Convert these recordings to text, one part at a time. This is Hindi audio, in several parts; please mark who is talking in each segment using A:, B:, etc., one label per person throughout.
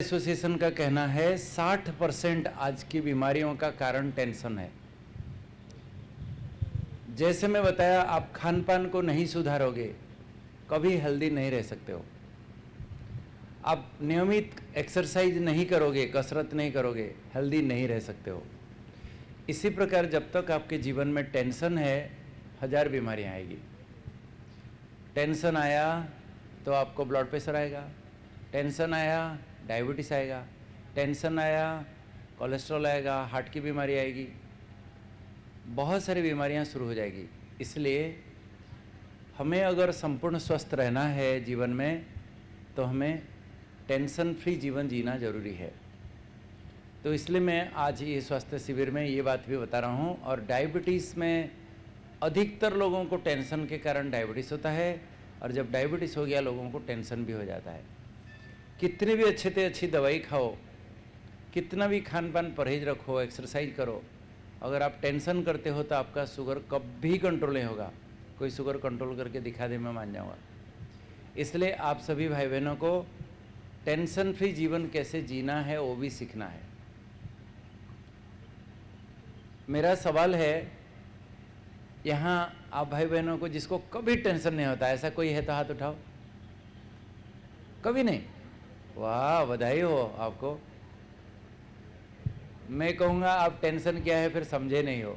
A: एसोसिएशन का कहना है 60% आज की बीमारियों का कारण टेंशन है। जैसे मैं बताया, आप खान पान को नहीं सुधारोगे कभी हेल्दी नहीं रह सकते हो। आप नियमित एक्सरसाइज नहीं करोगे, कसरत नहीं करोगे, हेल्दी नहीं रह सकते हो। इसी प्रकार जब तक आपके जीवन में टेंशन है, 1000 बीमारियां आएगी। टेंशन आया तो आपको ब्लड प्रेशर आएगा, टेंशन आया डायबिटीज़ आएगा, टेंशन आया कोलेस्ट्रॉल आएगा, हार्ट की बीमारी आएगी, बहुत सारी बीमारियां शुरू हो जाएगी। इसलिए हमें अगर संपूर्ण स्वस्थ रहना है जीवन में, तो हमें टेंशन फ्री जीवन जीना जरूरी है। तो इसलिए मैं आज ये स्वास्थ्य शिविर में ये बात भी बता रहा हूँ। और डायबिटीज़ में अधिकतर लोगों को टेंशन के कारण डायबिटीज़ होता है, और जब डायबिटीज़ हो गया लोगों को टेंशन भी हो जाता है। कितनी भी अच्छे से अच्छी दवाई खाओ, कितना भी खान पान परहेज रखो, एक्सरसाइज करो, अगर आप टेंशन करते हो तो आपका शुगर कभी कंट्रोल नहीं होगा। कोई शुगर कंट्रोल करके दिखा दे, मैं मान जाऊँगा। इसलिए आप सभी भाई बहनों को टेंशन फ्री जीवन कैसे जीना है वो भी सीखना है। मेरा सवाल है, यहाँ आप भाई बहनों को जिसको कभी टेंशन नहीं होता, ऐसा कोई है तो हाथ उठाओ। कभी नहीं? वाह, बधाई हो आपको। मैं कहूँगा आप टेंशन क्या है फिर समझे नहीं हो।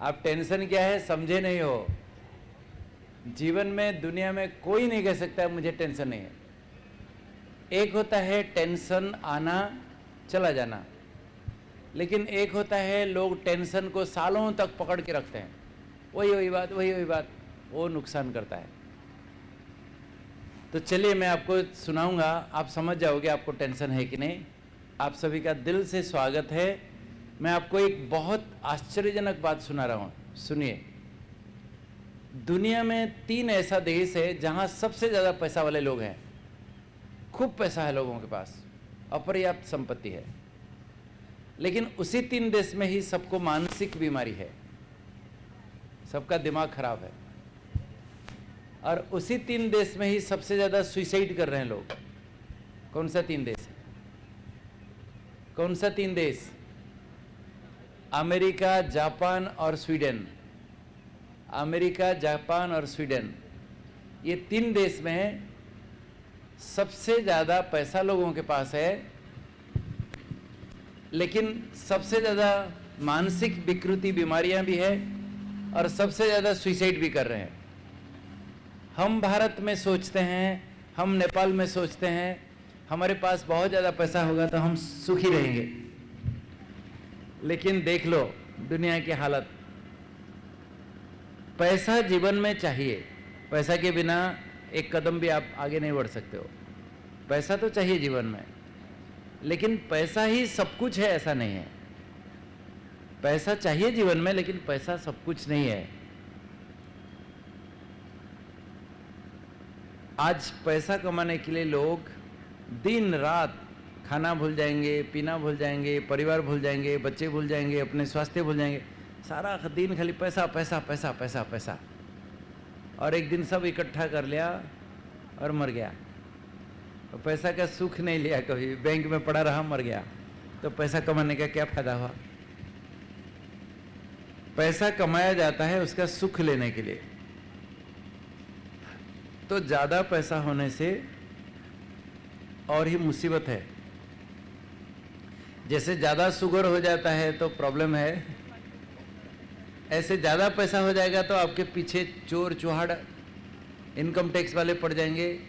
A: आप टेंशन क्या है समझे नहीं हो। जीवन में दुनिया में कोई नहीं कह सकता मुझे टेंशन नहीं है। एक होता है टेंशन आना चला जाना, लेकिन एक होता है लोग टेंशन को सालों तक पकड़ के रखते हैं। वही बात, वो नुकसान करता है। तो चलिए मैं आपको सुनाऊंगा, आप समझ जाओगे आपको टेंशन है कि नहीं। आप सभी का दिल से स्वागत है। मैं आपको एक बहुत आश्चर्यजनक बात सुना रहा हूँ, सुनिए। दुनिया में 3 ऐसा देश है जहाँ सबसे ज़्यादा पैसा वाले लोग हैं। खूब पैसा है लोगों के पास, अपर्याप्त संपत्ति है, लेकिन उसी 3 देश में ही सबको मानसिक बीमारी है, सबका दिमाग खराब है। और उसी 3 देश में ही सबसे ज़्यादा सुसाइड कर रहे हैं लोग। कौन सा 3 देश है? कौन सा 3 देश? अमेरिका, जापान और स्वीडन। अमेरिका, जापान और स्वीडन, ये 3 देश में सबसे ज़्यादा पैसा लोगों के पास है, लेकिन सबसे ज़्यादा मानसिक विकृति बीमारियां भी है, और सबसे ज़्यादा सुसाइड भी कर रहे हैं। हम भारत में सोचते हैं, हम नेपाल में सोचते हैं हमारे पास बहुत ज़्यादा पैसा होगा तो हम सुखी रहेंगे, लेकिन देख लो दुनिया की हालत। पैसा जीवन में चाहिए, पैसा के बिना एक कदम भी आप आगे नहीं बढ़ सकते हो। पैसा तो चाहिए जीवन में, लेकिन पैसा ही सब कुछ है ऐसा नहीं है। पैसा चाहिए जीवन में, लेकिन पैसा सब कुछ नहीं है। आज पैसा कमाने के लिए लोग दिन रात खाना भूल जाएंगे, पीना भूल जाएंगे, परिवार भूल जाएंगे, बच्चे भूल जाएंगे, अपने स्वास्थ्य भूल जाएंगे। सारा दिन खाली पैसा पैसा पैसा पैसा पैसा। और एक दिन सब इकट्ठा कर लिया और मर गया। तो पैसा का सुख नहीं लिया, कभी बैंक में पड़ा रहा, मर गया। तो पैसा कमाने का क्या फायदा हुआ? पैसा कमाया जाता है उसका सुख लेने के लिए। तो ज़्यादा पैसा होने से और ही मुसीबत है। जैसे ज़्यादा शुगर हो जाता है तो प्रॉब्लम है, ऐसे ज़्यादा पैसा हो जाएगा तो आपके पीछे चोर चुहाड़ इनकम टैक्स वाले पड़ जाएंगे।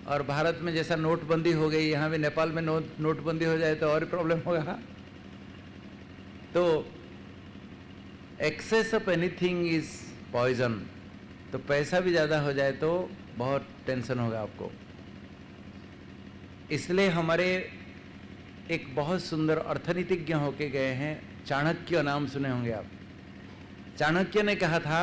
A: और भारत में जैसा नोटबंदी हो गई, यहाँ भी नेपाल में नोटबंदी हो जाए तो और प्रॉब्लम होगा। तो excess of anything is poison. तो पैसा भी ज़्यादा हो जाए तो बहुत टेंशन होगा आपको। इसलिए हमारे एक बहुत सुंदर अर्थनीतिज्ञ होके गए हैं, चाणक्य नाम सुने होंगे आप। चाणक्य ने कहा था,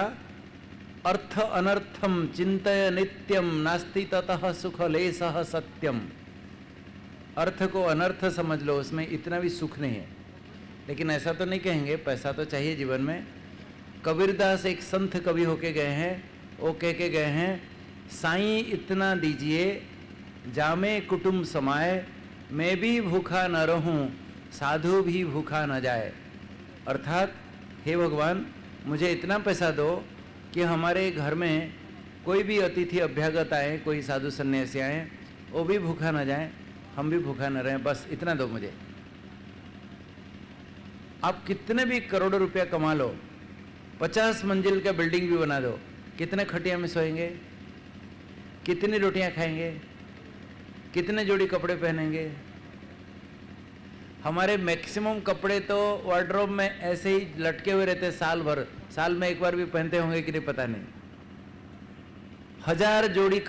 A: अर्थ अनर्थम चिंतय नित्यम नास्ति ततः सुख लेशः सत्यम। अर्थ को अनर्थ समझ लो, उसमें इतना भी सुख नहीं है। लेकिन ऐसा तो नहीं कहेंगे, पैसा तो चाहिए जीवन में। कबीरदास एक संत कवि होके गए हैं, वो कह के गए हैं, साईं इतना दीजिए जामे कुटुंब समाए, मैं भी भूखा न रहूं, साधु भी भूखा न जाए। अर्थात हे भगवान, मुझे इतना पैसा दो कि हमारे घर में कोई भी अतिथि अभ्यागत आए, कोई साधु सन्यासी आए, वो भी भूखा न जाए, हम भी भूखा न रहें, बस इतना दो मुझे। आप कितने भी करोड़ों रुपया कमा लो, 50 मंजिल का बिल्डिंग भी बना दो, कितने खटिया में सोएंगे, कितनी रोटियां खाएंगे, कितने जोड़ी कपड़े पहनेंगे? हमारे मैक्सिमम कपड़े तो वार्डरोब में ऐसे ही लटके हुए रहते साल भर, साल में एक बार भी पहनते होंगे कि नहीं पता नहीं। 1000 जोड़ी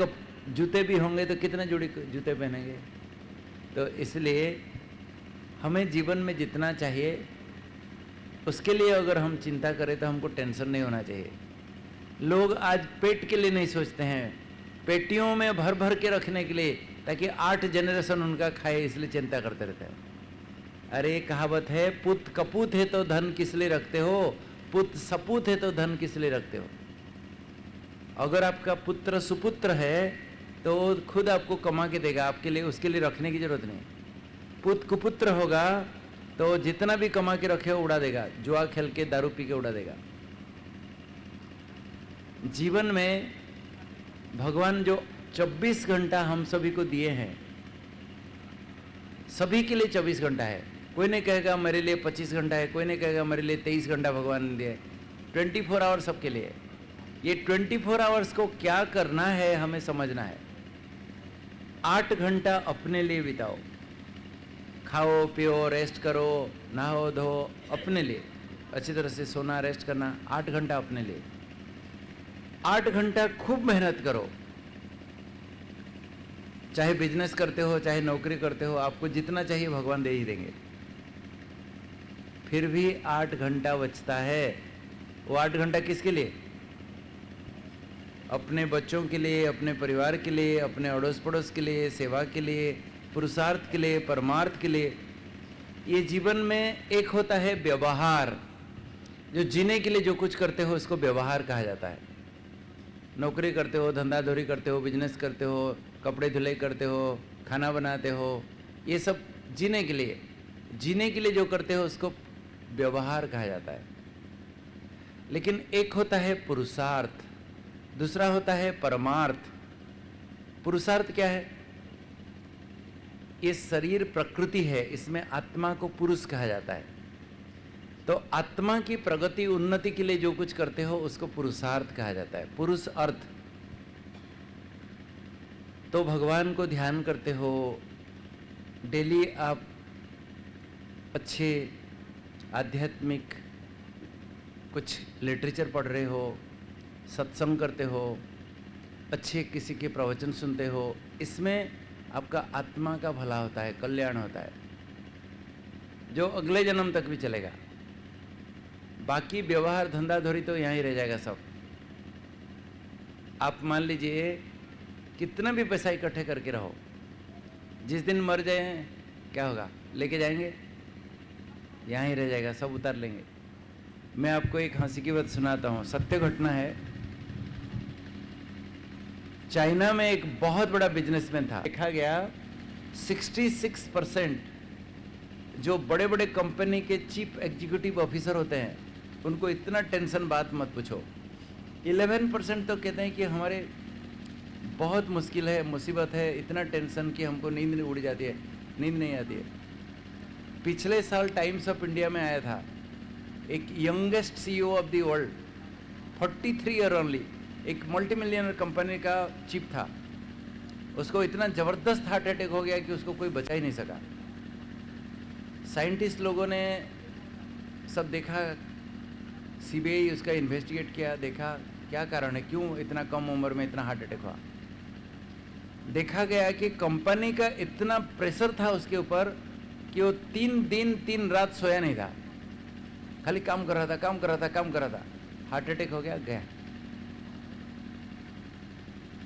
A: जूते भी होंगे तो कितने जोड़ी जूते पहनेंगे? तो इसलिए हमें जीवन में जितना चाहिए उसके लिए अगर हम चिंता करें तो हमको टेंशन नहीं होना चाहिए। लोग आज पेट के लिए नहीं सोचते हैं, पेटियों में भर भर के रखने के लिए, ताकि 8 जनरेशन उनका खाए, इसलिए चिंता करते रहते हैं। अरे कहावत है, पुत कपूत है तो धन किस लिए रखते हो, पुत सपूत है तो धन किस लिए रखते हो। अगर आपका पुत्र सुपुत्र है तो खुद आपको कमा के देगा, आपके लिए उसके लिए रखने की जरूरत नहीं। पुत कुपुत्र होगा तो जितना भी कमा के रखे हो उड़ा देगा, जुआ खेल के दारू पी के उड़ा देगा। जीवन में भगवान जो 24 घंटा हम सभी को दिए हैं, सभी के लिए 24 घंटा है। कोई नहीं कहेगा मेरे लिए 25 घंटा है, कोई नहीं कहेगा मेरे लिए 23 घंटा भगवान ने दिया है। 24 आवर्स सबके लिए। ये 24 आवर्स को क्या करना है हमें समझना है। 8 घंटा अपने लिए बिताओ, खाओ पियो, रेस्ट करो, नहाओ धो, अपने लिए अच्छी तरह से सोना, रेस्ट करना, 8 घंटा अपने लिए। 8 घंटा खूब मेहनत करो, चाहे बिजनेस करते हो, चाहे नौकरी करते हो, आपको जितना चाहिए भगवान दे ही देंगे। फिर भी 8 घंटा बचता है, वो 8 घंटा किसके लिए? अपने बच्चों के लिए, अपने परिवार के लिए, अपने अड़ोस पड़ोस के लिए, सेवा के लिए, पुरुषार्थ के लिए, परमार्थ के लिए। ये जीवन में एक होता है व्यवहार, जो जीने के लिए जो कुछ करते हो उसको व्यवहार कहा जाता है। नौकरी करते हो, धंधाधोरी करते हो, बिजनेस करते हो, कपड़े धुलाई करते हो, खाना बनाते हो, ये सब जीने के लिए जो करते हो उसको व्यवहार कहा जाता है। लेकिन एक होता है पुरुषार्थ, दूसरा होता है परमार्थ। पुरुषार्थ क्या है? ये शरीर प्रकृति है, इसमें आत्मा को पुरुष कहा जाता है। तो आत्मा की प्रगति उन्नति के लिए जो कुछ करते हो उसको पुरुषार्थ कहा जाता है, पुरुष अर्थ। तो भगवान को ध्यान करते हो, डेली आप अच्छे आध्यात्मिक कुछ लिटरेचर पढ़ रहे हो, सत्संग करते हो, अच्छे किसी के प्रवचन सुनते हो, इसमें आपका आत्मा का भला होता है, कल्याण होता है, जो अगले जन्म तक भी चलेगा। बाकी व्यवहार धंधाधोरी तो यहाँ ही रह जाएगा सब। आप मान लीजिए कितना भी पैसा इकट्ठे करके रहो, जिस दिन मर जाए क्या होगा? लेके जाएंगे? यहाँ ही रह जाएगा, सब उतार लेंगे। मैं आपको एक हंसी की बात सुनाता हूँ, सत्य घटना है। चाइना में एक बहुत बड़ा बिजनेसमैन था। देखा गया 66% जो बड़े बड़े कंपनी के चीफ एग्जीक्यूटिव ऑफिसर होते हैं उनको इतना टेंशन, बात मत पूछो। 11% तो कहते हैं कि हमारे बहुत मुश्किल है, मुसीबत है, इतना टेंशन कि हमको नींद नहीं उड़ जाती है, नींद नहीं आती है। पिछले साल टाइम्स ऑफ इंडिया में आया था एक youngest CEO of the world, 43 year only, एक मल्टी मिलियनर कंपनी का चीफ था। उसको इतना ज़बरदस्त हार्ट अटैक हो गया कि उसको कोई बचा ही नहीं सका। साइंटिस्ट लोगों ने सब देखा, सीबीआई उसका इन्वेस्टिगेट किया, देखा क्या कारण है, क्यों इतना कम उम्र में इतना हार्ट अटैक हुआ। देखा गया कि कंपनी का इतना प्रेशर था उसके ऊपर कि वो 3 दिन 3 रात सोया नहीं था, खाली काम कर रहा था, हार्ट अटैक हो गया, गया।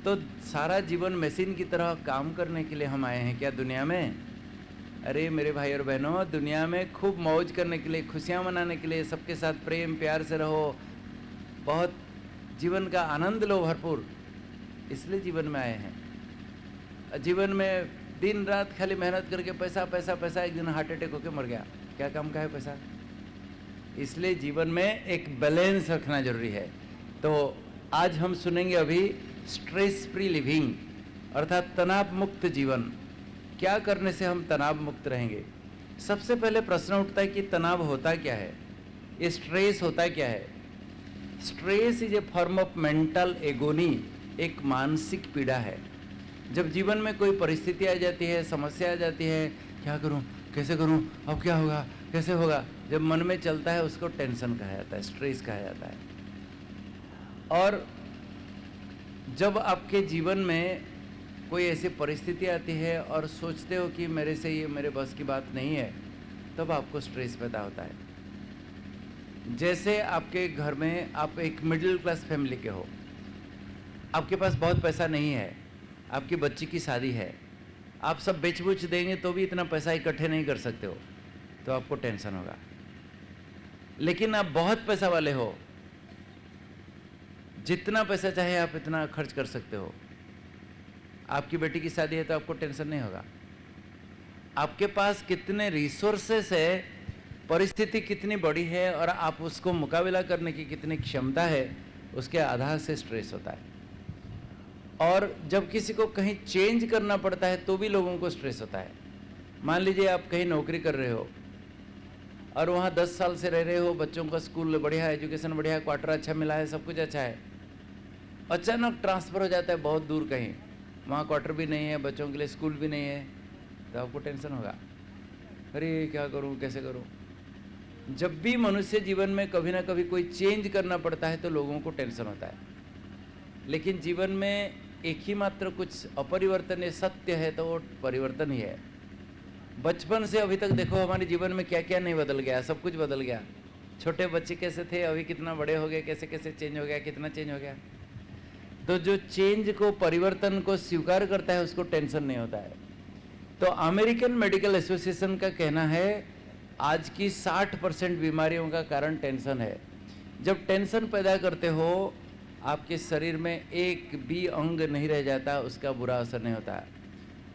A: तो सारा जीवन मशीन की तरह काम करने के लिए हम आए हैं क्या दुनिया में? अरे मेरे भाई और बहनों, दुनिया में खूब मौज करने के लिए, खुशियां मनाने के लिए, सबके साथ प्रेम प्यार से रहो, बहुत जीवन का आनंद लो भरपूर, इसलिए जीवन में आए हैं। जीवन में दिन रात खाली मेहनत करके पैसा पैसा पैसा, एक दिन हार्ट अटैक होकर मर गया, क्या काम का है पैसा? इसलिए जीवन में एक बैलेंस रखना जरूरी है। तो आज हम सुनेंगे अभी स्ट्रेस फ्री लिविंग, अर्थात तनाव मुक्त जीवन। क्या करने से हम तनाव मुक्त रहेंगे? सबसे पहले प्रश्न उठता है कि तनाव होता क्या है, ये स्ट्रेस होता क्या है? Stress is a form of mental agony, एक मानसिक पीड़ा है। जब जीवन में कोई परिस्थिति आ जाती है, समस्या आ जाती है, क्या करूं, कैसे करूं, अब क्या होगा, कैसे होगा, जब मन में चलता है उसको टेंशन कहा जाता है, स्ट्रेस कहा जाता है। और जब आपके जीवन में कोई ऐसी परिस्थिति आती है और सोचते हो कि मेरे से ये मेरे बस की बात नहीं है, तब आपको स्ट्रेस पैदा होता है। जैसे आपके घर में आप एक मिडिल क्लास फैमिली के हो, आपके पास बहुत पैसा नहीं है, आपकी बच्ची की शादी है, आप सब बेच बूच देंगे तो भी इतना पैसा इकट्ठे नहीं कर सकते हो, तो आपको टेंशन होगा। लेकिन आप बहुत पैसा वाले हो, जितना पैसा चाहे आप इतना खर्च कर सकते हो, आपकी बेटी की शादी है तो आपको टेंशन नहीं होगा। आपके पास कितने रिसोर्सेस है, परिस्थिति कितनी बड़ी है और आप उसको मुकाबला करने की कितनी क्षमता है, उसके आधार से स्ट्रेस होता है। और जब किसी को कहीं चेंज करना पड़ता है तो भी लोगों को स्ट्रेस होता है। मान लीजिए आप कहीं नौकरी कर रहे हो और वहाँ 10 साल से रह रहे हो, बच्चों का स्कूल बढ़िया, एजुकेशन बढ़िया, क्वार्टर अच्छा मिला है, सब कुछ अच्छा है, अचानक ट्रांसफ़र हो जाता है बहुत दूर कहीं, वहाँ क्वार्टर भी नहीं है, बच्चों के लिए स्कूल भी नहीं है, तो आपको टेंशन होगा, अरे क्या करूँ, कैसे करूँ। जब भी मनुष्य जीवन में कभी ना कभी कोई चेंज करना पड़ता है तो लोगों को टेंशन होता है। लेकिन जीवन में एक ही मात्र कुछ अपरिवर्तनीय सत्य है, तो वो परिवर्तन ही है। बचपन से अभी तक देखो हमारे जीवन में क्या क्या नहीं बदल गया, सब कुछ बदल गया। छोटे बच्चे कैसे थे, अभी कितना बड़े हो गए, कैसे कैसे चेंज हो गया, कितना चेंज हो गया। तो जो चेंज को, परिवर्तन को स्वीकार करता है उसको टेंशन नहीं होता है। तो अमेरिकन मेडिकल एसोसिएशन का कहना है आज की 60% बीमारियों का कारण टेंशन है। जब टेंशन पैदा करते हो, आपके शरीर में एक भी अंग नहीं रह जाता, उसका बुरा असर नहीं होता है।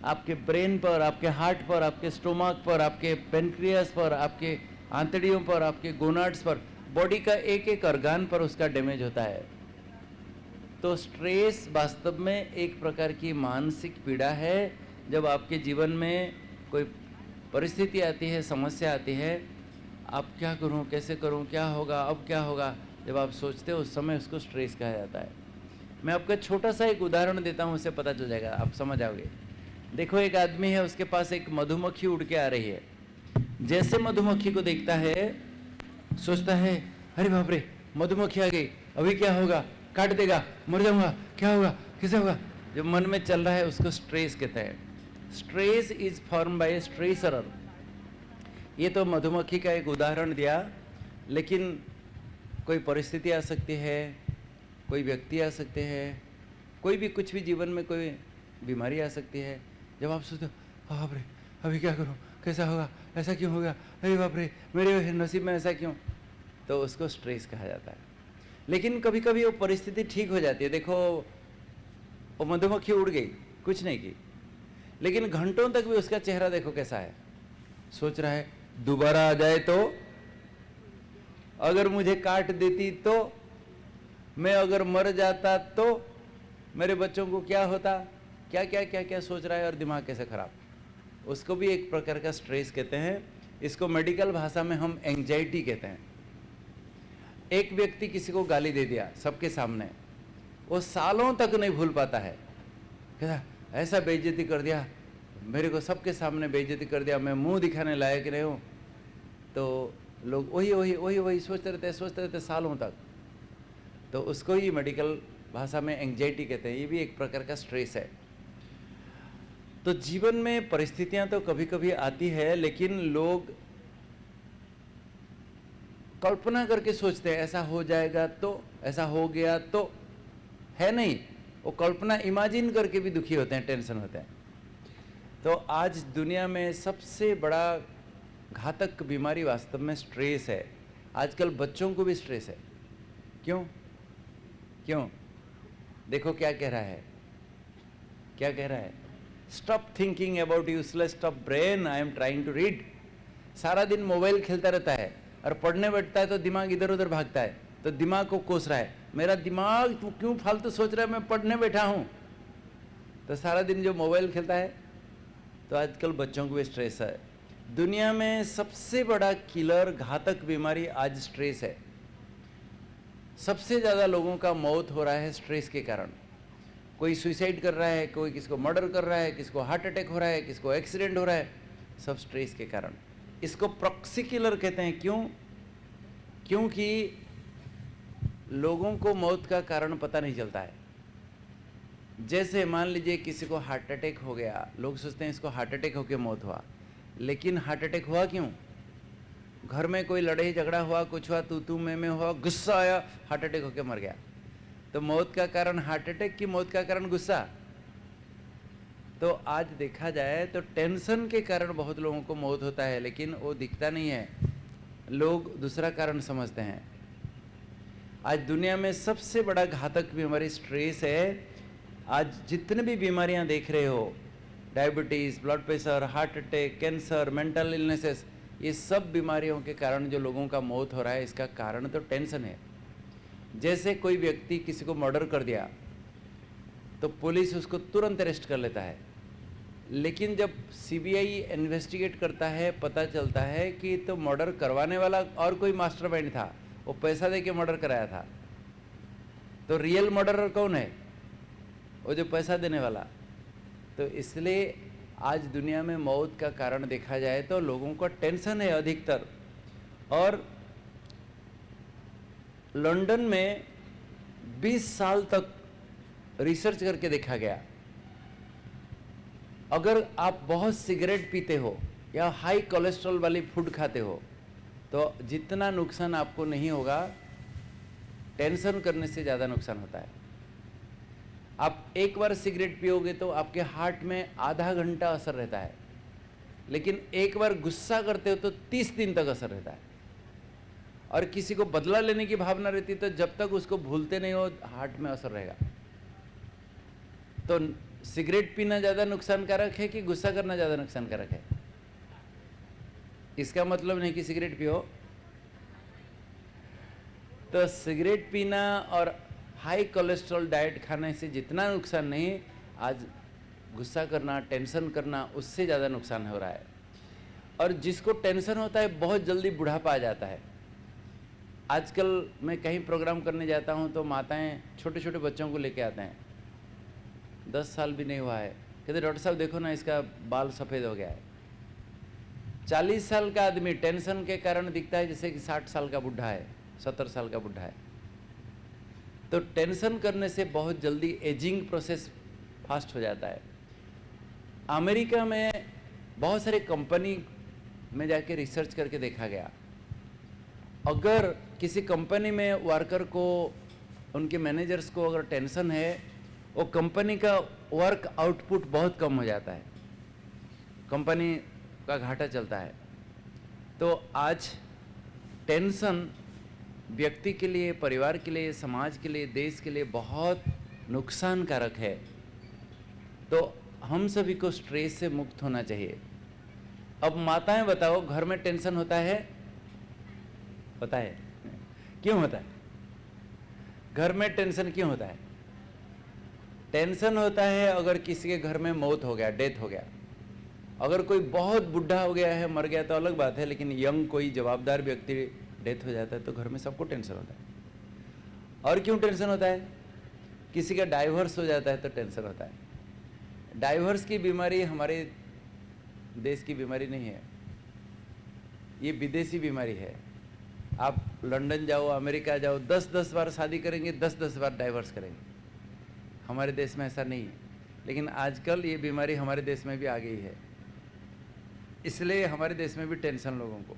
A: आपके ब्रेन पर, आपके हार्ट पर, आपके स्टोमक पर, आपके पेनक्रियास पर, आपके आंतड़ियों पर, आपके गोनाड्स पर, बॉडी का एक एक ऑर्गन पर उसका डैमेज होता है। तो स्ट्रेस वास्तव में एक प्रकार की मानसिक पीड़ा है। जब आपके जीवन में कोई परिस्थिति आती है, समस्या आती है, आप क्या करूं, कैसे करूं, क्या होगा, अब क्या होगा, जब आप सोचते हो उस समय उसको स्ट्रेस कहा जाता है। मैं आपको छोटा सा एक उदाहरण देता हूं, उससे पता चल जाएगा, आप समझ आओगे। देखो एक आदमी है, उसके पास एक मधुमक्खी उड़ के आ रही है। जैसे मधुमक्खी को देखता है, सोचता है अरे बाप रे मधुमक्खी आ गई, अभी क्या होगा, काट देगा, मर जाऊंगा, क्या होगा, कैसे होगा। जो मन में चल रहा है उसको स्ट्रेस कहते हैं। Stress is form by stressor. ये तो मधुमक्खी का एक उदाहरण दिया, लेकिन कोई परिस्थिति आ सकती है, कोई व्यक्ति आ सकते हैं, कोई भी कुछ भी जीवन में कोई बीमारी आ सकती है। जब आप सोचते हो बाप रे अभी क्या करूं, कैसा होगा, ऐसा क्यों होगा, अरे बाप रे मेरे नसीब में ऐसा क्यों, तो उसको स्ट्रेस कहा जाता है। लेकिन कभी कभी वो परिस्थिति ठीक हो जाती है। देखो वो मधुमक्खी उड़ गई, कुछ नहीं की, लेकिन घंटों तक भी उसका चेहरा देखो कैसा है, सोच रहा है दोबारा आ जाए तो, अगर मुझे काट देती तो, मैं अगर मर जाता तो, मेरे बच्चों को क्या होता, क्या क्या क्या क्या सोच रहा है, और दिमाग कैसे खराब। उसको भी एक प्रकार का स्ट्रेस कहते हैं। इसको मेडिकल भाषा में हम एंजाइटी कहते हैं। एक व्यक्ति किसी को गाली दे दिया सबके सामने, वो सालों तक नहीं भूल पाता है, कहता ऐसा बेइज्जती कर दिया, मेरे को सबके सामने बेइज्जती कर दिया, मैं मुंह दिखाने लायक नहीं हूँ। तो लोग वही वही वही वही सोचते रहते सालों तक। तो उसको ही मेडिकल भाषा में एंजाइटी कहते हैं। ये भी एक प्रकार का स्ट्रेस है। तो जीवन में परिस्थितियां तो कभी कभी आती है, लेकिन लोग कल्पना करके सोचते हैं ऐसा हो जाएगा तो, ऐसा हो गया तो, है नहीं, वो कल्पना इमेजिन करके भी दुखी होते हैं, टेंशन होते हैं। तो आज दुनिया में सबसे बड़ा घातक बीमारी वास्तव में स्ट्रेस है। आजकल बच्चों को भी स्ट्रेस है। क्यों क्यों? देखो क्या कह रहा है, क्या कह रहा है, stop thinking about useless, stop brain, I am trying to read. सारा दिन मोबाइल खेलता रहता है और पढ़ने बैठता है तो दिमाग इधर उधर भागता है, तो दिमाग को कोस रहा है, मेरा दिमाग क्यों फालतू सोच रहा है, मैं पढ़ने बैठा हूँ। तो सारा दिन जो मोबाइल खेलता है, तो आजकल बच्चों को भी स्ट्रेस है। दुनिया में सबसे बड़ा किलर, घातक बीमारी आज स्ट्रेस है। सबसे ज़्यादा लोगों का मौत हो रहा है स्ट्रेस के कारण। कोई सुसाइड कर रहा है, कोई किसको मर्डर कर रहा है, किसको हार्ट अटैक हो रहा है, किसको एक्सीडेंट हो रहा है, सब स्ट्रेस के कारण। इसको प्रॉक्सी किलर कहते हैं। क्यों? क्योंकि लोगों को मौत का कारण पता नहीं चलता है। जैसे मान लीजिए किसी को हार्ट अटैक हो गया, लोग सोचते हैं इसको हार्ट अटैक होकर मौत हुआ, लेकिन हार्ट अटैक हुआ क्यों? घर में कोई लड़ाई झगड़ा हुआ, कुछ हुआ, तू मैं हुआ, गुस्सा आया, हार्ट अटैक होकर मर गया। तो मौत का कारण हार्ट अटैक की मौत का कारण गुस्सा? तो आज देखा जाए तो टेंशन के कारण बहुत लोगों को मौत होता है, लेकिन वो दिखता नहीं है, लोग दूसरा कारण समझते हैं। आज दुनिया में सबसे बड़ा घातक बीमारी स्ट्रेस है। आज जितने भी बीमारियां देख रहे हो, diabetes, blood pressure, heart attack, cancer, mental illnesses, ये सब बीमारियों के कारण जो लोगों का मौत हो रहा है, इसका कारण तो टेंशन है। जैसे कोई व्यक्ति किसी को मर्डर कर दिया तो पुलिस उसको तुरंत अरेस्ट कर लेता है, लेकिन जब सीबीआई इन्वेस्टिगेट करता है, पता चलता है कि तो मर्डर करवाने वाला और कोई मास्टरमाइंड था, वो पैसा दे के मर्डर कराया था। तो रियल मर्डरर कौन है? वो जो पैसा देने वाला। तो इसलिए आज दुनिया में मौत का कारण देखा जाए तो लोगों को टेंशन है अधिकतर। और लंदन में 20 साल तक रिसर्च करके देखा गया, अगर आप बहुत सिगरेट पीते हो या हाई कोलेस्ट्रॉल वाली फूड खाते हो तो जितना नुकसान आपको नहीं होगा, टेंशन करने से ज़्यादा नुकसान होता है। आप एक बार सिगरेट पियोगे तो आपके हार्ट में आधा घंटा असर रहता है, लेकिन एक बार गुस्सा करते हो तो 30 दिन तक असर रहता है। और किसी को बदला लेने की भावना रहती तो जब तक उसको भूलते नहीं हो, हार्ट में असर रहेगा। तो सिगरेट पीना ज़्यादा नुकसानकारक है कि गुस्सा करना ज़्यादा नुकसानकारक है? इसका मतलब नहीं कि सिगरेट पियो। तो सिगरेट पीना और हाई कोलेस्ट्रॉल डाइट खाने से जितना नुकसान नहीं, आज गुस्सा करना, टेंशन करना, उससे ज़्यादा नुकसान हो रहा है। और जिसको टेंशन होता है बहुत जल्दी बुढ़ापा आ जाता है। आजकल मैं कहीं प्रोग्राम करने जाता हूँ तो माताएं छोटे छोटे बच्चों को लेके आते हैं, 10 साल भी नहीं हुआ है, कहते डॉक्टर साहब देखो ना इसका बाल सफ़ेद हो गया है। 40 साल का आदमी टेंशन के कारण दिखता है जैसे कि 60 साल का बुढ़ा है, 70 साल का बुढ़ा है। तो टेंशन करने से बहुत जल्दी एजिंग प्रोसेस फास्ट हो जाता है। अमेरिका में बहुत सारे कंपनी में जाके रिसर्च करके देखा गया, अगर किसी कंपनी में वर्कर को, उनके मैनेजर्स को अगर टेंशन है, वो कंपनी का वर्क आउटपुट बहुत कम हो जाता है, कंपनी का घाटा चलता है। तो आज टेंशन व्यक्ति के लिए, परिवार के लिए, समाज के लिए, देश के लिए बहुत नुकसानकारक है। तो हम सभी को स्ट्रेस से मुक्त होना चाहिए। अब माताएं बताओ, घर में टेंशन होता है? पता है क्यों होता है? घर में टेंशन क्यों होता है? टेंशन होता है अगर किसी के घर में मौत हो गया, डेथ हो गया। अगर कोई बहुत बुढ़ा हो गया है, मर गया तो अलग बात है, लेकिन यंग कोई जवाबदार व्यक्ति डेथ हो जाता है तो घर में सबको टेंशन होता है। और क्यों टेंशन होता है? किसी का डाइवोर्स हो जाता है तो टेंशन होता है। डाइवोर्स की बीमारी हमारे देश की बीमारी नहीं है, ये विदेशी बीमारी है। आप लंदन जाओ, अमेरिका जाओ, 10-10 बार शादी करेंगे, 10-10 बार डाइवोर्स करेंगे। हमारे देश में ऐसा नहीं है, लेकिन आजकल ये बीमारी हमारे देश में भी आ गई है। इसलिए हमारे देश में भी टेंशन लोगों को।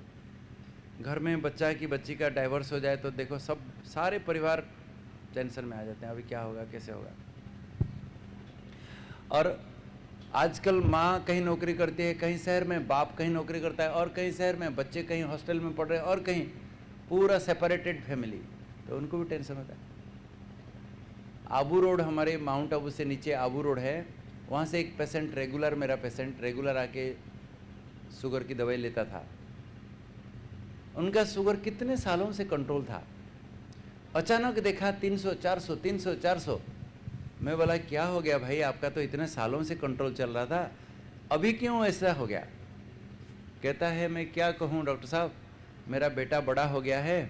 A: घर में बच्चा की बच्ची का डाइवोर्स हो जाए तो देखो सब सारे परिवार टेंशन में आ जाते हैं, अभी क्या होगा, कैसे होगा। और आजकल माँ कहीं नौकरी करती है, कहीं शहर में बाप कहीं नौकरी करता है, और कहीं शहर में बच्चे कहीं हॉस्टल में पढ़ रहे हैं, और कहीं पूरा सेपरेटेड फैमिली, तो उनको भी टेंशन होता है। आबू रोड, हमारे माउंट आबू से नीचे आबू रोड है, वहाँ से एक पेशेंट रेगुलर, मेरा पेशेंट रेगुलर आके शुगर की दवाई लेता था। उनका शुगर कितने सालों से कंट्रोल था, अचानक देखा 300 400 300 400। मैं बोला क्या हो गया भाई, आपका तो इतने सालों से कंट्रोल चल रहा था, अभी क्यों ऐसा हो गया? कहता है मैं क्या कहूँ डॉक्टर साहब, मेरा बेटा बड़ा हो गया है,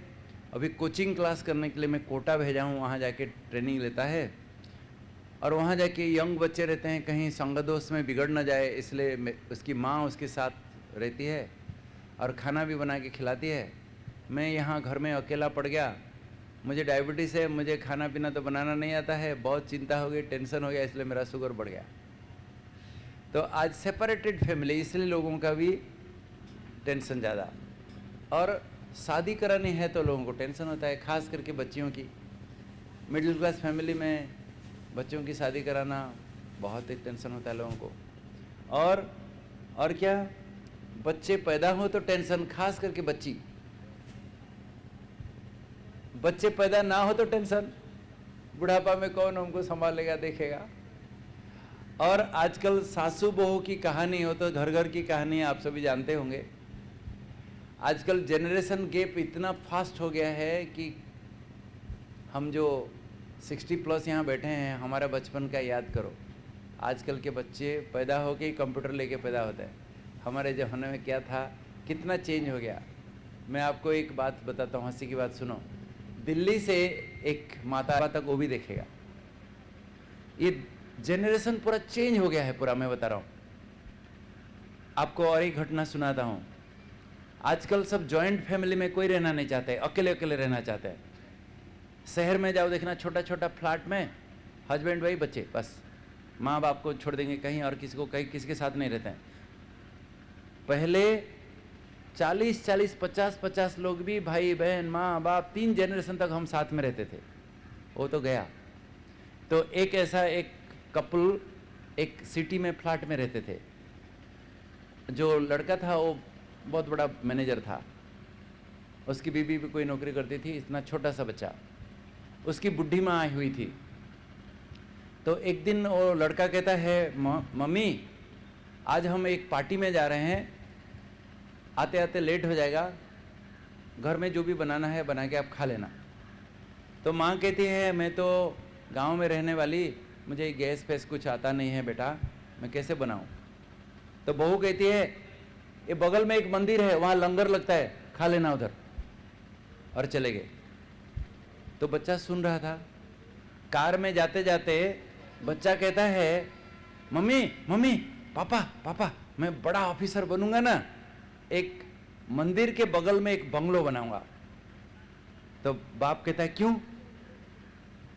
A: अभी कोचिंग क्लास करने के लिए मैं कोटा भेजा हूँ, वहाँ जाके ट्रेनिंग लेता है, और वहाँ जाके यंग बच्चे रहते हैं, कहीं संग दोस्त में बिगड़ ना जाए, इसलिए उसकी माँ उसके साथ रहती है और खाना भी बना के खिलाती है। मैं यहाँ घर में अकेला पड़ गया, मुझे डायबिटीज़ है, मुझे खाना पीना तो बनाना नहीं आता है, बहुत चिंता हो गई, टेंशन हो गया, इसलिए मेरा शुगर बढ़ गया। तो आज सेपरेटेड फैमिली, इसलिए लोगों का भी टेंशन ज़्यादा, और शादी करानी है तो लोगों को टेंशन होता है, खास करके बच्चियों की। मिडिल क्लास फैमिली में बच्चों की शादी कराना बहुत एक टेंशन होता है लोगों को। और क्या, बच्चे पैदा हो तो टेंशन, खास करके बच्चे पैदा ना हो तो टेंशन, बुढ़ापा में कौन हमको संभालेगा, देखेगा। और आजकल सासू बहू की कहानी हो तो घर घर की कहानी आप सभी जानते होंगे। आजकल जनरेशन गैप इतना फास्ट हो गया है कि हम जो 60+ यहाँ बैठे हैं, हमारा बचपन का याद करो। आजकल के बच्चे पैदा हो के ही कंप्यूटर लेके पैदा होते हैं। हमारे ज़माने में क्या था, कितना चेंज हो गया। मैं आपको एक बात बताता हूँ, हंसी की बात सुनो। दिल्ली से एक माता तक वो भी देखेगा, ये जनरेशन पूरा चेंज हो गया है पूरा। मैं बता रहा हूँ आपको, और एक घटना सुनाता हूँ। आजकल सब जॉइंट फैमिली में कोई रहना नहीं चाहते, अकेले अकेले रहना चाहते हैं। शहर में जाओ देखना, छोटा छोटा फ्लैट में हस्बैंड वाइफ बच्चे, बस माँ बाप को छोड़ देंगे कहीं, और कहीं किसी के साथ नहीं रहते हैं। पहले 40 50 लोग भी, भाई बहन माँ बाप, 3 जनरेशन तक हम साथ में रहते थे। वो तो गया। तो एक ऐसा एक कपल एक सिटी में फ्लैट में रहते थे। जो लड़का था वो बहुत बड़ा मैनेजर था, उसकी बीवी भी कोई नौकरी करती थी, इतना छोटा सा बच्चा। उसकी बुढ़ी माँ आई हुई थी। तो एक दिन वो लड़का कहता है, मम्मी आज हम एक पार्टी में जा रहे हैं, आते आते लेट हो जाएगा, घर में जो भी बनाना है बना के आप खा लेना। तो माँ कहती है मैं तो गांव में रहने वाली, मुझे गैस फैस कुछ आता नहीं है बेटा, मैं कैसे बनाऊं। तो बहू कहती है ये बगल में एक मंदिर है, वहाँ लंगर लगता है, खा लेना उधर, और चले गए। तो बच्चा सुन रहा था। कार में जाते जाते बच्चा कहता है, मम्मी मम्मी पापा पापा, मैं बड़ा ऑफिसर बनूंगा ना, एक मंदिर के बगल में एक बंगलो बनाऊंगा। तो बाप कहता है क्यों?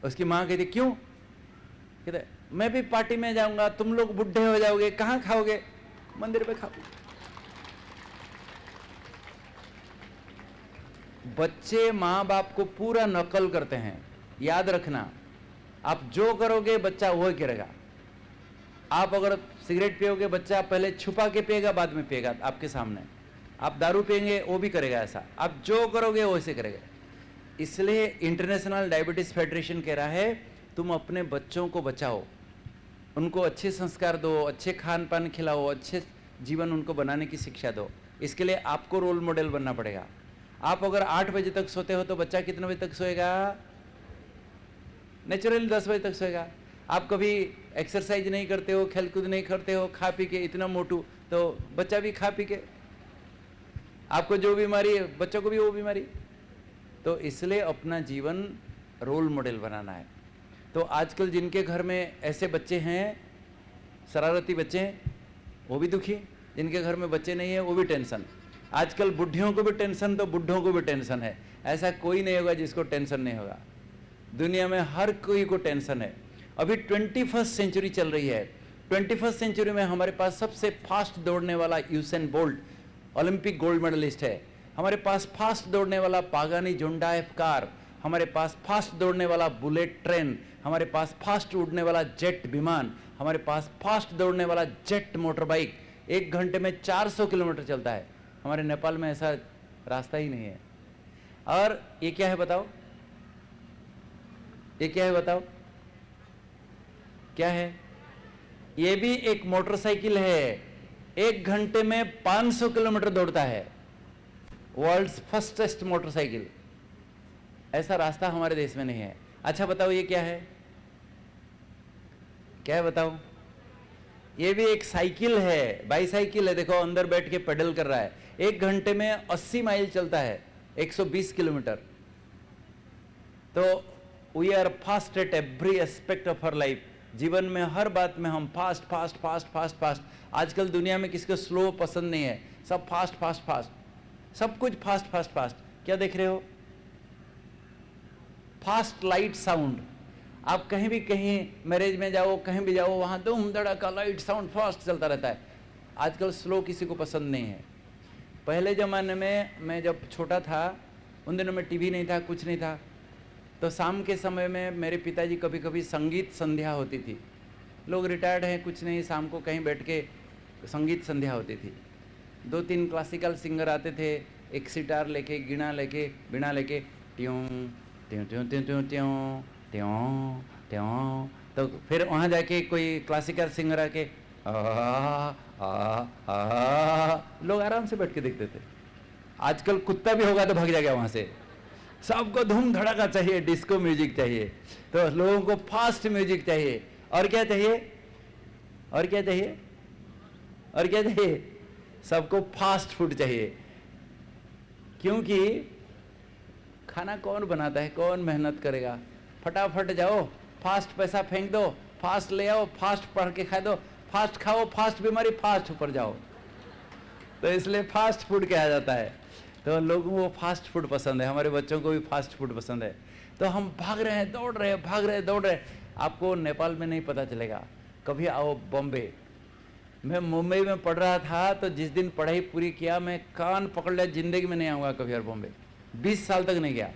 A: उसकी माँ कहती क्यों? कहता है मैं भी पार्टी में जाऊंगा, तुम लोग बुढ़े हो जाओगे, कहाँ खाओगे, मंदिर पे खाओ। बच्चे माँ बाप को पूरा नकल करते हैं। याद रखना, आप जो करोगे बच्चा वही करेगा। आप अगर सिगरेट पियोगे, बच्चा पहले छुपा के पिएगा, बाद में पिएगा आपके सामने। आप दारू पिएंगे, वो भी करेगा ऐसा। आप जो करोगे वैसे करेगा। इसलिए इंटरनेशनल डायबिटीज फेडरेशन कह रहा है तुम अपने बच्चों को बचाओ, उनको अच्छे संस्कार दो, अच्छे खान पान खिलाओ, अच्छे जीवन उनको बनाने की शिक्षा दो। इसके लिए आपको रोल मॉडल बनना पड़ेगा। आप अगर 8 बजे तक सोते हो तो बच्चा कितने बजे तक सोएगा? नेचुरली 10 बजे तक सोएगा। आप कभी एक्सरसाइज नहीं करते हो, खेलकूद नहीं करते हो, खा पी के इतना मोटू, तो बच्चा भी खा पी के, आपको जो बीमारी है बच्चों को भी वो बीमारी। तो इसलिए अपना जीवन रोल मॉडल बनाना है। तो आजकल जिनके घर में ऐसे बच्चे हैं, शरारती बच्चे हैं, वो भी दुखी। जिनके घर में बच्चे नहीं है वो भी टेंशन। आजकल बुढ़ियों को भी टेंशन, तो बुढ़ों को भी टेंशन है। ऐसा कोई नहीं होगा जिसको टेंशन नहीं होगा। दुनिया में हर कोई को टेंशन है। अभी 21st सेंचुरी चल रही है। 21st सेंचुरी में हमारे पास सबसे फास्ट दौड़ने वाला Usain Bolt Olympic gold medalist है। हमारे पास फास्ट दौड़ने वाला पागानी जोंडाएफ कार, हमारे पास फास्ट दौड़ने वाला बुलेट ट्रेन, हमारे पास फास्ट उड़ने वाला जेट विमान, हमारे पास फास्ट दौड़ने वाला जेट मोटर बाइक 1 घंटे में 400 किलोमीटर चलता है। हमारे नेपाल में ऐसा रास्ता ही नहीं है। और ये क्या है बताओ? ये क्या है बताओ? क्या है? ये भी एक मोटरसाइकिल है, 1 घंटे में 500 किलोमीटर दौड़ता है, वर्ल्ड्स फर्स्टेस्ट मोटरसाइकिल। ऐसा रास्ता हमारे देश में नहीं है। अच्छा बताओ ये क्या है, क्या है बताओ? ये भी एक साइकिल है, बाईसाइकिल है, देखो अंदर बैठ के पेडल कर रहा है, 1 घंटे में 80 माइल चलता है, 120 किलोमीटर। तो we are fast at every aspect of her life. जीवन में हर बात में हम fast fast fast fast fast. आजकल दुनिया में किसको स्लो पसंद नहीं है, सब फास्ट फास्ट फास्ट, सब कुछ फास्ट फास्ट फास्ट। क्या देख रहे हो? Fast light sound. आप कहीं भी, कहीं मैरिज में जाओ, कहीं भी जाओ, वहां धूम धड़ाका लाइट साउंड फास्ट चलता रहता है। आजकल स्लो किसी को पसंद नहीं है। पहले जमाने में मैं जब छोटा था, उन दिनों में टीवी नहीं था, कुछ नहीं था, तो शाम के समय में मेरे पिताजी कभी कभी संगीत संध्या होती थी। लोग रिटायर्ड हैं, कुछ नहीं, शाम को कहीं बैठ के संगीत संध्या होती थी। 2-3 क्लासिकल सिंगर आते थे, एक सितार लेके, गिना लेके, बीणा लेके, ट्यों ट्यों ट्यों ट्यों ट्यों ट्यों त्यों त्यों। तो फिर वहाँ जाके कोई क्लासिकल सिंगर आके लोग आराम से बैठ के देखते थे। आजकल कुत्ता भी होगा तो भाग जाएगा वहाँ से। सबको धूम धड़ाका चाहिए, डिस्को म्यूजिक चाहिए, तो लोगों को फास्ट म्यूजिक चाहिए। और क्या चाहिए? और क्या चाहिए? और क्या चाहिए? सबको फास्ट फूड चाहिए। क्योंकि खाना कौन बनाता है, कौन मेहनत करेगा? फटाफट जाओ, फास्ट पैसा फेंक दो, फास्ट ले आओ, फास्ट पढ़ के खा दो, फास्ट खाओ, फास्ट बीमारी, फास्ट ऊपर जाओ। तो इसलिए फास्ट फूड कहा जाता है। तो लोगों को फास्ट फूड पसंद है, हमारे बच्चों को भी फास्ट फूड पसंद है। तो हम भाग रहे हैं, दौड़ रहे हैं, भाग रहे हैं, दौड़ रहे हैं। आपको नेपाल में नहीं पता चलेगा। कभी आओ बॉम्बे। मैं मुंबई में पढ़ रहा था, तो जिस दिन पढ़ाई पूरी किया, मैं कान पकड़ लिया, जिंदगी में नहीं आऊँगा कभी और बॉम्बे। 20 साल तक नहीं गया,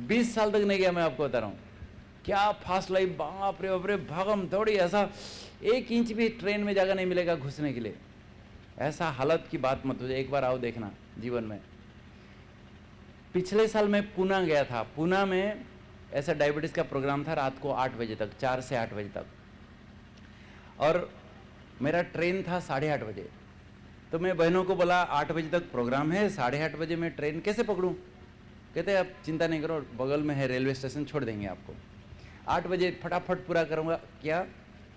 A: 20 साल तक नहीं गया। मैं आपको बता रहा हूँ क्या फास्ट लाइफ, बाप रे बाप रे, भागम दौड़ी। ऐसा 1 इंच भी ट्रेन में जगह नहीं मिलेगा घुसने के लिए। ऐसा हालत की बात मत हो जाए, एक बार आओ देखना जीवन में। पिछले साल मैं पूना गया था। पूना में ऐसा डायबिटीज़ का प्रोग्राम था, रात को 8 बजे तक, 4 से 8 बजे तक, और मेरा ट्रेन था 8:30 बजे। तो मैं बहनों को बोला 8 बजे तक प्रोग्राम है, 8:30 बजे मैं ट्रेन कैसे पकड़ूं? कहते आप चिंता नहीं करो, बगल में है रेलवे स्टेशन, छोड़ देंगे आपको। 8 बजे फटाफट पूरा करूँगा। क्या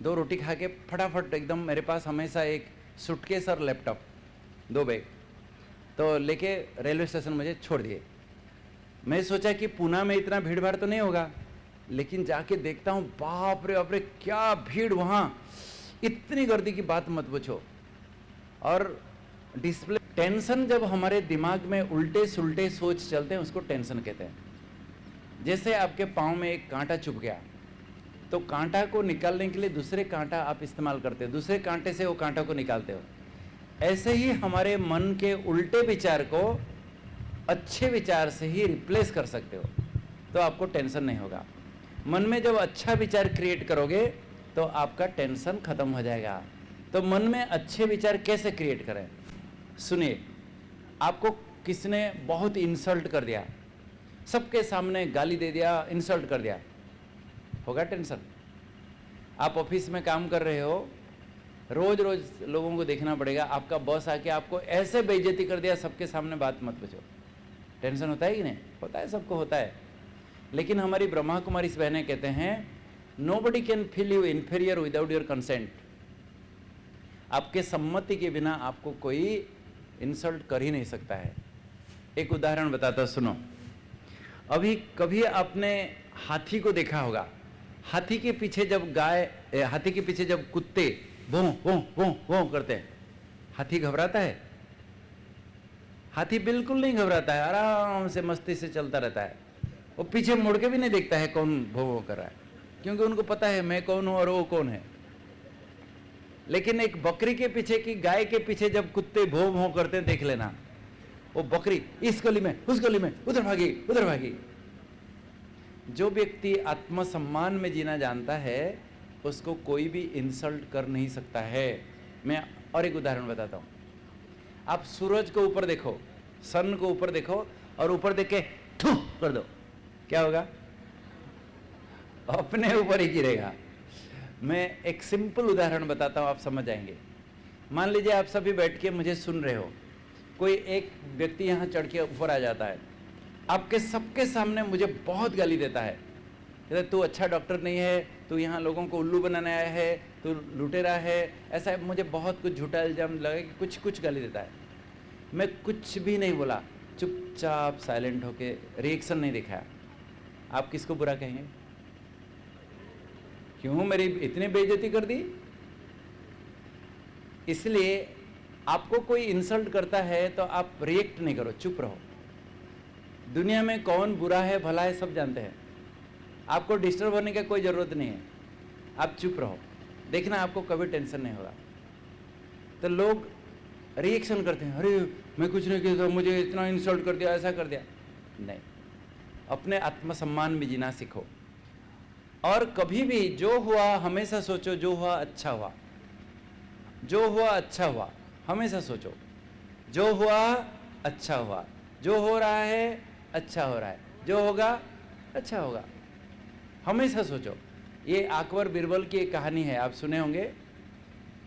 A: 2 रोटी खा के फटाफट एकदम, मेरे पास हमेशा एक सूटकेस और लैपटॉप, 2 बैग, तो लेके रेलवे स्टेशन मुझे छोड़ दिए। मैं सोचा कि पूना में इतना भीड़ भाड़ तो नहीं होगा, लेकिन जाके देखता हूँ, बाप रे बाप रे, क्या भीड़ वहाँ, इतनी गर्दी की बात मत पूछो। और डिस्प्ले टेंशन, जब हमारे दिमाग में उल्टे सुल्टे सोच चलते हैं, उसको टेंशन कहते हैं। जैसे आपके पाँव में एक कांटा चुभ गया, तो कांटा को निकालने के लिए दूसरे कांटा आप इस्तेमाल करते हो, दूसरे कांटे से वो कांटा को निकालते हो। ऐसे ही हमारे मन के उल्टे विचार को अच्छे विचार से ही रिप्लेस कर सकते हो, तो आपको टेंशन नहीं होगा। मन में जब अच्छा विचार क्रिएट करोगे तो आपका टेंशन खत्म हो जाएगा। तो मन में अच्छे विचार कैसे क्रिएट करें? सुनिए, आपको किसने बहुत इंसल्ट कर दिया, सबके सामने गाली दे दिया, इंसल्ट कर दिया, होगा टेंशन। आप ऑफिस में काम कर रहे हो, रोज रोज लोगों को देखना पड़ेगा, आपका बॉस आके आपको ऐसे बेइज्जती कर दिया सबके सामने, बात मत पूछो। टेंशन होता है कि नहीं? होता है, सबको होता है। लेकिन हमारी ब्रह्मा कुमारी बहनें कहते हैं, nobody can feel you inferior without your consent. आपके सम्मति के बिना आपको कोई इंसल्ट कर ही नहीं सकता है। एक उदाहरण बताता, सुनो। अभी कभी आपने हाथी को देखा होगा। हाथी के पीछे जब हाथी के पीछे जब कुत्ते भों भों भों भों करते हैं, हाथी घबराता है? हाथी बिल्कुल नहीं घबराता है, आराम से मस्ती से चलता रहता है। वो पीछे मुड़ के भी नहीं देखता है कौन भों भों कर रहा है, क्योंकि उनको पता है मैं कौन हूं और वो कौन है। लेकिन एक बकरी के पीछे की गाय के पीछे जब कुत्ते भों भों करते हैं, देख लेना, वो बकरी इस गली में, उस गली में, उधर भागी, उधर भागी। जो व्यक्ति आत्मसम्मान में जीना जानता है, उसको कोई भी इंसल्ट कर नहीं सकता है। मैं और एक उदाहरण बताता हूं। आप सूरज को ऊपर देखो, सन को ऊपर देखो, और ऊपर देख के थू कर दो, क्या होगा? अपने ऊपर ही गिरेगा। मैं एक सिंपल उदाहरण बताता हूँ, आप समझ जाएंगे। मान लीजिए आप सभी बैठ के मुझे सुन रहे हो, कोई एक व्यक्ति यहाँ चढ़ के ऊपर आ जाता है, आपके सबके सामने मुझे बहुत गाली देता है, कहता तू अच्छा डॉक्टर नहीं है, तू यहाँ लोगों को उल्लू बनाने आया है, तू लुटेरा है, ऐसा मुझे बहुत कुछ झूठा इल्जाम लगा कि कुछ कुछ गाली देता है। मैं कुछ भी नहीं बोला, चुपचाप साइलेंट होके रिएक्शन नहीं दिखाया। आप किसको बुरा कहेंगे? क्यों मेरी इतनी बेइज्जती कर दी? इसलिए आपको कोई इंसल्ट करता है तो आप रिएक्ट नहीं करो, चुप रहो। दुनिया में कौन बुरा है भला है सब जानते हैं, आपको डिस्टर्ब होने की कोई जरूरत नहीं है, आप चुप रहो, देखना आपको कभी टेंशन नहीं होगा। तो लोग रिएक्शन करते हैं, अरे मैं कुछ नहीं किया, मुझे इतना इंसल्ट कर दिया, ऐसा कर दिया। नहीं, अपने आत्मसम्मान में जीना सीखो। और कभी भी जो हुआ हमेशा सोचो जो हुआ अच्छा हुआ, जो हुआ अच्छा हुआ, हमेशा सोचो जो हुआ अच्छा हुआ, जो हो रहा है अच्छा हो रहा है, जो होगा अच्छा होगा, हमेशा सोचो। ये अकबर बीरबल की एक कहानी है, आप सुने होंगे।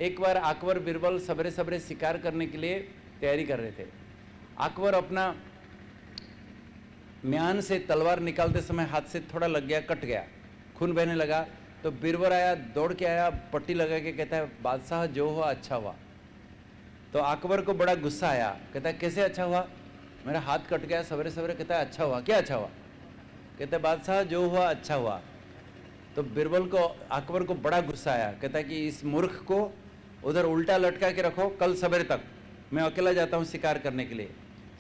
A: एक बार अकबर बीरबल सवेरे सवेरे शिकार करने के लिए तैयारी कर रहे थे। अकबर अपना म्यान से तलवार निकालते समय हाथ से थोड़ा लग गया, कट गया, खून बहने लगा। तो बीरबल आया, दौड़ के आया, पट्टी लगा के कहता है बादशाह जो हुआ अच्छा हुआ। तो अकबर को बड़ा गुस्सा आया, कहता है कैसे अच्छा हुआ, मेरा हाथ कट गया सवेरे सवेरे, कहता है अच्छा हुआ, क्या अच्छा हुआ? कहता है बादशाह जो हुआ अच्छा हुआ। तो बीरबल को, अकबर को बड़ा गुस्सा आया, कहता है कि इस मूर्ख को उधर उल्टा लटका के रखो, कल सवेरे तक मैं अकेला जाता हूँ शिकार करने के लिए,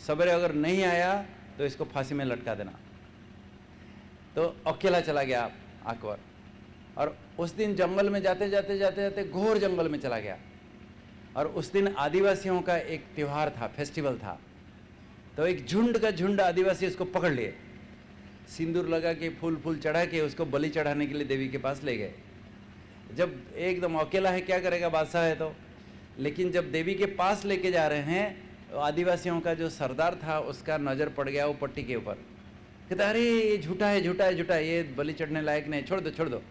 A: सवेरे अगर नहीं आया तो इसको फांसी में लटका देना। तो अकेला चला गया अकबर, और उस दिन जंगल में जाते जाते जाते जाते घोर जंगल में चला गया। और उस दिन आदिवासियों का एक त्यौहार था, फेस्टिवल था। तो एक झुंड का झुंड आदिवासी उसको पकड़ लिए, सिंदूर लगा के फूल फूल चढ़ा के उसको बलि चढ़ाने के लिए देवी के पास ले गए। जब एकदम अकेला है, क्या करेगा, बादशाह है तो। लेकिन जब देवी के पास लेके जा रहे हैं, तो आदिवासियों का जो सरदार था उसका नज़र पड़ गया वो पट्टी के ऊपर। कहता अरे ये झूठा है, झूठा है, झूठा है, ये बलि चढ़ने लायक नहीं, छोड़ दो छोड़ दो।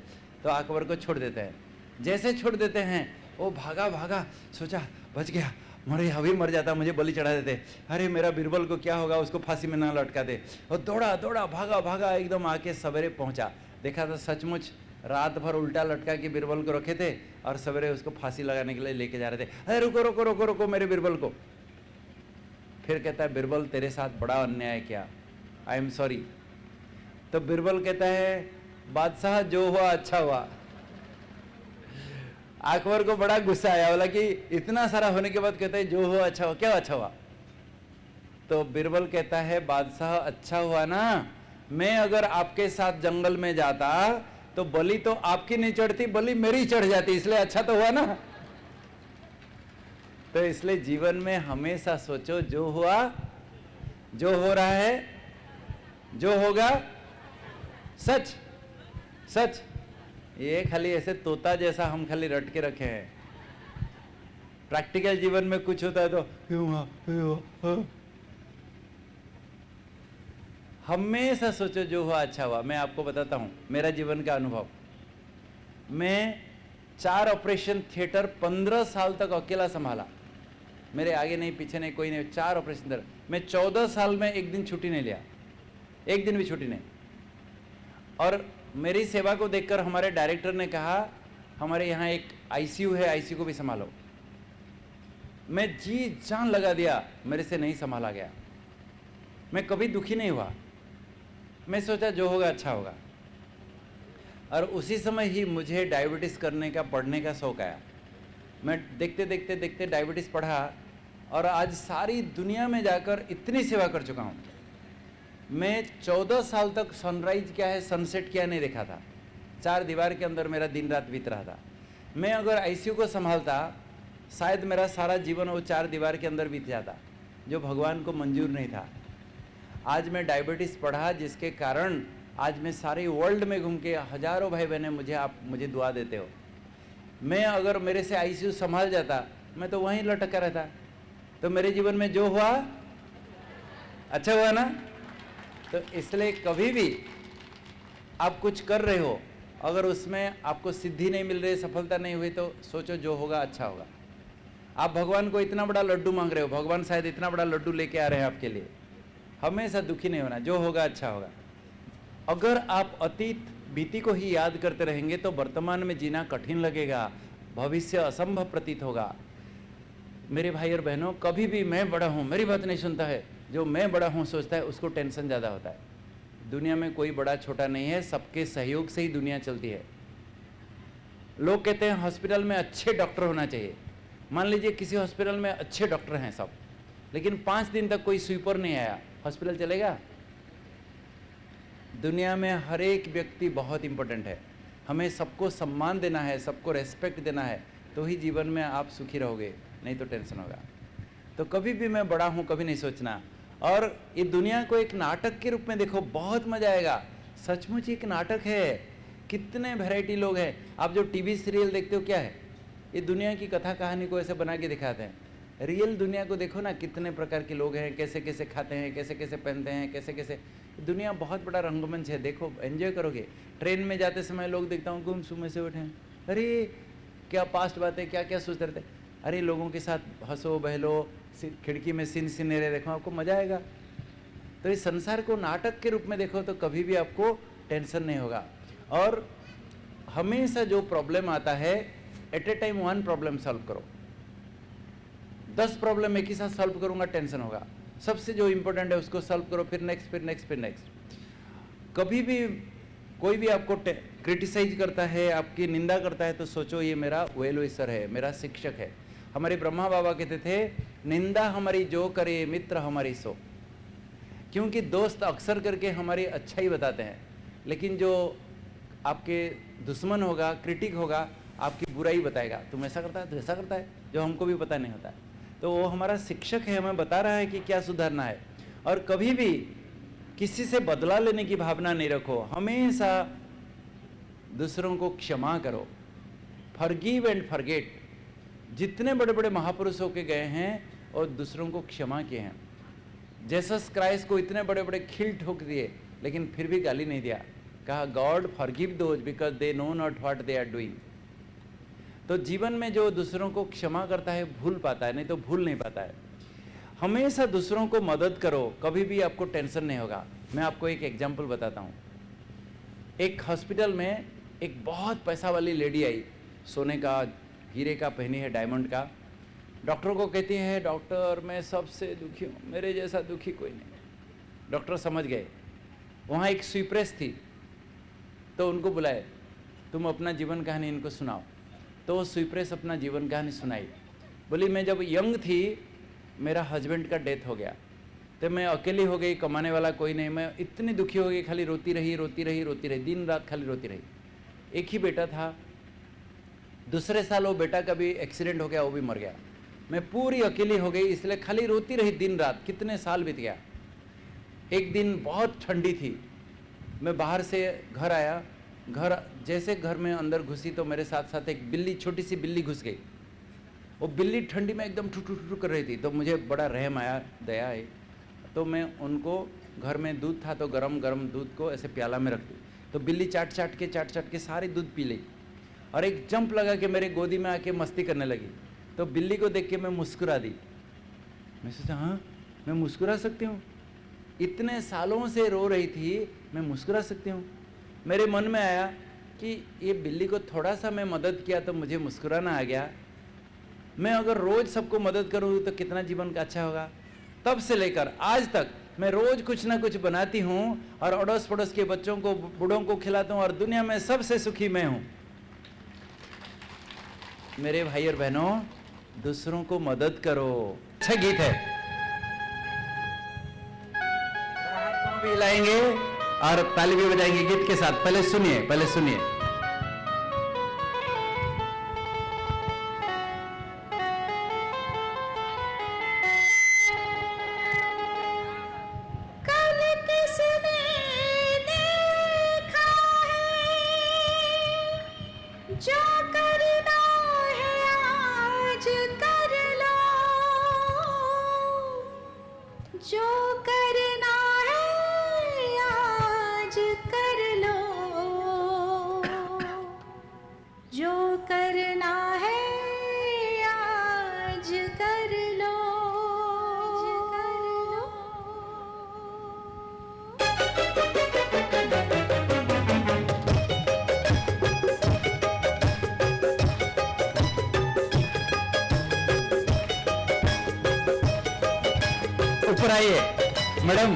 A: तो अकबर को छोड़ देते हैं। जैसे छोड़ देते हैं वो भागा भागा, सोचा बच गया, मरे अभी मर जाता, मुझे बलि चढ़ा देते, अरे मेरा बीरबल को क्या होगा, उसको फांसी में ना लटका दे। और दौड़ा दौड़ा भागा भागा एकदम आके सवेरे पहुंचा, देखा तो सचमुच रात भर उल्टा लटका के बीरबल को रखे थे और सवेरे उसको फांसी लगाने के लिए लेके जा रहे थे। अरे रुको रुको रुको रुको मेरे बीरबल को। फिर कहता है बीरबल तेरे साथ बड़ा अन्याय किया, आई एम सॉरी। तो बीरबल कहता है बादशाह जो हुआ अच्छा हुआ। अकबर को बड़ा गुस्सा आया, बोला कि इतना सारा होने के बाद कहता है जो हुआ अच्छा हुआ, क्या अच्छा हुआ? तो बीरबल कहता है बादशाह अच्छा हुआ ना, मैं अगर आपके साथ जंगल में जाता तो बलि तो आपकी नहीं चढ़ती, बलि मेरी चढ़ जाती, इसलिए अच्छा तो हुआ ना। तो इसलिए जीवन में हमेशा सोचो जो हुआ, जो हो रहा है, जो होगा सच सच। ये खाली ऐसे तोता जैसा हम खाली रट के रखे हैं। प्रैक्टिकल जीवन में कुछ होता है तो क्यों हुआ? हमेशा सोचो जो हुआ अच्छा हुआ। मैं आपको बताता हूं मेरा जीवन का अनुभव। मैं 4 ऑपरेशन थिएटर 15 साल तक अकेला संभाला, मेरे आगे नहीं पीछे नहीं कोई नहीं, 4 ऑपरेशन थिएटर। मैं 14 साल में एक दिन छुट्टी नहीं लिया, एक दिन भी छुट्टी नहीं। और मेरी सेवा को देखकर हमारे डायरेक्टर ने कहा हमारे यहाँ एक आईसीयू है, आईसीयू को भी संभालो। मैं जी जान लगा दिया, मेरे से नहीं संभाला गया। मैं कभी दुखी नहीं हुआ, मैं सोचा जो होगा अच्छा होगा। और उसी समय ही मुझे डायबिटीज़ करने का, पढ़ने का शौक आया। मैं देखते देखते देखते डायबिटीज़ पढ़ा और आज सारी दुनिया में जाकर इतनी सेवा कर चुका हूँ। मैं 14 साल तक सनराइज क्या है, सनसेट क्या नहीं देखा था। 4 दीवार के अंदर मेरा दिन रात बीत रहा था। मैं अगर आईसीयू को संभालता शायद मेरा सारा जीवन वो 4 दीवार के अंदर बीत जाता, जो भगवान को मंजूर नहीं था। आज मैं डायबिटीज़ पढ़ा, जिसके कारण आज मैं सारे वर्ल्ड में घूम के हजारों भाई बहनें मुझे दुआ देते हो। मैं अगर मेरे से आईसीयू संभाल जाता मैं तो वहीं लटका रहता। तो मेरे जीवन में जो हुआ अच्छा हुआ ना। तो इसलिए कभी भी आप कुछ कर रहे हो अगर उसमें आपको सिद्धि नहीं मिल रही, सफलता नहीं हुई, तो सोचो जो होगा अच्छा होगा। आप भगवान को इतना बड़ा लड्डू मांग रहे हो, भगवान शायद इतना बड़ा लड्डू लेके आ रहे हैं आपके लिए। हमेशा दुखी नहीं होना, जो होगा अच्छा होगा। अगर आप अतीत बीती को ही याद करते रहेंगे तो वर्तमान में जीना कठिन लगेगा, भविष्य असंभव प्रतीत होगा। मेरे भाई और बहनों, कभी भी मैं बड़ा हूँ, मेरी बात नहीं सुनता है, जो मैं बड़ा हूँ सोचता है, उसको टेंशन ज़्यादा होता है। दुनिया में कोई बड़ा छोटा नहीं है, सबके सहयोग से ही दुनिया चलती है। लोग कहते हैं हॉस्पिटल में अच्छे डॉक्टर होना चाहिए। मान लीजिए किसी हॉस्पिटल में अच्छे डॉक्टर हैं सब, लेकिन 5 दिन तक कोई स्वीपर नहीं आया, हॉस्पिटल चलेगा? दुनिया में हर एक व्यक्ति बहुत इंपॉर्टेंट है। हमें सबको सम्मान देना है, सबको रेस्पेक्ट देना है, तो ही जीवन में आप सुखी रहोगे, नहीं तो टेंशन होगा। तो कभी भी मैं बड़ा हूँ कभी नहीं सोचना। और ये दुनिया को एक नाटक के रूप में देखो, बहुत मजा आएगा। सचमुच एक नाटक है। कितने वैरायटी लोग हैं। आप जो टीवी सीरियल देखते हो क्या है? ये दुनिया की कथा कहानी को ऐसे बना के दिखाते हैं। रियल दुनिया को देखो ना, कितने प्रकार के लोग हैं, कैसे कैसे खाते हैं, कैसे कैसे पहनते हैं, कैसे कैसे। दुनिया बहुत बड़ा रंगमंच है, देखो एंजॉय करोगे। ट्रेन में जाते समय लोग देखता हूँ गुमसुम से उठे, अरे क्या पास्ट बातें, क्या क्या सोचते रहते। अरे लोगों के साथ हंसो बहलो, खिड़की में सीन सिनेरे देखो, आपको मजा आएगा। तो इस संसार को नाटक के रूप में देखो तो कभी भी आपको टेंशन नहीं होगा। और हमेशा जो प्रॉब्लम आता है, at a time 1 problem solve करो। 10 प्रॉब्लम एक ही साथ सॉल्व करूंगा टेंशन होगा। सबसे जो इंपॉर्टेंट है उसको सॉल्व करो, फिर नेक्स्ट, फिर नेक्स्ट, फिर नेक्स्ट। कभी भी कोई भी आपको क्रिटिसाइज करता है, आपकी निंदा करता है, तो सोचो ये मेरा वेल विशर है, मेरा शिक्षक है। हमारे ब्रह्मा बाबा कहते थे, निंदा हमारी जो करे मित्र हमारी सो। क्योंकि दोस्त अक्सर करके हमारी अच्छा ही बताते हैं, लेकिन जो आपके दुश्मन होगा, क्रिटिक होगा, आपकी बुराई बताएगा। तुम ऐसा करता है, तो ऐसा करता है, जो हमको भी पता नहीं होता है। तो वो हमारा शिक्षक है, हमें बता रहा है कि क्या सुधारना है। और कभी भी किसी से बदला लेने की भावना नहीं रखो, हमेशा दूसरों को क्षमा करो। Forgive and forget. जितने बड़े बड़े महापुरुष होके गए हैं और दूसरों को क्षमा किए हैं। जेसस क्राइस्ट को इतने बड़े बड़े खील ठोक दिए, लेकिन फिर भी गाली नहीं दिया। कहा God forgive those because they know not what they are doing. तो जीवन में जो दूसरों को क्षमा करता है भूल पाता है, नहीं तो भूल नहीं पाता है। हमेशा दूसरों को मदद करो, कभी भी आपको टेंशन नहीं होगा। मैं आपको एक एग्जांपल बताता हूँ। एक हॉस्पिटल में एक बहुत पैसा वाली लेडी आई, सोने का हीरे का पहनी है, डायमंड का। डॉक्टर को कहती है, डॉक्टर मैं सबसे दुखी हूँ, मेरे जैसा दुखी कोई नहीं। डॉक्टर समझ गए। वहाँ एक स्वीप्रेस थी, तो उनको बुलाए, तुम अपना जीवन कहानी इनको सुनाओ। तो वो स्वीप्रेस अपना जीवन कहानी सुनाई। बोली मैं जब यंग थी, मेरा हस्बैंड का डेथ हो गया, तो मैं अकेली हो गई, कमाने वाला कोई नहीं। मैं इतनी दुखी हो गई, खाली रोती रही रोती रही रोती रही, दिन रात खाली रोती रही। एक ही बेटा था। दूसरे साल वो बेटा का भी एक्सीडेंट हो गया, वो भी मर गया। मैं पूरी अकेली हो गई, इसलिए खाली रोती रही दिन रात। कितने साल बीत गया। एक दिन बहुत ठंडी थी, मैं बाहर से घर आया। घर जैसे घर में अंदर घुसी तो मेरे साथ साथ एक बिल्ली, छोटी सी बिल्ली घुस गई। वो बिल्ली ठंडी में एकदम ठुठु ठुठु कर रही थी, तो मुझे बड़ा रहम आया, दया आई। तो मैं उनको, घर में दूध था तो गरम गरम दूध को ऐसे प्याला में रख दी। तो बिल्ली चाट चाट के सारी दूध पी ली और एक जंप लगा के मेरे गोदी में आके मस्ती करने लगी। तो बिल्ली को देख के मैं मुस्कुरा दी। मैं सोचा हाँ मैं मुस्कुरा सकती हूँ, इतने सालों से रो रही थी, मैं मुस्कुरा सकती हूँ। मेरे मन में आया कि ये बिल्ली को थोड़ा सा मैं मदद किया तो मुझे मुस्कुराना आ गया। मैं अगर रोज सबको मदद करूँ तो कितना जीवन का अच्छा होगा। तब से लेकर आज तक मैं रोज कुछ ना कुछ बनाती हूँ और अड़ोस पड़ोस के बच्चों को, बूढ़ों को खिलाता हूँ, और दुनिया में सबसे सुखी मैं हूँ। मेरे भाई और बहनों, दूसरों को मदद करो। अच्छा गीत है, भी हिलाएंगे और ताली भी बजाएंगे गीत के साथ। पहले सुनिए, पहले सुनिए। ऊपर आइए मैडम।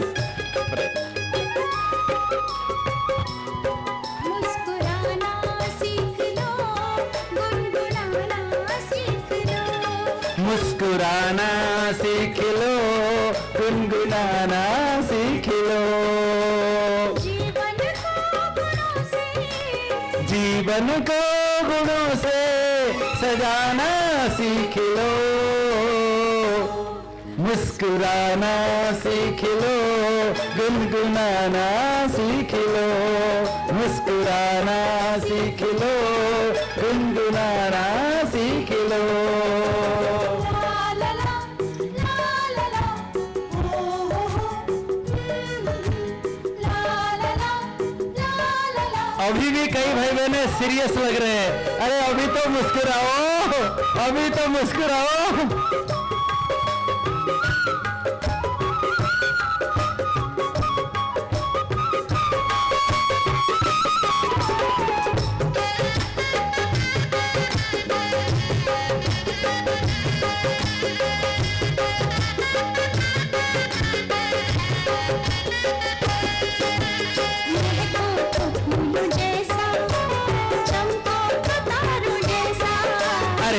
B: मुस्कुराना सीख लो, गुनगुनाना सीख लो।
A: मुस्कुराना सीख लो, गुनगुनाना सीख लो। जीवन को गुणों से सजाना सीख लो। मुस्कुराना सीख लो, गुनगुनाना सीख लो। मुस्कुराना सीख लो, गुनगुनाना सीख लो। अभी भी कई भाई बहने सीरियस लग रहे हैं। अरे अभी तो मुस्कुराओ, अभी तो मुस्कुराओ।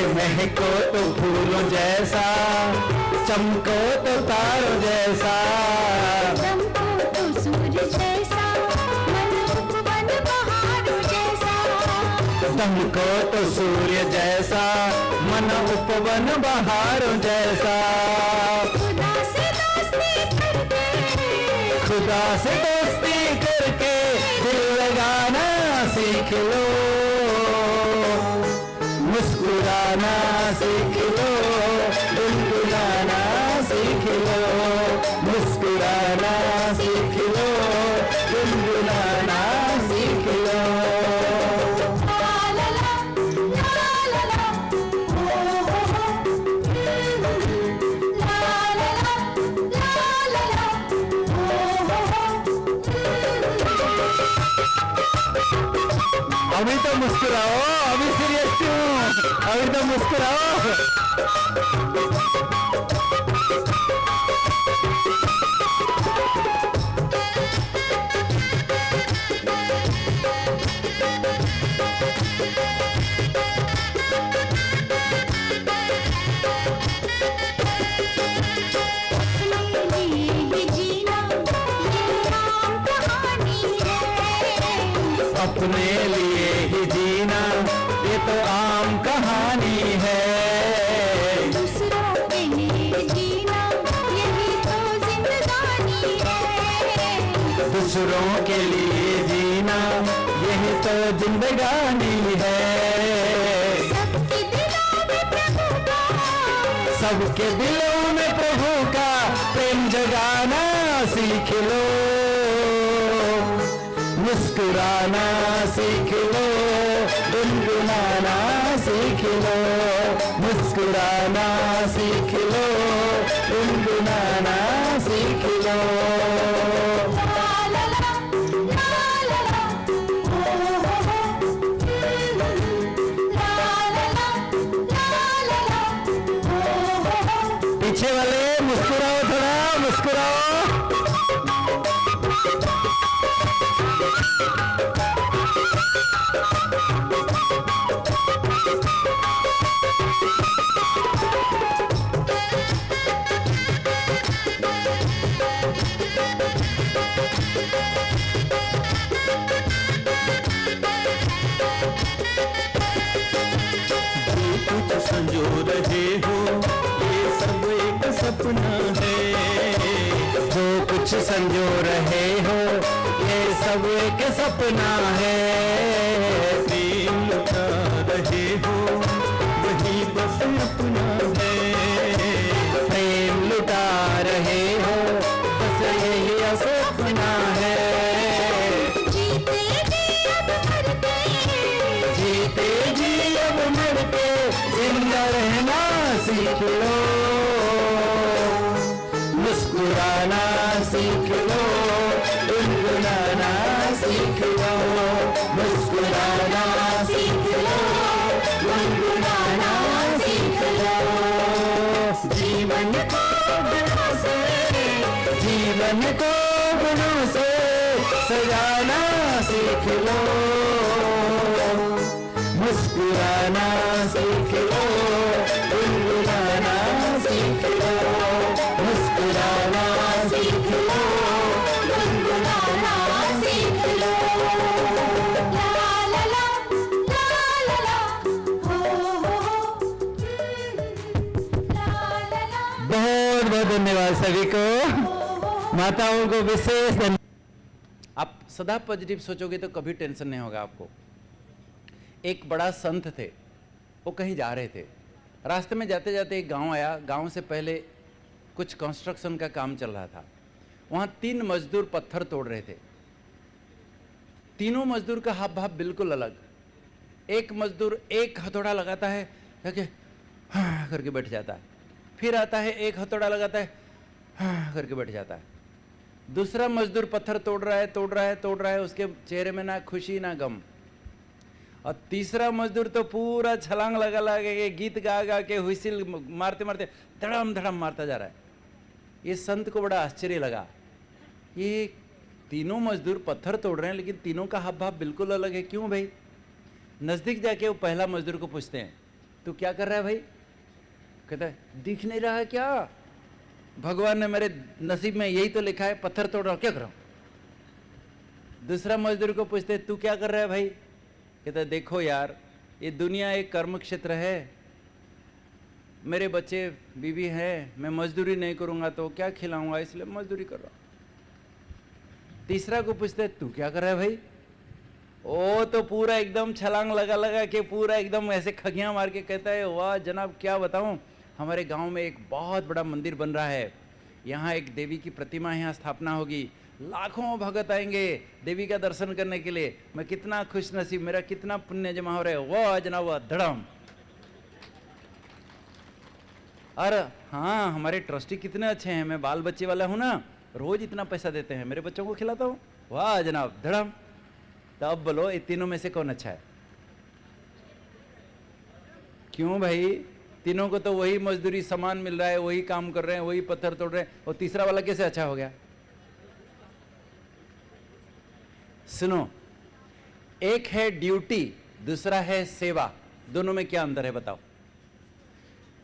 A: महको तो फूलों जैसा, चमको तो तारों जैसा।
B: चमको तो सूरज जैसा, मन उपवन बहारों जैसा।
A: चमको तो सूर्य जैसा, मन उपवन बहारों जैसा।
B: खुदा से दोस्ती करके,
A: खुदा से दोस्ती करके दिल लगाना सीख लो। मुस्कुराना सीख लो, गुनगुनाना सीख लो। मुस्कुराना सीख लो, गुनगुनाना सीख लो।
B: ला ला ला ला ला, ओ हो हो, ला ला ला ला ला, ओ हो हो।
A: अभी तो मुस्कुराओ, अभी सीरियस क्यों? अभी तो मुस्कुराओ। अपने लिए ही जीना ये तो आम कहानी है।
B: दूसरों के लिए जीना यही तो जिंदगानी है।
A: दूसरों के लिए जीना यही तो जिंदगानी है।
B: सबके दिलों में प्रभु का,
A: सबके दिलों में प्रभु का प्रेम जगाना सीख लो। मुस्कुराना सीख लो, गुनगुनाना सीख लो। मुस्कुराना सीख लो, गुनगुनाना सीख लो।
B: ला ला ला ला ला, ओ हो हो, ला ला ला ला ला, ओ हो हो।
A: पीछे वाले मुस्कुराओ, थोड़ा मुस्कुराओ।
C: कुछ संजो रहे हो ये सब एक सपना है।
A: जो कुछ संजो रहे हो ये सब एक सपना है।
C: प्रेम लुटा रहे हो वही बस अपना है।
A: प्रेम लुटा रहे हो बस यही सपना है।
B: जीते जी अब मरते,
A: जीते जी अब मरते जिंदा रहना सीख लो। मुस्कुराना सीख लो, गुनगुनाना सीख लो। मुस्कुराना सीख लो, गुनगुनाना सीख लो। जीवन को गुणों से जीवन को गुणों से सजाना सीख लो, मुस्कुराना सीख लो, गुनगुनाना सीख लो, मुस्कुराना सीख लो,
B: गुनगुनाना सीख लो। ला ला ला ला ला, हो ला ला ला।
A: बहुत बहुत धन्यवाद सभी को, माताओं को विशेष धन्यवाद। आप सदा पॉजिटिव सोचोगे तो कभी टेंशन नहीं होगा आपको। एक बड़ा संत थे, वो कहीं जा रहे थे, रास्ते में जाते जाते एक गांव आया। गांव से पहले कुछ कंस्ट्रक्शन का काम चल रहा था। वहां 3 मजदूर पत्थर तोड़ रहे थे। तीनों मजदूर का हाव भाव बिल्कुल अलग। एक मजदूर एक हथौड़ा लगाता है करके बैठ जाता है, फिर आता है एक हथौड़ा लगाता है करके बैठ जाता है। दूसरा मजदूर पत्थर तोड़ रहा है, उसके चेहरे में ना खुशी ना गम। और तीसरा मजदूर तो पूरा छलांग लगा के गीत गा के हुइसिल मारते मारते धड़म धड़म मारता जा रहा है। ये संत को बड़ा आश्चर्य लगा, ये तीनों मजदूर पत्थर तोड़ रहे हैं लेकिन तीनों का हाव भाव बिल्कुल अलग है, क्यों भाई? नजदीक जाके वो पहला मजदूर को पूछते हैं, तू क्या कर रहा है भाई? कहता है दिख नहीं रहा है क्या? भगवान ने मेरे नसीब में यही तो लिखा है, पत्थर तोड़ रहा हूं, क्या कर रहा हूं? दूसरा मजदूर को पूछते तू क्या कर रहा है भाई? कहता है देखो यार, ये दुनिया एक कर्म क्षेत्र है, मेरे बच्चे बीवी है, मैं मजदूरी नहीं करूंगा तो क्या खिलाऊंगा, इसलिए मजदूरी कर रहा हूं। तीसरा को पूछते तू क्या कर रहा है भाई? ओ तो पूरा एकदम छलांग लगा के पूरा एकदम ऐसे खगियां मार के कहता है वाह जनाब क्या बताऊं, हमारे गांव में एक बहुत बड़ा मंदिर बन रहा है, यहाँ एक देवी की प्रतिमा यहाँ स्थापना होगी, लाखों भगत आएंगे देवी का दर्शन करने के लिए, मैं कितना खुश नसीब, मेरा कितना पुण्य जमा हो रहा है, वाह जनाब वाह धड़म। अरे हाँ हमारे ट्रस्टी कितने अच्छे हैं, मैं बाल बच्चे वाला हूँ ना, रोज इतना पैसा देते हैं, मेरे बच्चों को खिलाता हूँ, वाह जनाब धड़म। तो अब बोलो ये तीनों में से कौन अच्छा है? क्यों भाई? तीनों को तो वही मजदूरी समान मिल रहा है, वही काम कर रहे हैं, वही पत्थर तोड़ रहे हैं, और तीसरा वाला कैसे अच्छा हो गया? सुनो, एक है ड्यूटी, दूसरा है सेवा, दोनों में क्या अंतर है बताओ?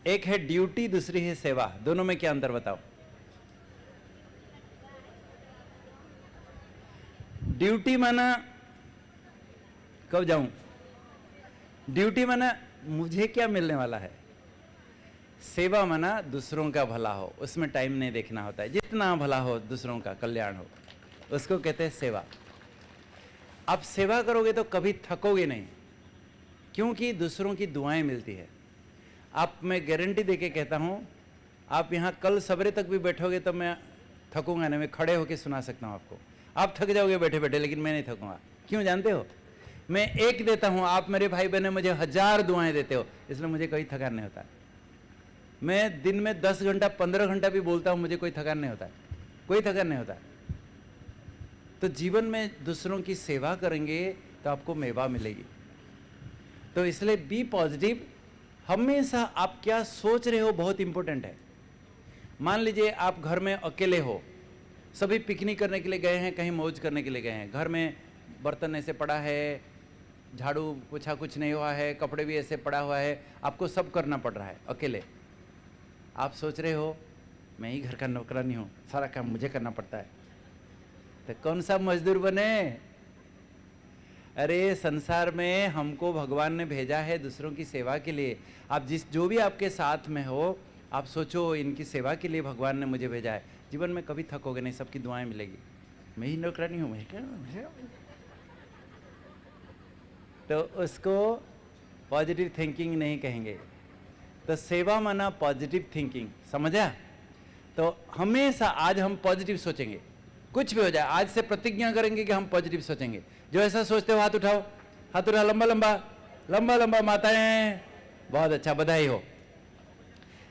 A: एक है ड्यूटी, दूसरी है सेवा, दोनों में क्या अंतर बताओ? ड्यूटी माना कब जाऊं, ड्यूटी माना मुझे क्या मिलने वाला है, सेवा माना दूसरों का भला हो, उसमें टाइम नहीं देखना होता है, जितना भला हो दूसरों का कल्याण हो उसको कहते हैं सेवा। आप सेवा करोगे तो कभी थकोगे नहीं, क्योंकि दूसरों की दुआएं मिलती है। आप मैं गारंटी देके कहता हूं, आप यहां कल सवेरे तक भी बैठोगे तो मैं थकूंगा नहीं, मैं खड़े होके सुना सकता हूं आपको। आप थक जाओगे बैठे बैठे, लेकिन मैं नहीं थकूंगा। क्यों जानते हो? मैं एक देता हूं, आप मेरे भाई बहन मुझे 1000 दुआएं देते हो, इसलिए मुझे कोई थकान नहीं होता। मैं दिन में 10 घंटा 15 घंटा भी बोलता हूं, मुझे कोई थकान नहीं होता, कोई थकान नहीं होता। तो जीवन में दूसरों की सेवा करेंगे तो आपको मेवा मिलेगी। तो इसलिए बी पॉजिटिव, हमेशा आप क्या सोच रहे हो बहुत इंपॉर्टेंट है। मान लीजिए आप घर में अकेले हो, सभी पिकनिक करने के लिए गए हैं, कहीं मौज करने के लिए गए हैं, घर में बर्तन ऐसे पड़ा है, झाड़ू पोछा कुछ नहीं हुआ है, कपड़े भी ऐसे पड़ा हुआ है, आपको सब करना पड़ रहा है अकेले। आप सोच रहे हो मैं ही घर का नौकरानी हूँ, सारा काम मुझे करना पड़ता है, तो कौन सा मजदूर बने? अरे संसार में हमको भगवान ने भेजा है दूसरों की सेवा के लिए। आप जो भी आपके साथ में हो, आप सोचो इनकी सेवा के लिए भगवान ने मुझे भेजा है। जीवन में कभी थकोगे नहीं, सबकी दुआएं मिलेगी। मैं ही नौकरानी हूँ, मैं क्या, तो उसको पॉजिटिव थिंकिंग नहीं कहेंगे। तो सेवा माना पॉजिटिव थिंकिंग, समझा? तो हमेशा आज हम पॉजिटिव सोचेंगे, कुछ भी हो जाए, आज से प्रतिज्ञा करेंगे कि हम पॉजिटिव सोचेंगे। जो ऐसा सोचते हो हाथ उठाओ, हाथ उठाओ, लंबा लंबा लंबा लंबा, माताएं बहुत अच्छा, बधाई हो।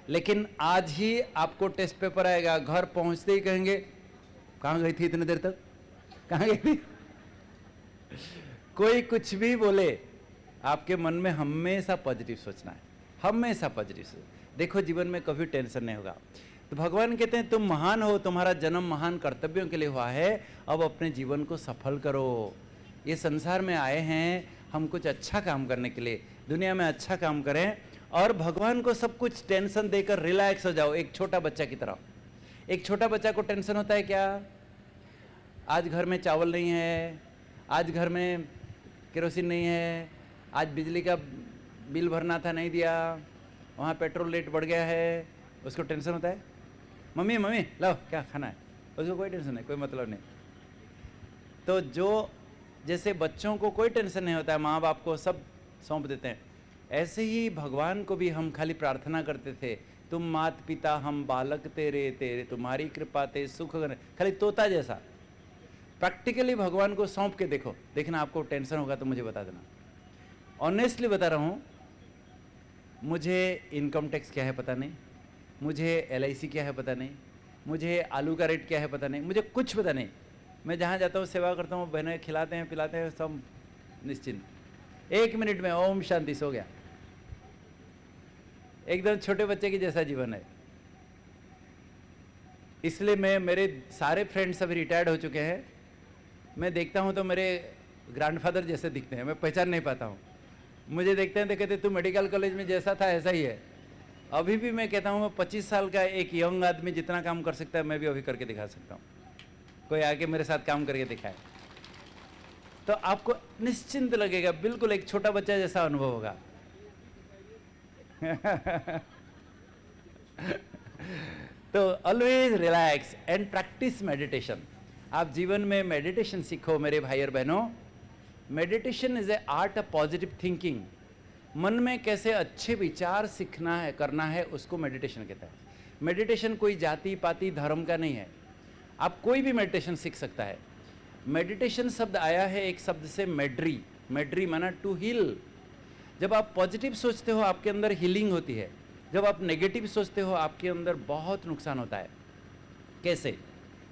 A: लेकिन आज ही आपको टेस्ट पेपर आएगा, घर पहुंचते ही कहेंगे कहां गई थी इतनी देर तक, कहां गई थी? कोई कुछ भी बोले, आपके मन में हमेशा पॉजिटिव सोचना है, हमेशा पॉजिटिव सोच। देखो जीवन में कभी टेंशन नहीं होगा। तो भगवान कहते हैं तुम महान हो, तुम्हारा जन्म महान कर्तव्यों के लिए हुआ है, अब अपने जीवन को सफल करो। ये संसार में आए हैं हम कुछ अच्छा काम करने के लिए, दुनिया में अच्छा काम करें और भगवान को सब कुछ टेंशन देकर रिलैक्स हो जाओ, एक छोटा बच्चा की तरह। एक छोटा बच्चा को टेंशन होता है क्या? आज घर में चावल नहीं है, आज घर में केरोसिन नहीं है, आज बिजली का बिल भरना था नहीं दिया, वहाँ पेट्रोल रेट बढ़ गया है, उसको टेंशन होता है। मम्मी मम्मी लाओ क्या खाना है, उसको कोई टेंशन नहीं, कोई मतलब नहीं। तो जो जैसे बच्चों को कोई टेंशन नहीं होता है, माँ बाप को सब सौंप देते हैं, ऐसे ही भगवान को भी हम खाली प्रार्थना करते थे, तुम मात पिता हम बालक तेरे, तेरे तुम्हारी कृपा ते सुख गण, खाली तोता जैसा। प्रैक्टिकली भगवान को सौंप के देखो, देखना आपको टेंशन होगा तो मुझे बता देना। ऑनेस्टली बता रहा हूँ, मुझे इनकम टैक्स क्या है पता नहीं, मुझे LIC क्या है पता नहीं, मुझे आलू का रेट क्या है पता नहीं, मुझे कुछ पता नहीं। मैं जहाँ जाता हूँ सेवा करता हूँ, बहनें खिलाते हैं पिलाते हैं, सब निश्चिंत। 1 मिनट में ओम शांति, सो गया। एकदम छोटे बच्चे की जैसा जीवन है। इसलिए मेरे सारे फ्रेंड्स अभी रिटायर्ड हो चुके हैं, मैं देखता हूँ तो मेरे ग्रैंडफादर जैसे दिखते हैं, मैं पहचान नहीं पाता हूँ। मुझे देखते हैं तो कहते तू मेडिकल कॉलेज में जैसा था ऐसा ही है। अभी भी मैं कहता हूँ मैं 25 साल का एक यंग आदमी जितना काम कर सकता है मैं भी अभी करके दिखा सकता हूँ। कोई आके मेरे साथ काम करके दिखाए तो आपको निश्चिंत लगेगा, बिल्कुल एक छोटा बच्चा जैसा अनुभव होगा। तो always relax and practice meditation. आप जीवन में मेडिटेशन सीखो मेरे भाई और बहनों। Meditation is a art of positive thinking. मन में कैसे अच्छे विचार सीखना है, करना है, उसको मेडिटेशन कहता है। मेडिटेशन कोई जाति पाति धर्म का नहीं है, आप कोई भी मेडिटेशन सीख सकता है। मेडिटेशन शब्द आया है एक शब्द से मेड्री। मेड्री माना टू हील। जब आप पॉजिटिव सोचते हो आपके अंदर हीलिंग होती है, जब आप नेगेटिव सोचते हो आपके अंदर बहुत नुकसान होता है। कैसे?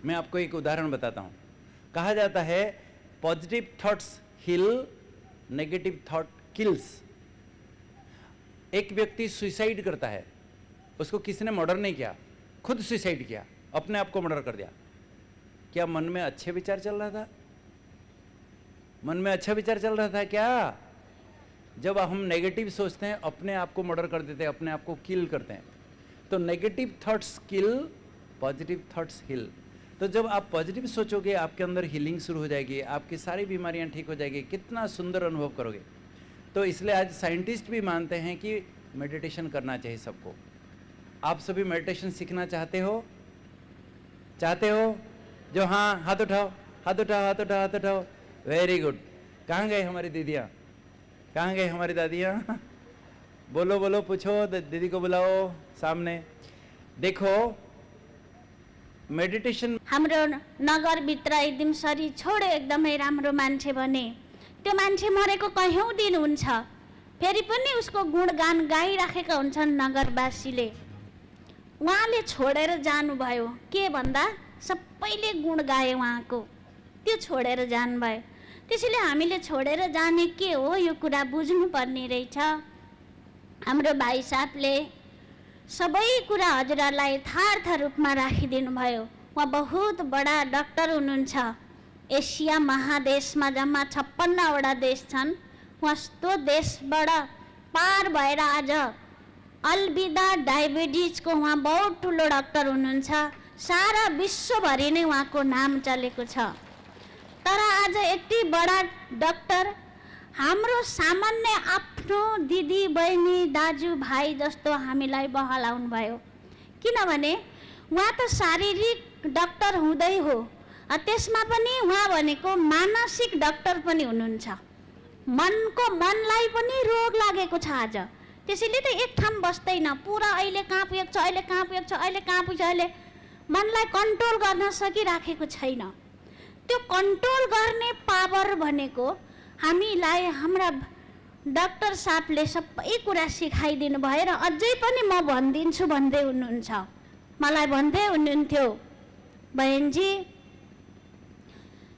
A: मैं आपको एक उदाहरण बताता हूँ। कहा जाता है positive thoughts heal, negative thought kills. एक व्यक्ति सुसाइड करता है, उसको किसी ने मर्डर नहीं किया, खुद सुसाइड किया, अपने आप को मर्डर कर दिया। क्या मन में अच्छे विचार चल रहा था? मन में अच्छा विचार चल रहा था क्या? जब हम नेगेटिव सोचते हैं अपने आप को मर्डर कर देते हैं, अपने आप को किल करते हैं। तो नेगेटिव थॉट्स किल, पॉजिटिव थॉट्स हील। तो जब आप पॉजिटिव सोचोगे आपके अंदर हीलिंग शुरू हो जाएगी, आपकी सारी बीमारियां ठीक हो जाएगी, कितना सुंदर अनुभव करोगे। तो इसलिए आज साइंटिस्ट भी मानते हैं कि मेडिटेशन करना चाहिए सबको। आप सभी मेडिटेशन सीखना चाहते हो? चाहते हो? जो हाँ हाथ उठाओ, हाथ उठाओ, हाथ उठाओ, हाथ उठाओ। Very good. कहाँ गए हमारी दीदियाँ? कहाँ गए हमारी दादियाँ? बोलो बोलो, पूछो, दीदी को बुलाओ सामने। देखो मेडिटेशन
D: हाम्रो नगरभित्र एकदम शरीर छोडे एकदमै राम्रो मान्छे भने त्यो मान्छे मरेको कयौँ दिन हुन्छ, फेरि पनि उसको गुणगान गाइराखेका हुन्छन् नगरवासीले। उहाँले छोडेर जानुभयो, के भन्दा सबैले गुण गाए उहाँको, त्यो छोडेर जानुभयो। त्यसैले हामीले छोडेर जाने के हो यो कुरा बुझ्नुपर्ने रहेछ। हाम्रो भाइ साहबले सबै कुरा हजुरहरूलाई यथार्थ रूपमा राखिदिनु भयो। उहाँ बहुत बडा डाक्टर हुनुहुन्छ। एसिया महादेशमा जम्मा 56वटा देश छन्। उहाँ त्यो देशबाट पार भएर आज अलविदा डायबिटिजको उहाँ बहुत ठुलो डाक्टर हुनुहुन्छ। सारा विश्वभरि नै उहाँको नाम चलेको छ। तर आज यति बडा डाक्टर हाम्रो सामान्य आफ्नो दिदी बहिनी दाजु भाइ जस्तो हामीलाई बहलाउनु भयो। किनभने उहाँ त शारीरिक डाक्टर हुँदै हो, त्यसमा पनि उहाँ भनेको मानसिक डाक्टर पनि हुनुहुन्छ। मनलाई पनि रोग लागेको छ आज। त्यसैले त एक ठाउँ बस्दैन, पुरा अहिले कहाँ पुगेको छ, अहिले कहाँ पुगेको छ, अहिले कहाँ पुग्छ, अहिले मनलाई कन्ट्रोल गर्न सकिराखेको छैन। त्यो कन्ट्रोल गर्ने पावर भनेको हामीलाई हाम्रा डाक्टर साहबले सबै कुरा सिकाइदिनु भयो। र अझै पनि म भनिदिन्छु भन्दै हुनुहुन्छ। मलाई भन्दै हुनुहुन्थ्यो, बहनजी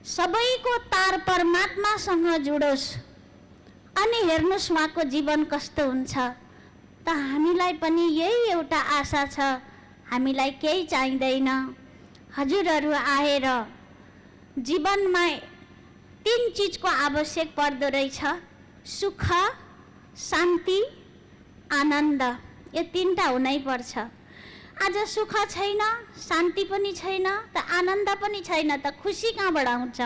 D: सबैको तार परमात्मासँग जुडोस् अनि हेर्नुहोस् उहाँको जीवन कस्तो हुन्छ। त हामीलाई पनि यही एउटा आशा छ, हामीलाई केही चाहिँदैन। हजुरहरू आएर जीवनमा 3 चिजको आवश्यक पर्दो रहेछ, सुख, शान्ति, आनन्द। यो 3टा हुनै पर्छ। आज सुख छैन, शान्ति पनि छैन, त आनन्द पनि छैन, त खुसी कहाँबाट आउँछ?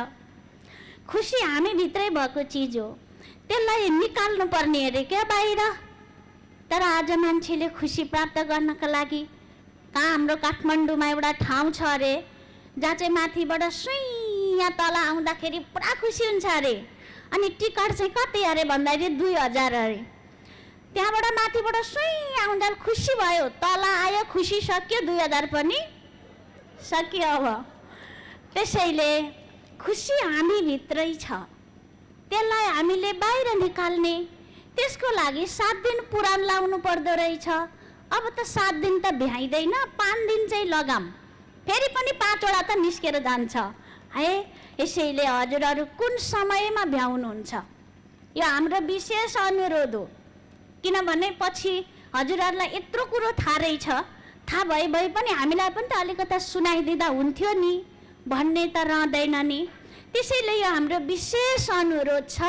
D: खुसी हामी भित्रै भएको चिज हो, त्यसलाई निकाल्नु पर्ने अरे क्या बाहिर। तर आज मान्छेले खुसी प्राप्त गर्नका लागि कहाँ हाम्रो काठमाडौँमा एउटा ठाउँ छ अरे, जहाँ चाहिँ माथिबाट सुइँ तल आउँदाखेरि पुरा खुसी हुन्छ अरे। अनि टिकट चाहिँ कति अरे भन्दाखेरि 2000 अरे। त्यहाँबाट माथिबाट सुइँ आउँदा खुसी भयो, तल आयो खुसी सक्यो, 2000 पनि सक्यो। अब त्यसैले खुसी हामी भित्रै छ, त्यसलाई हामीले बाहिर निकाल्ने, त्यसको लागि 7 दिन पुराण लाउनु पर्दो रहेछ। अब त 7 दिन त भ्याइँदैन, 5 दिन चाहिँ लगाम, फेरि पनि 5 वटा त निस्केर जान्छ है। यसैले हजुरहरू कुन समयमा भ्याउनुहुन्छ यो हाम्रो विशेष अनुरोध हो। किनभने पछि हजुरहरूलाई यत्रो कुरो थाहा रहेछ, थाहा भए पनि हामीलाई पनि त अलिकता सुनाइदिँदा हुन्थ्यो नि भन्ने त रहँदैन नि। त्यसैले यो हाम्रो विशेष अनुरोध छ,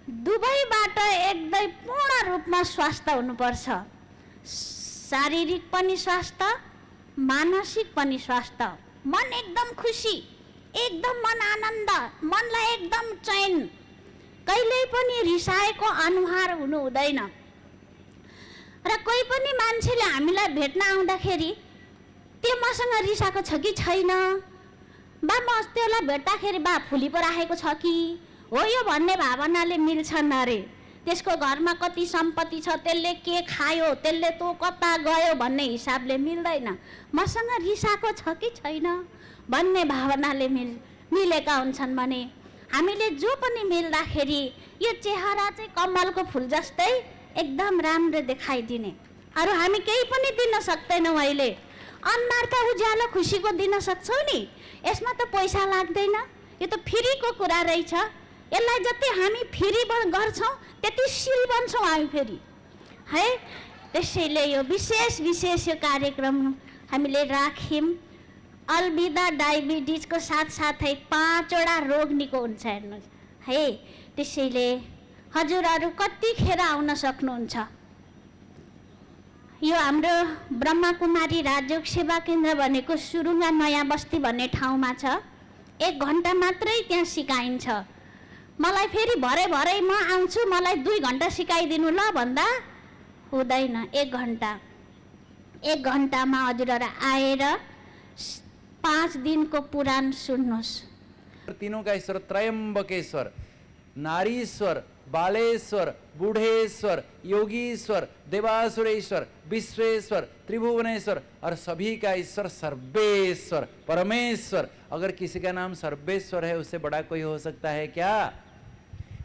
D: दुवैबाट एकदम पूर्ण रूपमा स्वास्थ्य हुनुपर्छ। शारीरिक पनि स्वास्थ्य, मानसिक पनि स्वास्थ्य। मन एकदम खुसी, एकदम मन आनन्द, मनलाई एकदम चैन, कहिल्यै पनि रिसाएको अनुहार हुनु हुँदैन। र कोही पनि मान्छेले हामीलाई भेट्न आउँदाखेरि त्यो मसँग रिसाएको छ कि छैन, बा म त्यसलाई भेट्दाखेरि बा फुली पो राखेको छ कि हो, यो भन्ने भावनाले मिल्छन् अरे। त्यसको घरमा कति सम्पत्ति छ, त्यसले के खायो, त्यसले तँ कता गयो भन्ने हिसाबले मिल्दैन। मसँग रिसाएको छ कि छैन भन्ने भावनाले मिलेका हुन्छन् भने हामीले जो पनि मिल्दाखेरि यो चेहरा चाहिँ कमलको फुल जस्तै एकदम राम्रो देखाइदिने। अरू हामी केही पनि दिन सक्दैनौँ अहिले। अनुहार त उज्यालो खुसीको दिन सक्छौँ नि, यसमा त पैसा लाग्दैन, यो त फ्रीको कुरा रहेछ। यसलाई जति हामी फ्री गर्छौँ त्यति सिल बन्छौँ हामी फेरि है। त्यसैले यो विशेष यो कार्यक्रम हामीले राख्यौँ। अलबिदा डायबिटिजको साथसाथै 5 वटा रोग निको हुन्छ हेर्नुहोस् है। त्यसैले हजुरहरू कतिखेर आउन सक्नुहुन्छ? यो हाम्रो ब्रह्मकुमारी राजयोग सेवा केन्द्र भनेको सुरुङ्गा नयाँ बस्ती भन्ने ठाउँमा छ। 1 घन्टा मात्रै त्यहाँ सिकाइन्छ। मलाई फेरि भरे म आउँछु, मलाई 2 घन्टा सिकाइदिनु ल भन्दा हुँदैन। 1 घन्टामा हजुरहरू आएर 5 दिनको पुराण सुन्नुहोस्।
A: तीनों का ईश्वर त्रयंबकेश्वर, नारीश्वर, बालेश्वर, बूढ़ेश्वर, योगीश्वर, देवासुरेश्वर, विश्वेश्वर, त्रिभुवनेश्वर और सभी का ईश्वर सर्वेश्वर परमेश्वर। अगर किसी का नाम सर्वेश्वर है उससे बड़ा कोई हो सकता है क्या?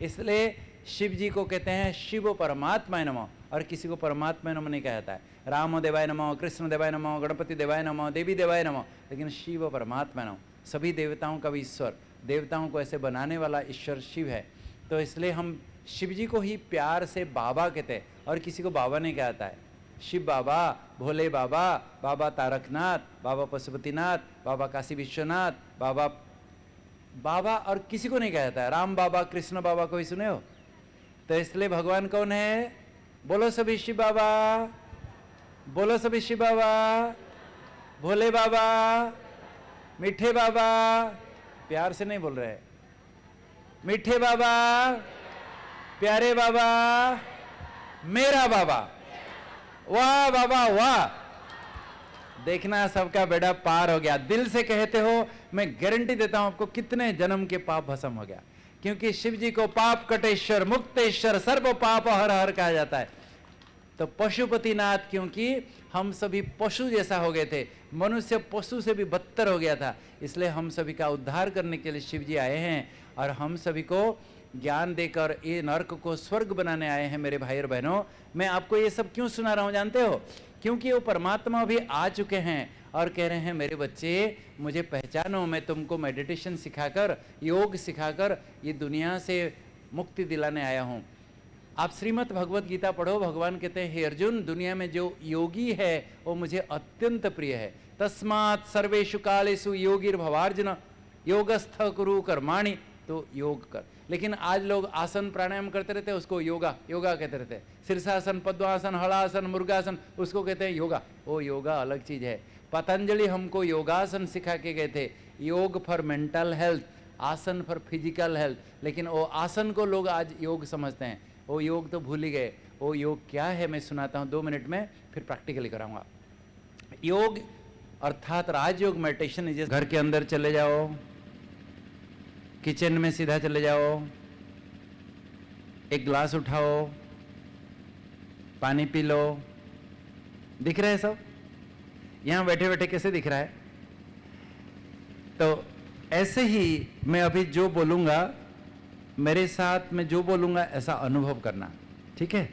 A: इसलिए शिव जी को कहते हैं शिव परमात्मा नमः, और किसी को परमात्मा नमः नहीं कहता है। राम देवाय नमः, कृष्ण देवाय नमः, गणपति देवाय नमः, देवी देवाय नमः, लेकिन शिव परमात्मा नमः। सभी देवताओं का भी ईश्वर, देवताओं को ऐसे बनाने वाला ईश्वर शिव है। तो इसलिए हम शिव जी को ही प्यार से बाबा कहते हैं, और किसी को बाबा नहीं कहता है। शिव बाबा, भोले बाबा, बाबा तारकनाथ, बाबा पशुपतिनाथ, बाबा काशी विश्वनाथ, बाबा और किसी को नहीं कहता है। राम बाबा, कृष्ण बाबा को भी सुने हो? तो इसलिए भगवान कौन है? बोलो सभी शिव बाबा, बोलो सभी शिव बाबा, भोले बाबा, मीठे बाबा, प्यार से नहीं बोल रहे, मीठे बाबा, प्यारे बाबा, मेरा बाबा। वाह बाबा वाह, देखना सबका बेड़ा पार हो गया। दिल से कहते हो, मैं गारंटी देता हूं आपको कितने जन्म के पाप भस्म हो गया। क्योंकि शिव जी को पाप कटेश्वर, मुक्तेश्वर, सर्व पाप हर हर कहा जाता है। तो पशुपतिनाथ, क्योंकि हम सभी पशु जैसा हो गए थे, मनुष्य पशु से भी बदतर हो गया था, इसलिए हम सभी का उद्धार करने के लिए शिव जी आए हैं और हम सभी को ज्ञान देकर ये नरक को स्वर्ग बनाने आए हैं। मेरे भाई और बहनों, मैं आपको ये सब क्यों सुना रहा हूं जानते हो? क्योंकि वो परमात्मा भी आ चुके हैं और कह रहे हैं मेरे बच्चे मुझे पहचानो, मैं तुमको मेडिटेशन सिखाकर, योग सिखाकर ये दुनिया से मुक्ति दिलाने आया हूँ। आप श्रीमद् भगवत गीता पढ़ो, भगवान कहते हैं हे अर्जुन, दुनिया में जो योगी है वो मुझे अत्यंत प्रिय है। तस्मात् सर्वेषु कालेषु योगिर भवार्जुन योगस्थ कुरु कर्माणि, तो योग कर। लेकिन आज लोग आसन प्राणायाम करते रहते हैं, उसको योगा योगा कहते रहते हैं। शीर्षासन, पद्मासन, हलासन, मुर्गासन, उसको कहते हैं योगा। वो योगा अलग चीज है। पतंजलि हमको योगासन सिखा के गए थे, योग फॉर मेंटल हेल्थ, आसन फॉर फिजिकल हेल्थ। लेकिन वो आसन को लोग आज योग समझते हैं, वो योग तो भूल ही गए। वो योग क्या है मैं सुनाता हूँ 2 मिनट में, फिर प्रैक्टिकली कराऊंगा। योग अर्थात राजयोग मेडिटेशन इज, घर के अंदर चले जाओ, किचन में सीधा चले जाओ, एक ग्लास उठाओ, पानी पी लो। दिख रहा है सब? यहां बैठे बैठे कैसे दिख रहा है? तो ऐसे ही मैं अभी जो बोलूंगा, मेरे साथ में जो बोलूंगा ऐसा अनुभव करना, ठीक है?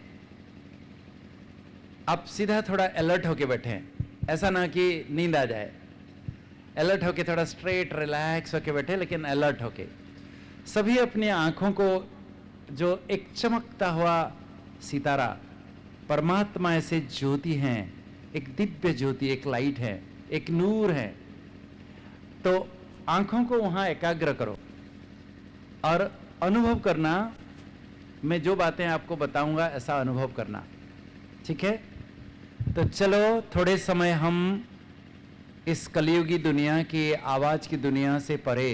A: आप सीधा थोड़ा अलर्ट होके बैठे हैं, ऐसा ना कि नींद आ जाए। अलर्ट होके थोड़ा स्ट्रेट रिलैक्स होके बैठे, लेकिन अलर्ट होके सभी अपनी आंखों को, जो एक चमकता हुआ सितारा, परमात्मा ऐसे ज्योति हैं, एक दिव्य ज्योति, एक लाइट है, एक नूर है, तो आंखों को वहां एकाग्र करो और अनुभव करना। मैं जो बातें आपको बताऊंगा ऐसा अनुभव करना, ठीक है? तो चलो थोड़े समय हम इस कलियुगी दुनिया की, आवाज की दुनिया से परे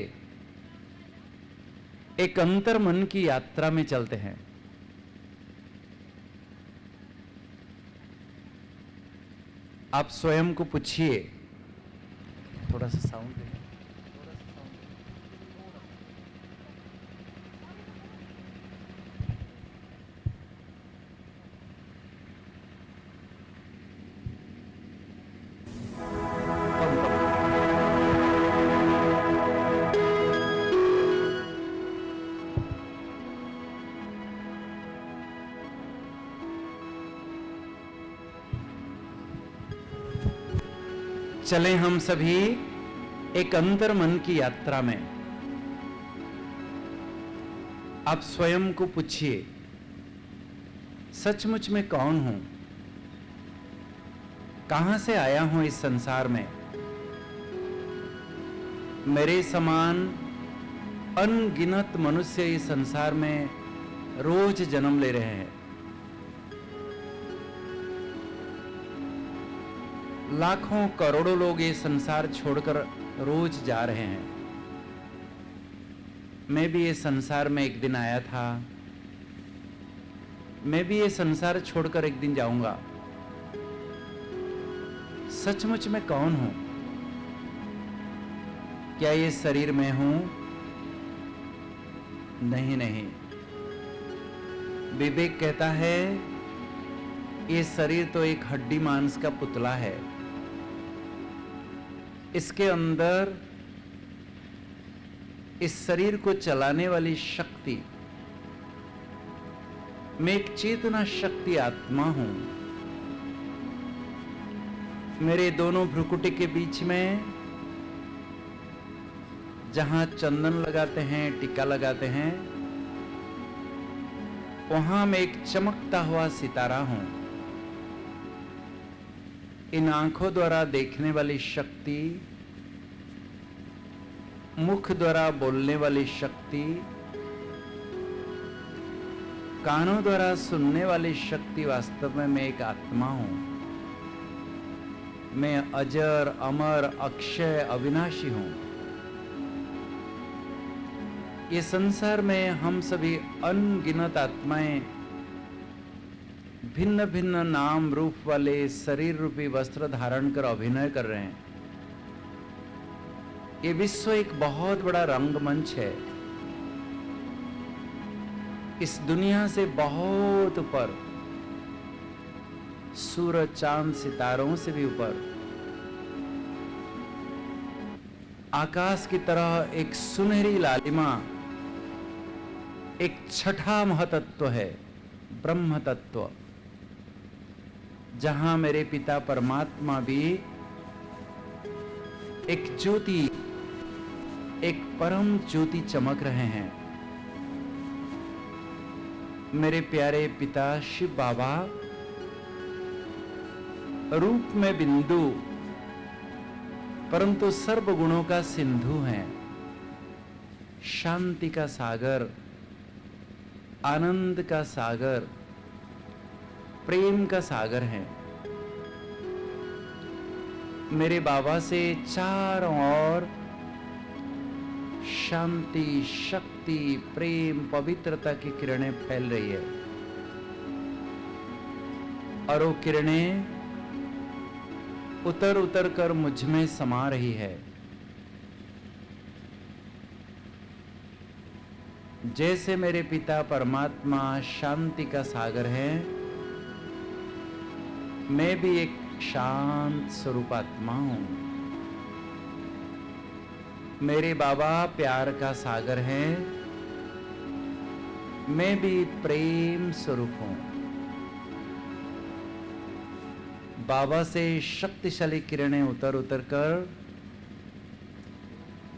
A: एक अंतर मन की यात्रा में चलते हैं। आप स्वयं को पूछिए, थोड़ा सा साउंड देना। चले हम सभी एक अंतर मन की यात्रा में। आप स्वयं को पूछिए, सचमुच में कौन हूं? कहां से आया हूं इस संसार में? मेरे समान अनगिनत मनुष्य इस संसार में रोज जन्म ले रहे हैं। लाखों करोड़ों लोग ये संसार छोड़कर रोज जा रहे हैं। मैं भी ये संसार में एक दिन आया था, मैं भी ये संसार छोड़कर एक दिन जाऊंगा। सचमुच में कौन हूं? क्या ये शरीर में हूं? नहीं नहीं। विवेक कहता है ये शरीर तो एक हड्डी मांस का पुतला है। इसके अंदर इस शरीर को चलाने वाली शक्ति, मैं एक चेतना शक्ति आत्मा हूं। मेरे दोनों भ्रुकुटी के बीच में जहां चंदन लगाते हैं, टीका लगाते हैं, वहां मैं एक चमकता हुआ सितारा हूं। इन आंखों द्वारा देखने वाली शक्ति, मुख द्वारा बोलने वाली शक्ति, कानों द्वारा सुनने वाली शक्ति, वास्तव में मैं एक आत्मा हूं। मैं अजर, अमर, अक्षय, अविनाशी हूं। ये संसार में हम सभी अनगिनत आत्माएं भिन्न भिन्न नाम रूप वाले शरीर रूपी वस्त्र धारण कर अभिनय कर रहे हैं। ये विश्व एक बहुत बड़ा रंगमंच है। इस दुनिया से बहुत ऊपर, सूरज, चांद, सितारों से भी ऊपर, आकाश की तरह एक सुनहरी लालिमा, एक छठा महतत्व है, ब्रह्म तत्व, जहां मेरे पिता परमात्मा भी एक ज्योति, एक परम ज्योति चमक रहे हैं। मेरे प्यारे पिता शिव बाबा रूप में बिंदु परंतु सर्व गुणों का सिंधु हैं, शांति का सागर, आनंद का सागर, प्रेम का सागर है। मेरे बाबा से चारों ओर शांति, शक्ति, प्रेम, पवित्रता की किरणें फैल रही है और वो किरणें उतर उतर कर मुझ में समा रही है। जैसे मेरे पिता परमात्मा शांति का सागर है, मैं भी एक शांत स्वरूप आत्मा हूं। मेरे बाबा प्यार का सागर हैं, मैं भी प्रेम स्वरूप हूं। बाबा से शक्तिशाली किरणें उतर उतर कर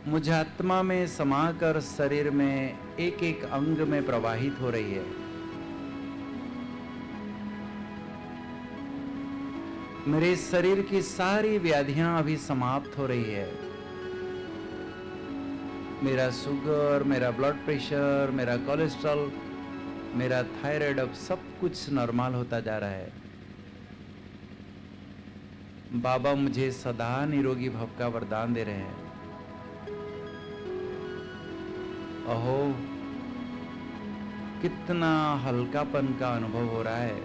A: मुझ आत्मा में समाकर शरीर में एक एक अंग में प्रवाहित हो रही है। मेरे शरीर की सारी व्याधियां अभी समाप्त हो रही है। मेरा शुगर, मेरा ब्लड प्रेशर, मेरा कोलेस्ट्रॉल, मेरा थायराइड, अब सब कुछ नॉर्मल होता जा रहा है। बाबा मुझे सदा निरोगी भव का वरदान दे रहे हैं। अहो, कितना हल्कापन का अनुभव हो रहा है।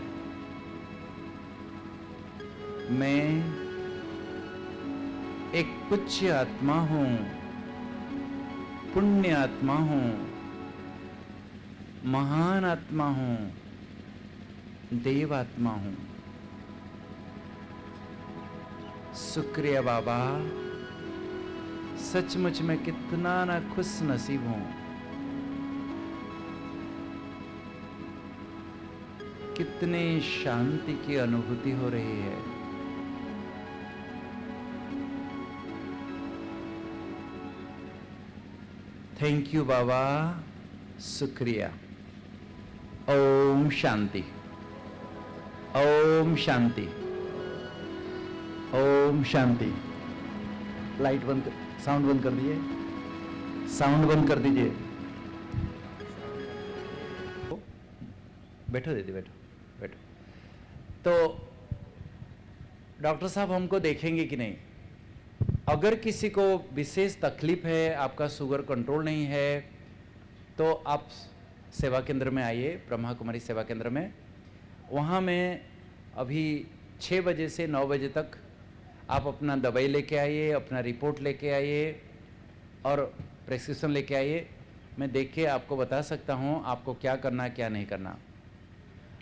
A: मैं एक पुण्य आत्मा हूं, पुण्य आत्मा हूं, महान आत्मा हूं, देव आत्मा हूं। शुक्रिया बाबा, सचमुच में कितना ना खुश नसीब हूं। कितनी शांति की अनुभूति हो रही है। थैंक यू बाबा, शुक्रिया। ओम शांति, ओम शांति, ओम शांति। लाइट बंद कर, साउंड बंद कर दीजिए, साउंड बंद कर दीजिए। बैठो दीदी, बैठो बैठो। तो डॉक्टर साहब हमको देखेंगे कि नहीं? अगर किसी को विशेष तकलीफ है, आपका शुगर कंट्रोल नहीं है, तो आप सेवा केंद्र में आइए, ब्रह्मा कुमारी सेवा केंद्र में। वहाँ में अभी 6 बजे से 9 बजे तक आप अपना दवाई लेके आइए, अपना रिपोर्ट लेके आइए और प्रेस्क्रिप्शन लेके आइए। मैं देख के आपको बता सकता हूँ आपको क्या करना क्या नहीं करना।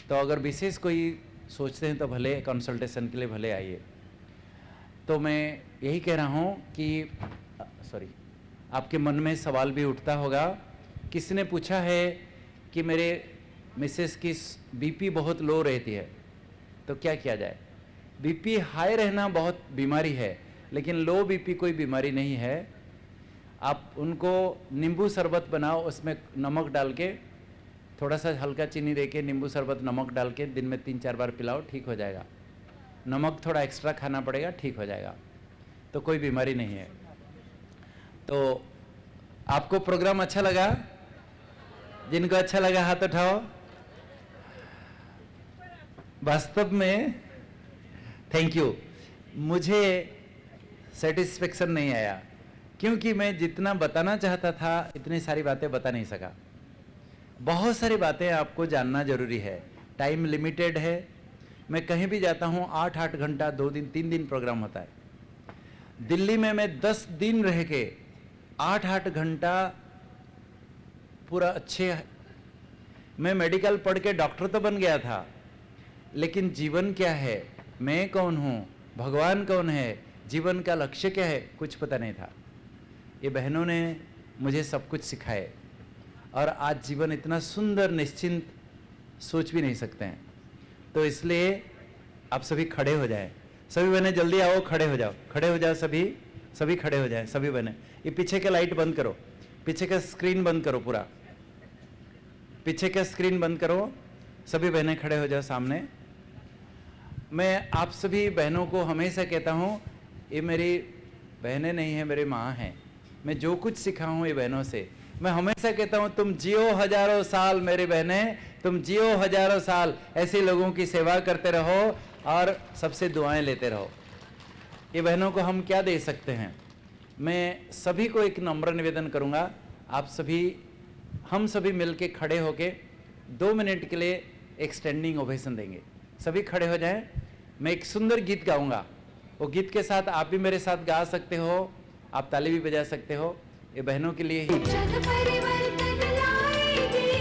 A: तो अगर विशेष कोई सोचते हैं तो भले कंसल्टेशन के लिए भले आइए। तो मैं यही कह रहा हूँ कि सॉरी, आपके मन में सवाल भी उठता होगा। किसी ने पूछा है कि मेरे मिसेस की बीपी बहुत लो रहती है, तो क्या किया जाए? बीपी हाई रहना बहुत बीमारी है, लेकिन लो बीपी कोई बीमारी नहीं है। आप उनको नींबू शरबत बनाओ, उसमें नमक डाल के, थोड़ा सा हल्का चीनी दे के नींबू शरबत नमक डाल के दिन में 3-4 बार पिलाओ, ठीक हो जाएगा। नमक थोड़ा एक्स्ट्रा खाना पड़ेगा, ठीक हो जाएगा। तो कोई बीमारी नहीं है। तो आपको प्रोग्राम अच्छा लगा? जिनको अच्छा लगा हाथ उठाओ। वास्तव में थैंक यू, मुझे सेटिस्फेक्शन नहीं आया, क्योंकि मैं जितना बताना चाहता था इतनी सारी बातें बता नहीं सका। बहुत सारी बातें आपको जानना जरूरी है, टाइम लिमिटेड है। मैं कहीं भी जाता हूँ 8-8 घंटा, 2 दिन 3 दिन प्रोग्राम होता है। दिल्ली में मैं 10 दिन रह के 8-8 घंटा पूरा अच्छे, मैं मेडिकल पढ़ के डॉक्टर तो बन गया था, लेकिन जीवन क्या है, मैं कौन हूँ, भगवान कौन है, जीवन का लक्ष्य क्या है, कुछ पता नहीं था। ये बहनों ने मुझे सब कुछ सिखाए और आज जीवन इतना सुंदर निश्चिंत सोच भी नहीं सकते हैं। तो इसलिए आप सभी खड़े हो जाएं। सभी बहनें जल्दी आओ, खड़े हो जाओ, खड़े हो जाओ सभी, सभी खड़े हो जाएं सभी बहनें। ये पीछे के लाइट बंद करो, पीछे का स्क्रीन बंद करो पूरा। पीछे का स्क्रीन बंद करो, सभी बहनें खड़े हो जाओ सामने। मैं आप सभी बहनों को हमेशा कहता हूँ, ये मेरी बहनें नहीं है, मेरी माँ हैं। मैं जो कुछ सीखा हूँ ये बहनों से, मैं हमेशा कहता हूँ तुम जियो हजारों साल मेरी बहनें, तुम जियो हजारों साल, ऐसे लोगों की सेवा करते रहो और सबसे दुआएं लेते रहो। ये बहनों को हम क्या दे सकते हैं? मैं सभी को एक नम्र निवेदन करूँगा, आप सभी, हम सभी मिलके खड़े होके 2 मिनट के लिए एक स्टैंडिंग ओवेशन देंगे। सभी खड़े हो जाएं। मैं एक सुंदर गीत गाऊंगा, वो गीत के साथ आप भी मेरे साथ गा सकते हो, आप ताली भी बजा सकते हो। ये बहनों के लिए ही।
B: जग परिवर्तन लाएगी,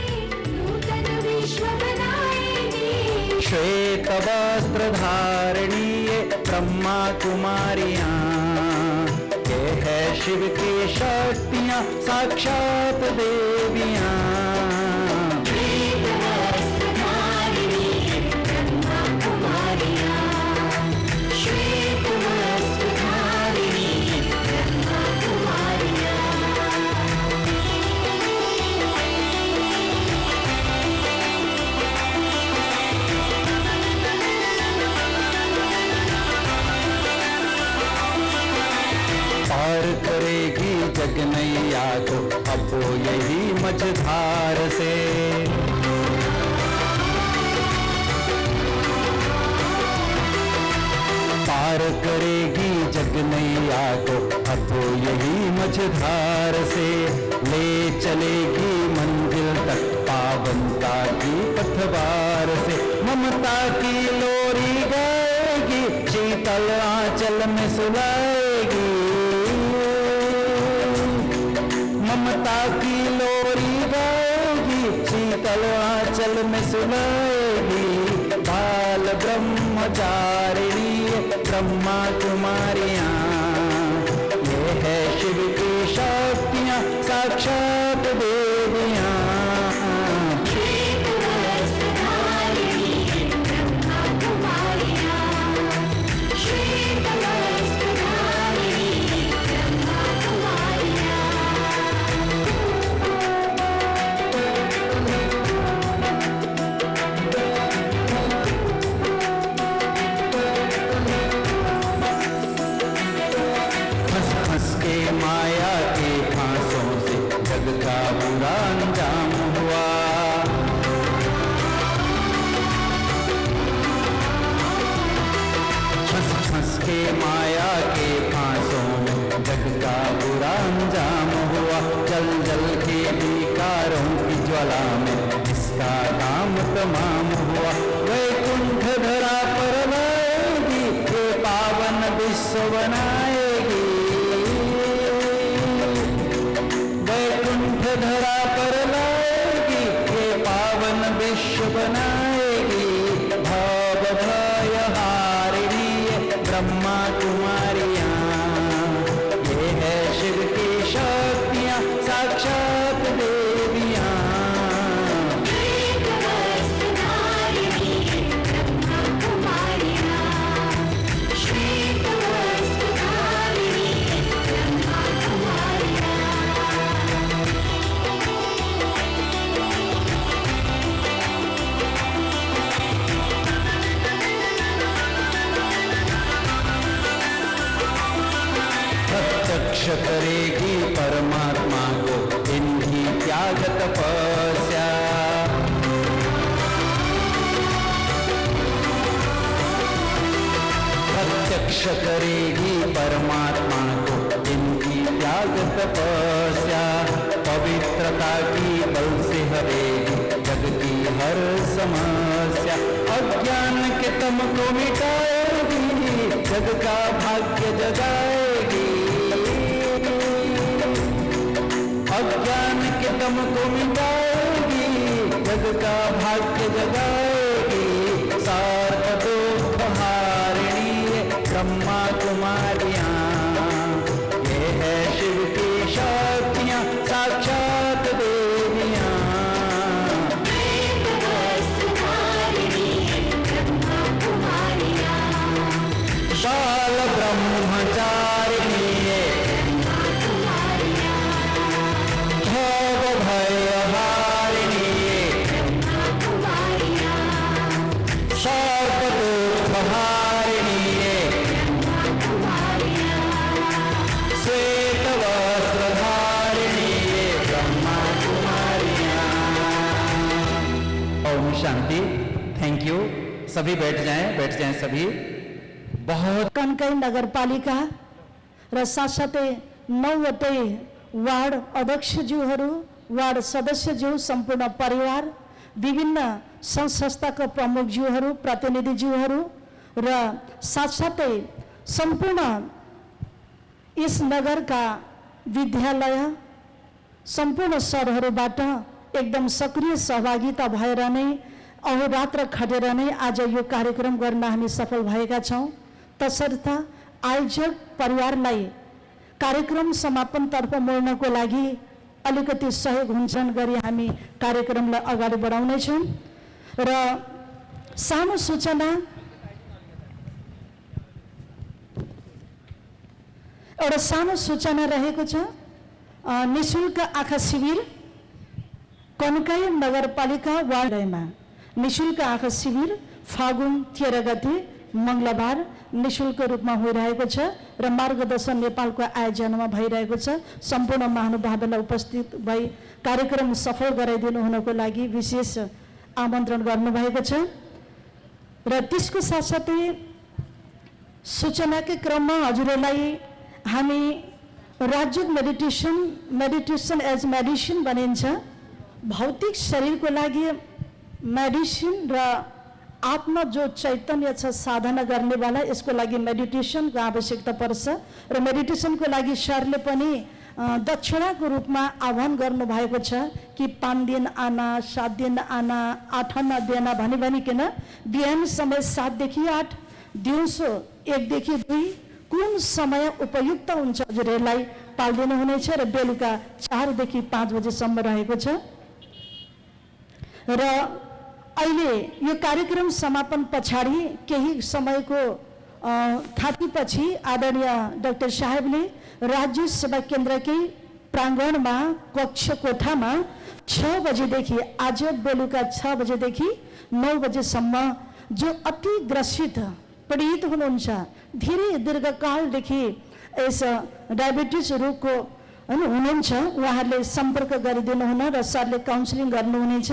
B: नूतन विश्व बनाएगी।
A: श्वेत वस्त्र धारणी ये ब्रह्मा कुमारियां, ये है शिव की शक्तियां, साक्षात देवियां।
B: श्वेत वस्त्र धारिणी ब्रह्मा कुमारियां, श्वेत वस्त्र धारिणी ब्रह्मा कुमारियां।
A: पार करेगी जग नैया को अब वो यही मझधार से। पार करेगी जग नैया को अब वो यही मझधार से। ले चलेगी मंजिल तक पावनता की पथवार से। ममता की लोरी गाएगी, शीतल आंचल में सुलाएगी। ममता की लोरी गाएगी, शीतल आंचल में सुनाएगी। बाल ब्रह्मचारिणी ब्रह्मा कुमारियां, ये है शिव की शक्तियां, साक्षात देवियां।
B: श्वेत वस्त्र धारिणी ब्रह्मा कुमारियां, श्वेत वस्त्र धारिणी ब्रह्मा कुमारियां।
A: हंस हंस के माया के फांसों से जग का बुरा अंजाम हुआ। हंस हंस के माया के फांसों में जग का बुरा अंजाम हुआ। जल जल के विकारों की ज्वाला में इसका काम तमाम हुआ। वैकुंठ धरा पर लाएगी, ये पावन विश्व बनाएगी। वैकुंठ धरा पर लाएगी, ये पावन विश्व बनाएगी। भव भय हारिणी ब्रह्मा कुमारियां, ये है शिव की शक्तियां, साक्षात देवियां।
B: श्वेत वस्त्र धारिणी ब्रह्मा कुमारियां, श्वेत वस्त्र धारिणी ब्रह्मा कुमारियां।
A: प्रत्यक्ष करेगी परमात्मा को इनकी त्याग तपस्या। प्रत्यक्ष करेगी परमात्मा को इनकी त्याग तपस्या। पवित्रता की बल से हरेगी जग की हर समस्या। अज्ञान के तम को मिटाएगी, जग का भाग्य जगाएगी। अज्ञान के दम को मिटाएगी, जग का भाग्य जगाएगी। सार्थ दुख हारिणी ब्रह्मा कुमारियां, ये है शिव की शक्तियां, साक्षात देवियां।
B: श्वेत वस्त्र धारिणी ब्रह्मा कुमारियां,
A: बाल ब्रह्मचारिणी भव भय हारिणी शांति। Thank you. सभी बैठ जाएं सभी। बहुत
E: कन्काई नगरपालिका र साथसाथै 9वटै वार्ड अध्यक्षज्यूहरू, वार्ड सदस्यज्यू, सम्पूर्ण परिवार, विभिन्न संस्थाका प्रमुखज्यूहरू, प्रतिनिधिज्यूहरू र साथसाथै सम्पूर्ण यस नगरका विद्यालय, सम्पूर्ण सरहरूबाट एकदम सक्रिय सहभागिता भएर नै अहोरात्र खटेर नै आज यो कार्यक्रम गर्न हामी सफल भएका छौँ। तसर्थ आयोजक परिवारलाई कार्यक्रम समापनतर्फ मोड्नको लागि अलिकति सहयोग हुन्छन् गरी हामी कार्यक्रमलाई अगाडि बढाउनेछौँ। र सानो सूचना, एउटा सानो सूचना रहेको छ। निशुल्क आँखा शिविर कन्काई नगरपालिका वार्डमा निशुल्क आँखा शिविर फागुन 13 गते मङ्गलबार निशुल्क रूपमा होइरहेको छ र मार्गदर्शन नेपालको आयोजनामा भइरहेको छ। सम्पूर्ण महानुभावलाई उपस्थित भई कार्यक्रम सफल गराइदिनु हुनको लागि विशेष आमन्त्रण गर्नुभएको छ। र त्यसको साथसाथै सूचनाकै क्रममा हजुरहरूलाई हामी राज्य मेडिटेसन एज मेडिसिन भनिन्छ। भौतिक शरीरको लागि मेडिसिन र आत्मा जो चैतन्य छ साधना गर्नेवाला, यसको लागि मेडिटेसनको आवश्यकता पर्छ। र मेडिटेसनको लागि सरले पनि दक्षिणाको रूपमा आह्वान गर्नुभएको छ कि 5 दिन आना, 7 दिन आना, 8 आना देना भनिकन बिहान समय 7 देखि 8, दिउँसो 1 देखि 2 कुन समय उपयुक्त हुन्छ हजुरहरूलाई पाल्दिनु हुनेछ र बेलुका 4 देखि 5 बजेसम्म रहेको छ। र अहिले यो कार्यक्रम समापन पछाडि केही समयको थाकीपछि आदरणीय डाक्टर साहेबले राज्य सेवा केन्द्रकै प्राङ्गणमा कक्ष कोठामा 6 बजेदेखि आज बेलुका 6 बजेदेखि 9 बजेसम्म जो अति ग्रसित पीडित हुनुहुन्छ, धेरै दीर्घकालदेखि यस डायबिटिज रोगको हुनुहुन्छ, उहाँहरूले सम्पर्क गरिदिनु हुन र सरले काउन्सिलिङ गर्नुहुनेछ।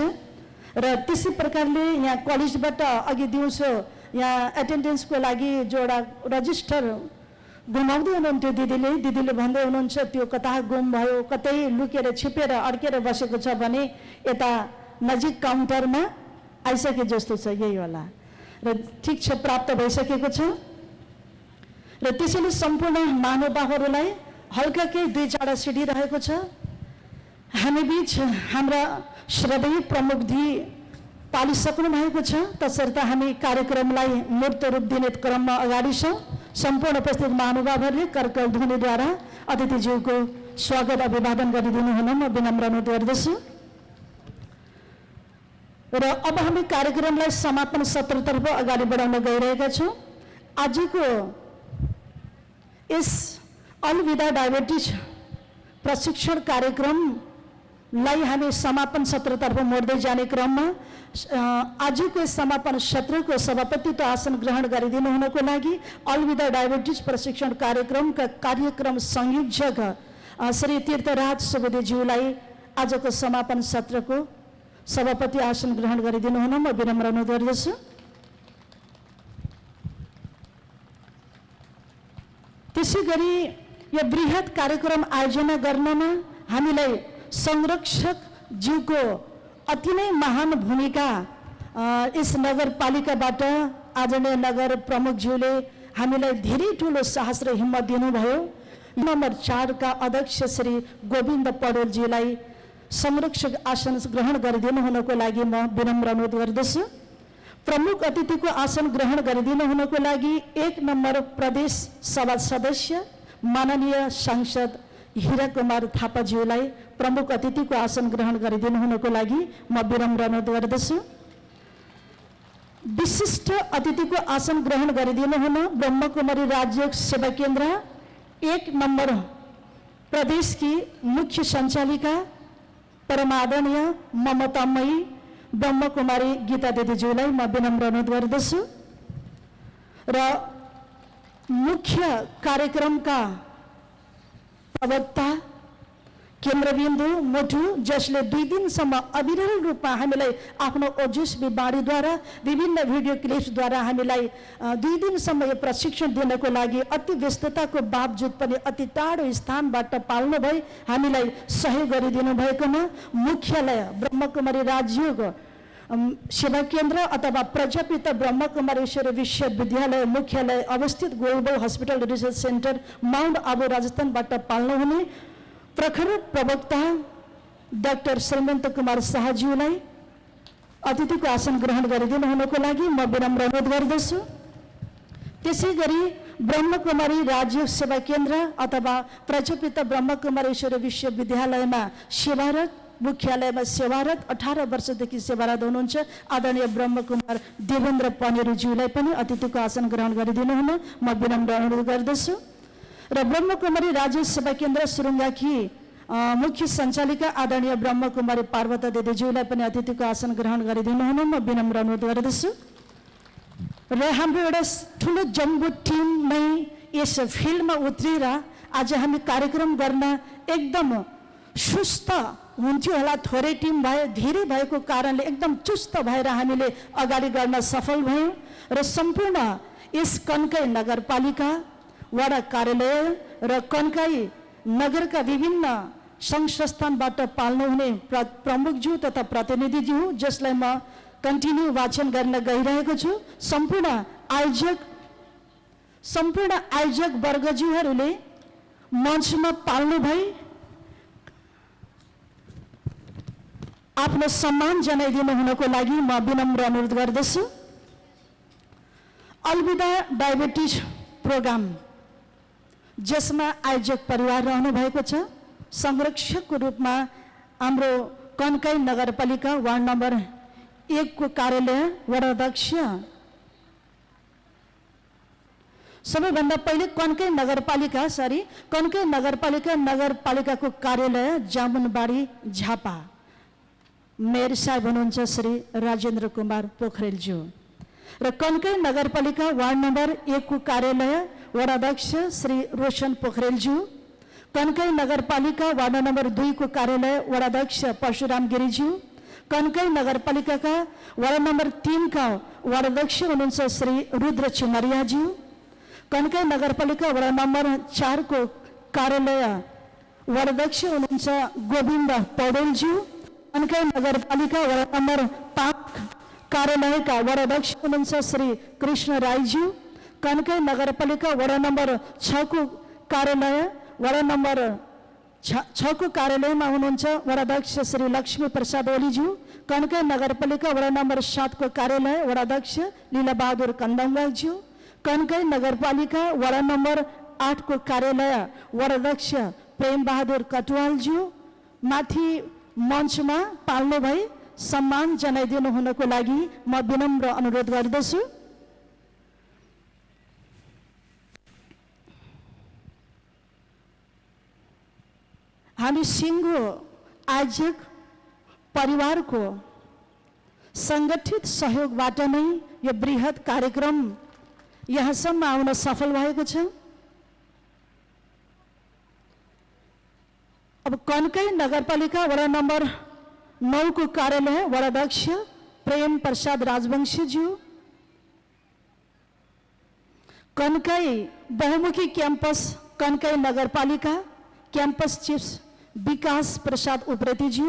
E: र त्यसै प्रकारले यहाँ कलेजबाट अघि दिउँसो यहाँ एटेन्डेन्सको लागि जोडा रजिस्टर गुमाउँदै हुनुहुन्थ्यो दिदीले भन्दै हुनुहुन्छ त्यो कता गुम भयो, कतै लुकेर छिपेर अड्केर बसेको छ भने यता नजिक काउन्टरमा आइसके जस्तो छ, यही होला। र ठिक छ, प्राप्त भइसकेको छ। र त्यसैले सम्पूर्ण महानुभावहरूलाई हल्का केही 2-4 सिडी रहेको छ। हामी बीच हाम्रा श्रद्धेय प्रमुखजी पालिसक्नु भएको छ, तसर्थ हामी कार्यक्रमलाई मूर्त रूप दिने क्रममा अगाडि छौँ। सम्पूर्ण उपस्थित महानुभावहरूले कर्कल ध्वनिद्वारा अतिथिज्यूको स्वागत अभिवादन गरिदिनु हुन म विनम्र अनुरोध गर्दछु। र अब हामी कार्यक्रमलाई समापन सत्रतर्फ अगाडि बढाउन गइरहेका छौँ। आजको यस अलविदा डायबिटिज प्रशिक्षण कार्यक्रमलाई हामी समापन सत्रतर्फ मोड्दै जाने क्रममा आजको समापन सत्रको सभापतित्व आसन ग्रहण गरिदिनु हुनको लागि अलविदा डायबिटिज प्रशिक्षण कार्यक्रमका कार्यक्रम संयोजक श्री तीर्थराज सुवेदीज्यूलाई आजको समापन सत्रको सभापति आसन ग्रहण गरिदिनु हुन म विनम्र अनुरोध गर्दछु। त्यसै गरी यो बृहत कार्यक्रम आयोजना गर्नमा हामीलाई संरक्षक ज्यूको अति नै महान भूमिका यस नगरपालिकाबाट आदरणीय नगर प्रमुखज्यूले हामीलाई धेरै ठुलो साहस र हिम्मत दिनुभयो। नम्बर 4 का अध्यक्ष श्री गोविन्द पौडेलजीलाई संरक्षक आसन ग्रहण गरिदिनु हुनको लागि म विनम्र अनुरोध गर्दछु। प्रमुख अतिथिको आसन ग्रहण गरिदिनु हुनको लागि 1 नम्बर प्रदेश सभा सदस्य माननीय सांसद हीरा कुमार थापाज्यूलाई प्रमुख अतिथिको आसन ग्रहण गरिदिनु हुनको लागि म विनम्र अनुरोध गर्दछु। विशिष्ट अतिथिको आसन ग्रहण गरिदिनु हुन ब्रह्मकुमारी राज्य सेवा केन्द्र 1 नम्बर प्रदेश की मुख्य सञ्चालिका परमादरणीय ममतामयी ब्रह्मकुमारी गीता दिदीज्यूलाई म विनम्र अनुरोध गर्दछु। र मुख्य कार्यक्रमका प्रवक्ता केन्द्रबिन्दु मोटु जसले 2 दिनसम्म अविरल रूपमा हामीलाई आफ्नो ओजस्वी बाणीद्वारा विभिन्न भिडियो क्लिप्सद्वारा हामीलाई 2 दिनसम्म यो प्रशिक्षण दिनको लागि अति व्यस्तताको बावजुद पनि अति टाढो स्थानबाट पाल्नु भई हामीलाई सहयोग गरिदिनु भएकोमा मुख्यालय ब्रह्मकुमारी राजयोग सेवा केन्द्र अथवा प्रजापिता ब्रह्मकुमारेश्वरी विश्वविद्यालय मुख्यालय अवस्थित global hospital research centre mount Abu राजस्थानबाट पाल्नुहुने प्रखर प्रवक्ता डाक्टर श्रीमन्त कुमार शाहज्यूलाई अतिथिको आसन ग्रहण गरिदिनु हुनको लागि म विनम्र अनुरोध गर्दछु। त्यसै गरी ब्रह्मकुमारी राज्य सेवा केन्द्र अथवा प्रजापिता ब्रह्मकुमारेश्वरी विश्वविद्यालयमा सेवारत मुख्यालयमा सेवारत 18 वर्षदेखि सेवारत हुनुहुन्छ आदरणीय ब्रह्मकुमार देवेन्द्र पनेरुज्यूलाई पनि अतिथिको आसन ग्रहण गरिदिनु हुन म विनम्र अनुरोध गर्दछु। र ब्रह्मकुमारी राज्य सेवा केन्द्र सुरुङ्गाकी मुख्य सञ्चालिका आदरणीय ब्रह्मकुमारी पार्वता दिदीज्यूलाई पनि अतिथिको आसन ग्रहण गरिदिनु हुन म विनम्र अनुरोध गर्दछु। र हाम्रो एउटा ठुलो जम्बो टिम नै यस फिल्डमा उत्रिएर आज हामी कार्यक्रम गर्न एकदम सुस्त हुन्थ्यो होला, थोरै टिम भए धेरै भएको कारणले एकदम चुस्त भएर हामीले अगाडि गर्न सफल भयौँ र सम्पूर्ण यस कन्काई नगरपालिका वडा कार्यालय र कन्काई नगरका विभिन्न सङ्घ संस्थानबाट पाल्नुहुने प्रमुखज्यू तथा प्रतिनिधिज्यू जसलाई म कन्टिन्यू वाचन गर्न गइरहेको छु, सम्पूर्ण आयोजक वर्गज्यूहरूले मञ्चमा पाल्नु भई आफ्नो सम्मान जनाइदिनु हुनको लागि म विनम्र अनुरोध गर्दछु। अलविदा डायबिटिज प्रोग्राम जसमा आयोजक परिवार रहनु भएको छ, संरक्षकको रूपमा हाम्रो कन्काई नगरपालिका वार्ड नम्बर 1 को कार्यालय वडाध्यक्ष सबैभन्दा पहिले कन्काई नगरपालिकाको कार्यालय जामुनबाडी झापा मेयर साहब हुनुहुन्छ श्री राजेन्द्र कुमार पोखरेलज्यू र कन्काई नगरपालिका वार्ड नम्बर 1 को कार्यालय वडाध्यक्ष श्री रोशन पोखरेलज्यू, कन्काई नगरपालिका वार्ड नम्बर 2 को कार्यालय वडाध्यक्ष परशुराम गिरिज्यू, कन्काई नगरपालिकाका वार्ड नम्बर 3 का वडाध्यक्ष हुनुहुन्छ श्री रुद्र चिमरियाज्यू, कन्काई नगरपालिका वार्ड नम्बर 4 को कार्यालय वडाध्यक्ष हुनुहुन्छ गोविन्द पौडेलज्यू, कन्काई नगरपालिका वार्ड नम्बर 5 कार्यालयका वडाध्यक्ष हुनुहुन्छ श्री कृष्ण राईज्यू, कन्काई नगरपालिका वडा नम्बर 6 को कार्यालय वडा नम्बर 6 को कार्यालयमा हुनुहुन्छ वडाध्यक्ष श्री लक्ष्मी प्रसाद ओलीज्यू, कन्काई नगरपालिका वडा नम्बर 7 को कार्यालय वडाध्यक्ष लीलाबहादुर कन्दङ्गाज्यू, कन्काई नगरपालिका वडा नम्बर 8 को कार्यालय वडाध्यक्ष प्रेम बहादुर कटुवालज्यू माथि मञ्चमा पाल्नु भई सम्मान जनाइदिनु हुनको लागि म विनम्र अनुरोध गर्दछु। हामी सिङ्गो आयोजक परिवारको सङ्गठित सहयोगबाट नै यो बृहत कार्यक्रम यहाँसम्म आउन सफल भएको छ। अब कन्काई नगरपालिका वडा नम्बर 9 को कार्यालय वडाध्यक्ष प्रेम प्रसाद राजवंशीज्यू, कन्काई बहुमुखी क्याम्पस कन्काई नगरपालिका क्याम्पस चिफ विकास प्रसाद उप्रेतीज्यू,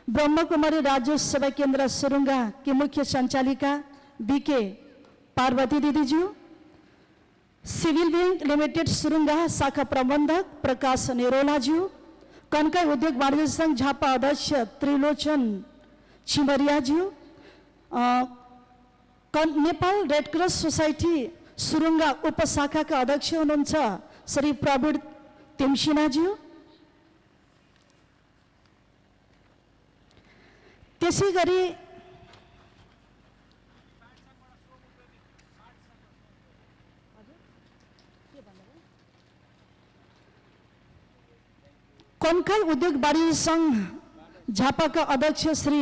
E: ब्रह्मकुमारी राज्य सेवा केन्द्र सुरुङ्गा की मुख्य सञ्चालिका बीके पार्वती दिदीज्यू, सिभिल बैंक लिमिटेड सुरुङ्गा शाखा प्रबन्धक प्रकाश नेरोलाज्यू, कन्काई उद्योग वाणिज्य संघ झापा अध्यक्ष त्रिलोचन छिमरियाज्यू, Nepal red cross society Surunga उपशाखाका अध्यक्ष हुनुहुन्छ श्री प्रवीण तिमसिनाज्यू, त्यसै गरी कन्काई उद्योग वाणिज्य संघ झापाका अध्यक्ष श्री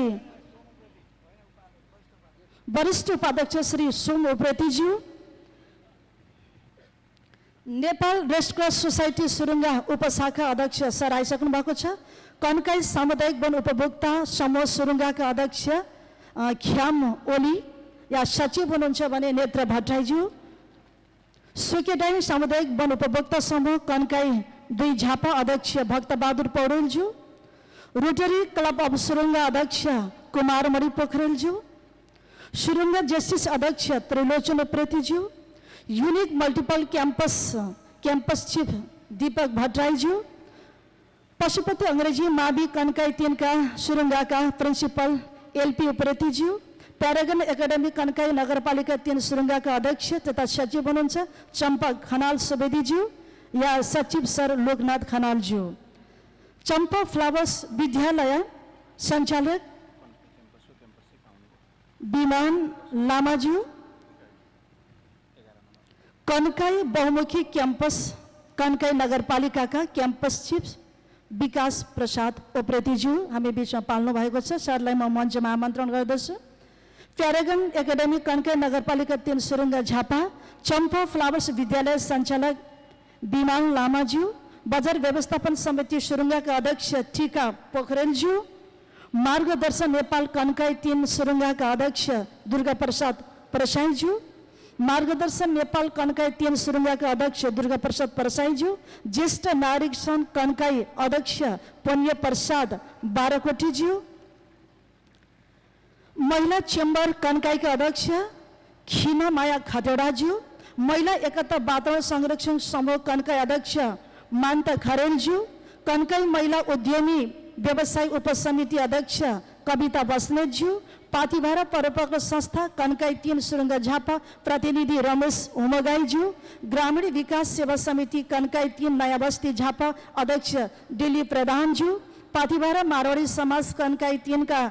E: वरिष्ठ उपाध्यक्ष श्री सोम उप्रेतीज्यू, Nepal red cross society Surunga उपशाखा अध्यक्ष सर आइसक्नु भएको छ। कन्काई सामुदायिक वन उपभोक्ता समूह सुरुङ्गाका अध्यक्ष ख्याम ओली या सचिव हुनुहुन्छ भने नेत्र भट्टराईज्यू। सुकेडाई सामुदायिक वन उपभोक्ता समूह कन्काई 2 झापा अध्यक्ष भक्तबहादुर पौडेलज्यू। रोटरी क्लब अफ सुरुङ्गा अध्यक्ष कुमारमणि पोखरेलज्यू। सुरुङ्गा जस्टिस अध्यक्ष त्रिलोचन उप्रेतीज्यू। Unique multiple campus chief Deepak भट्टराईज्यू। पशुपति अङ्ग्रेजी मावि कन्काई 3 का सुरुङ्गाका प्रिन्सिपल एलपी उप्रेतीज्यू। प्यारागन एकाडेमी कन्काई नगरपालिका 3 सुरुङ्गाका अध्यक्ष तथा सचिव हुनुहुन्छ चम्पक खनाल सुवेदीज्यू या सचिव सर लोकनाथ खनालज्यू। चम्पा फ्लावर्स विद्यालय सञ्चालक विमान लामाज्यू। कन्काई बहुमुखी क्याम्पस कन्काई नगरपालिकाका क्याम्पस चिफ विकास प्रसाद उप्रेतीज्यू हामी बिचमा पाल्नु भएको छ। सरलाई म मञ्चमा आमन्त्रण गर्दछु। प्यारागन एकाडेमी कन्काई नगरपालिका 3 सुरुङ्गा झापा चम्पा फ्लावर्स विद्यालय सञ्चालक विमान लामाज्यू। बजार व्यवस्थापन समिति सुरुङ्गाका अध्यक्ष टिका पोखरेलज्यू। मार्गदर्शन नेपाल कन्काई 3 सुरुङ्गाका अध्यक्ष दुर्गा प्रसाद प्रसाईज्यू। मार्गदर्शन नेपाल कन्काई 3 सुरुङ्गाका अध्यक्ष दुर्गा प्रसाद प्रसाईज्यू। ज्येष्ठ नागरिक सङ्घ कन्काई अध्यक्ष पुण्य प्रसाद बाराकोटीज्यू। महिला चेम्बर कन्काईका अध्यक्ष खिना माया खतेडाज्यू। महिला एकता वातावरण संरक्षण समूह कन्काई अध्यक्ष मान्ता खरेलज्यू। कन्काई महिला उद्यमी व्यवसाय उपसमिति अध्यक्ष कविता बस्नेतज्यू। पाथिभारा परोपकार संस्था कन्काई 3 सुरुङ्गा झापा प्रतिनिधि रमेश उमगाईज्यू। ग्रामीण विकास सेवा समिति कन्काई 3 नयाँ बस्ती झापा अध्यक्ष दिलीप प्रधानज्यू। पाथिभारा मारवाडी समाज कन्काई 3 का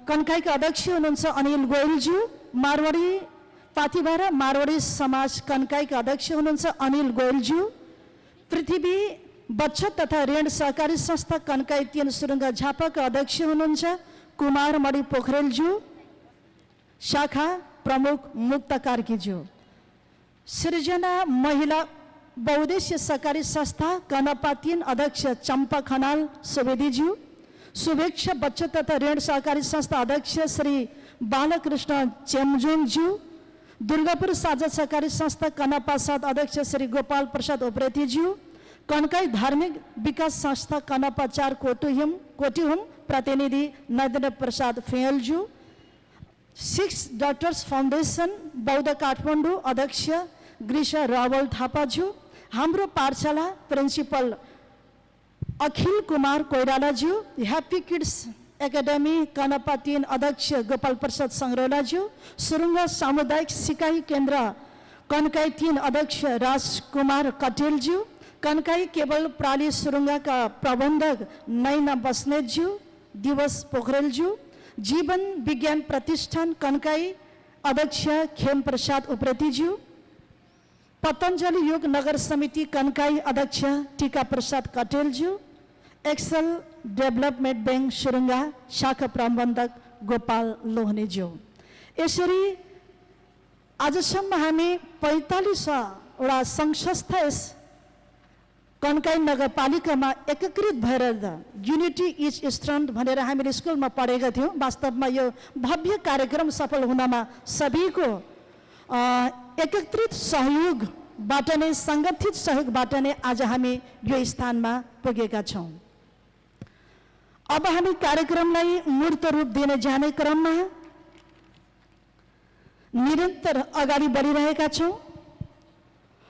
E: कन्काईका अध्यक्ष हुनुहुन्छ अनिल गोयलज्यू। पाथिभारा मारवाडी समाज कन्काईका अध्यक्ष हुनुहुन्छ अनिल गोयलज्यू। पृथ्वी बचत तथा ऋण सहकारी संस्था कन्काई 3 सुरुङ्गा झापाका अध्यक्ष हुनुहुन्छ कुमारमणि पोखरेलज्यू। शाखा प्रमुख मुक्त कार्कीज्यू। सृजना महिला बहुद्देश्य सहकारी संस्था कनपा 3 अध्यक्ष चम्पा खनाल सुवेदीज्यू। शुभेच्छा बचत तथा ऋण सहकारी संस्था अध्यक्ष श्री बालकृष्ण चेम्जुङज्यू। दुर्गापुर साझा सहकारी संस्था कनपा 7 अध्यक्ष श्री गोपाल प्रसाद उप्रेतीज्यू। कन्काई धार्मिक विकास संस्था कनपा 4 कोटीहुम प्रतिनिधि नरेन्द्र प्रसाद फेयलज्यू। 6 डॉक्टर्स फाउन्डेसन बौद्ध काठमाडौँ अध्यक्ष ग्रीषा रावल थापाज्यू। हाम्रो पाठशाला principal Akhil Kumar कोइरालाज्यू। Happy kids academy Kanpa 3 अध्यक्ष गोपाल प्रसाद सङ्ग्रौलाज्यू। सुरुङ्गा सामुदायिक सिकाइ केन्द्र कन्काई 3 अध्यक्ष राजकुमार कटेलज्यू। कन्काई केवल प्राली सुरुङ्गाका प्रबन्धक नैना बस्नेतज्यू। दिवस पोखरेलज्यू। जीवन विज्ञान प्रतिष्ठान कन्काई अध्यक्ष खेम प्रसाद उप्रेतीज्यू। पतञ्जलि योग नगर समिति कन्काई अध्यक्ष टिका प्रसाद कटेलज्यू। एक्सेल डेभलपमेन्ट ब्याङ्क सुरुङ्गा शाखा प्रबन्धक गोपाल लोहनेज्यू। यसरी आजसम्म हामी 45वटा सङ्घ संस्था यस कन्काई नगरपालिकामा एकीकृत भएर युनिटी इज स्ट्रेन्थ भनेर हामीले स्कुलमा पढेका थियौँ। वास्तवमा यो भव्य कार्यक्रम सफल हुनमा सबैको एकत्रित सहयोगबाट नै सङ्गठित सहयोगबाट नै आज हामी यो स्थानमा पुगेका छौँ। अब हामी कार्यक्रमलाई मूर्त रूप दिन जाने क्रममा निरन्तर अगाडि बढिरहेका छौँ।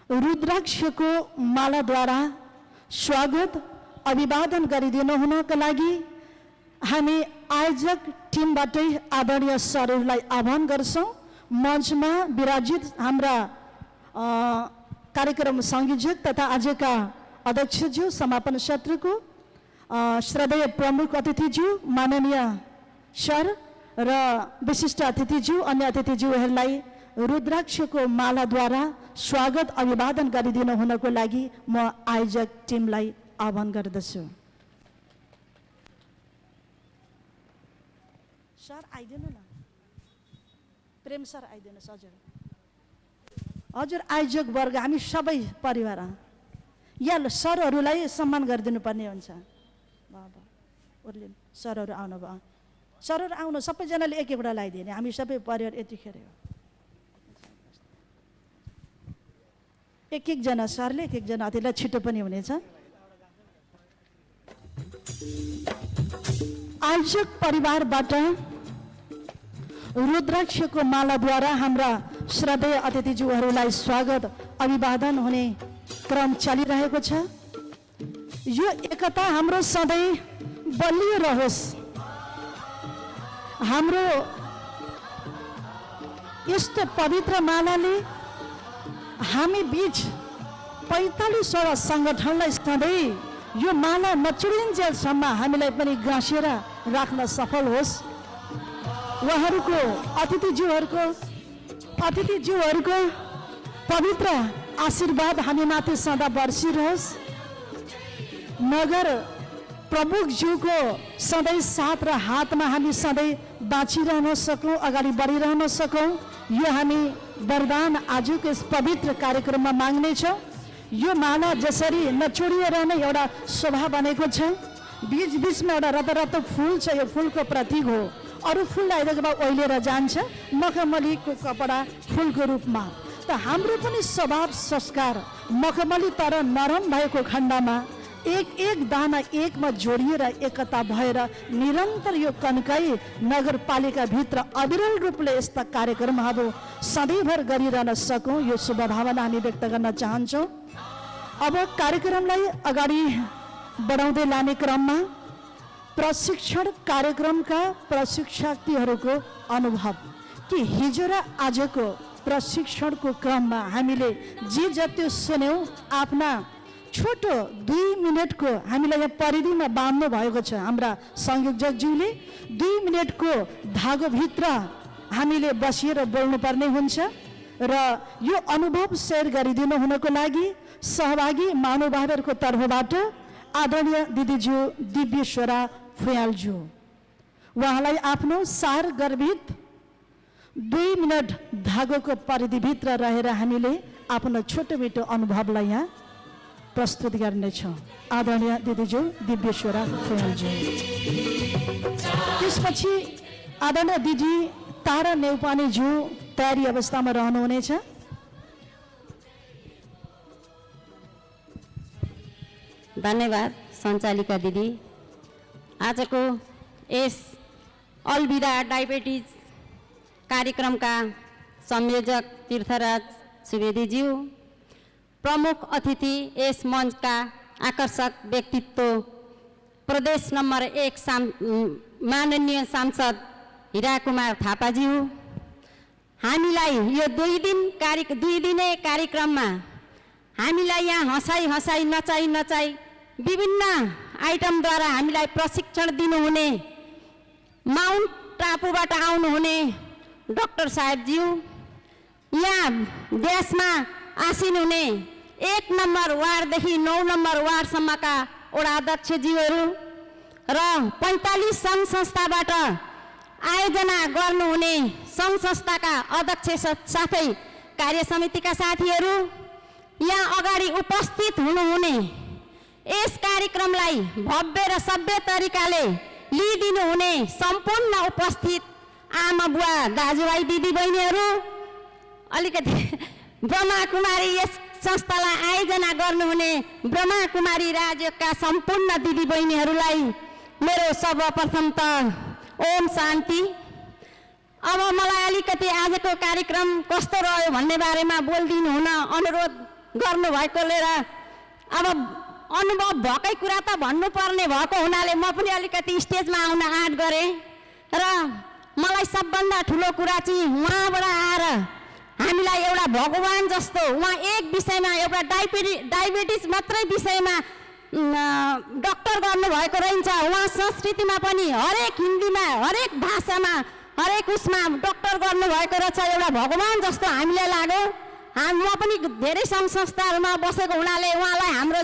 E: रुद्राक्षको मालाद्वारा स्वागत अभिवादन गरिदिनु हुनका लागि हामी आयोजक टिमबाटै आदरणीय सरहरूलाई आह्वान गर्छौँ। मञ्चमा विराजित हाम्रा कार्यक्रम संयोजक तथा आजका अध्यक्षज्यू समापन सत्रको श्रद्धेय प्रमुख अतिथिज्यू माननीय सर र विशिष्ट अतिथिज्यू अन्य अतिथिज्यूहरूलाई रुद्राक्षको मालाद्वारा स्वागत अभिवादन गरिदिनु हुनको लागि म आयोजक टिमलाई आह्वान गर्दछु। सर आइदिनु न, प्रेम सर आइदिनुहोस् हजुर। हजुर आयोजक वर्ग हामी सबै परिवार या सरहरूलाई सम्मान गरिदिनु पर्ने हुन्छ। सरहरू आउनुभयो, सरहरू आउनु, सबैजनाले एक एउटा लगाइदिने, हामी सबै परिवार यतिखेर हो। एक एकजना सरले एक एकजना अतिथिलाई छिटो पनि हुनेछ। आयोजक परिवारबाट रुद्राक्षको मालाद्वारा हाम्रा श्रद्धेय अतिथिज्यूहरूलाई स्वागत अभिवादन हुने क्रम चलिरहेको छ। यो एकता हाम्रो सधैँ बलियो रहोस्। हाम्रो यस्तो पवित्र मालाले हामी बीच 45वटा सङ्गठनलाई सधैँ यो माला नचुडिन्जेलसम्म हामीलाई पनि गाँसेर राख्न सफल होस्। उहाँहरूको अतिथिज्यूहरूको पवित्र आशीर्वाद हामीमाथि सदा बर्सिरहोस्। नगर प्रमुखज्यूको सधैँ साथ र हातमा हामी सधैँ बाँचिरहन सकौँ, अगाडि बढिरहन सकौँ, यो हामी वरदान आजको यस पवित्र कार्यक्रममा माग्नेछौँ। यो माला जसरी नचोडिएर नै एउटा शोभा बनेको छ, बीच बीचमा एउटा रतरत फुल छ, यो फुलको प्रतीक हो। अरू फुल लगाइदिएको भए ओइलेर जान्छ, मखमलीको कपडा फुलको रूपमा। त हाम्रो पनि स्वभाव संस्कार मखमली तर नरम भएको खण्डमा एक एक दाना एकमा जोडिएर एकता भएर निरन्तर यो कन्काई नगरपालिकाभित्र अविरल रूपले यस्ता कार्यक्रमहरू सधैँभर गरिरहन सकौँ, यो शुभभावना हामी व्यक्त गर्न चाहन्छौँ। अब कार्यक्रमलाई अगाडि बढाउँदै लाने क्रममा प्रशिक्षण कार्यक्रमका प्रशिक्षार्थीहरूको अनुभव कि हिजो र आजको प्रशिक्षणको क्रममा हामीले जे जति सुन्यौँ आफ्ना छोटो 2 मिनटको हामीलाई यहाँ परिधिमा बाँध्नु भएको छ। हाम्रा संयोजकज्यूले 2 मिनटको धागोभित्र हामीले बसिएर बोल्नुपर्ने हुन्छ र यो अनुभव सेयर गरिदिनु हुनको लागि सहभागी महानुभावहरूको तर्फबाट आदरणीय दिदीज्यू दिव्येश्वरा फुयालज्यू, उहाँलाई आफ्नो सार गर्भित 2 मिनट धागोको परिधिभित्र रहेर हामीले आफ्नो छोटो मिठो अनुभवलाई यहाँ प्रस्तुत गर्नेछौँ। आदरणीय दिदीज्यू दिव्येश्वरा फुयालज्यू। त्यसपछि आदरणीय दिदी तारा नेउपानेज्यू तयारी अवस्थामा रहनुहुनेछ।
F: धन्यवाद सञ्चालिका दिदी। आजको यस अलविदा डायबिटिज कार्यक्रमका संयोजक तीर्थराज सुवेदीज्यू, प्रमुख अतिथि यस मञ्चका आकर्षक व्यक्तित्व प्रदेश नम्बर 1 माननीय सांसद हिराकुमार थापाज्यू, हामीलाई यो 2 दिने कार्यक्रममा हामीलाई यहाँ हँसाई नचाई विभिन्न आइटमद्वारा हामीलाई प्रशिक्षण दिनुहुने माउन्ट टापुबाट आउनुहुने डाक्टर साहेबज्यू, यहाँ देशमा आसीन हुने 1 नम्बर वार्डदेखि 9 नम्बर वार्डसम्मका वडा अध्यक्षज्यूहरू र 45 सङ्घ संस्थाबाट आयोजना गर्नुहुने सङ्घ संस्थाका अध्यक्ष साथै कार्य समितिका साथीहरू, यहाँ अगाडि उपस्थित हुनुहुने यस कार्यक्रमलाई भव्य र सभ्य तरिकाले लिइदिनु हुने सम्पूर्ण उपस्थित आमा बुवा दाजुभाइ दिदीबहिनीहरू, अलिकति ब्रह्मा कुमारी यस संस्थालाई आयोजना गर्नुहुने ब्रह्मा कुमारी राज्यका सम्पूर्ण दिदीबहिनीहरूलाई मेरो सर्वप्रथम त ओम शान्ति। अब मलाई अलिकति आजको कार्यक्रम कस्तो रह्यो भन्ने बारेमा बोलिदिनु हुन अनुरोध गर्नुभएकोले र अब अनुभव भएकै कुरा त भन्नुपर्ने भएको हुनाले म पनि अलिकति स्टेजमा आउन आँट गरेँ र मलाई सबभन्दा ठुलो कुरा चाहिँ उहाँबाट आएर हामीलाई एउटा भगवान जस्तो उहाँ एक विषयमा एउटा डायबिटिज मात्रै विषयमा डक्टर गर्नुभएको रहेछ। उहाँ संस्कृतिमा पनि हरेक हिन्दीमा हरेक भाषामा हरेक उसमा डक्टर गर्नुभएको रहेछ, एउटा भगवान जस्तो हामीलाई लाग्यो। म पनि धेरै सङ्घ संस्थाहरूमा बसेको हुनाले उहाँलाई हाम्रो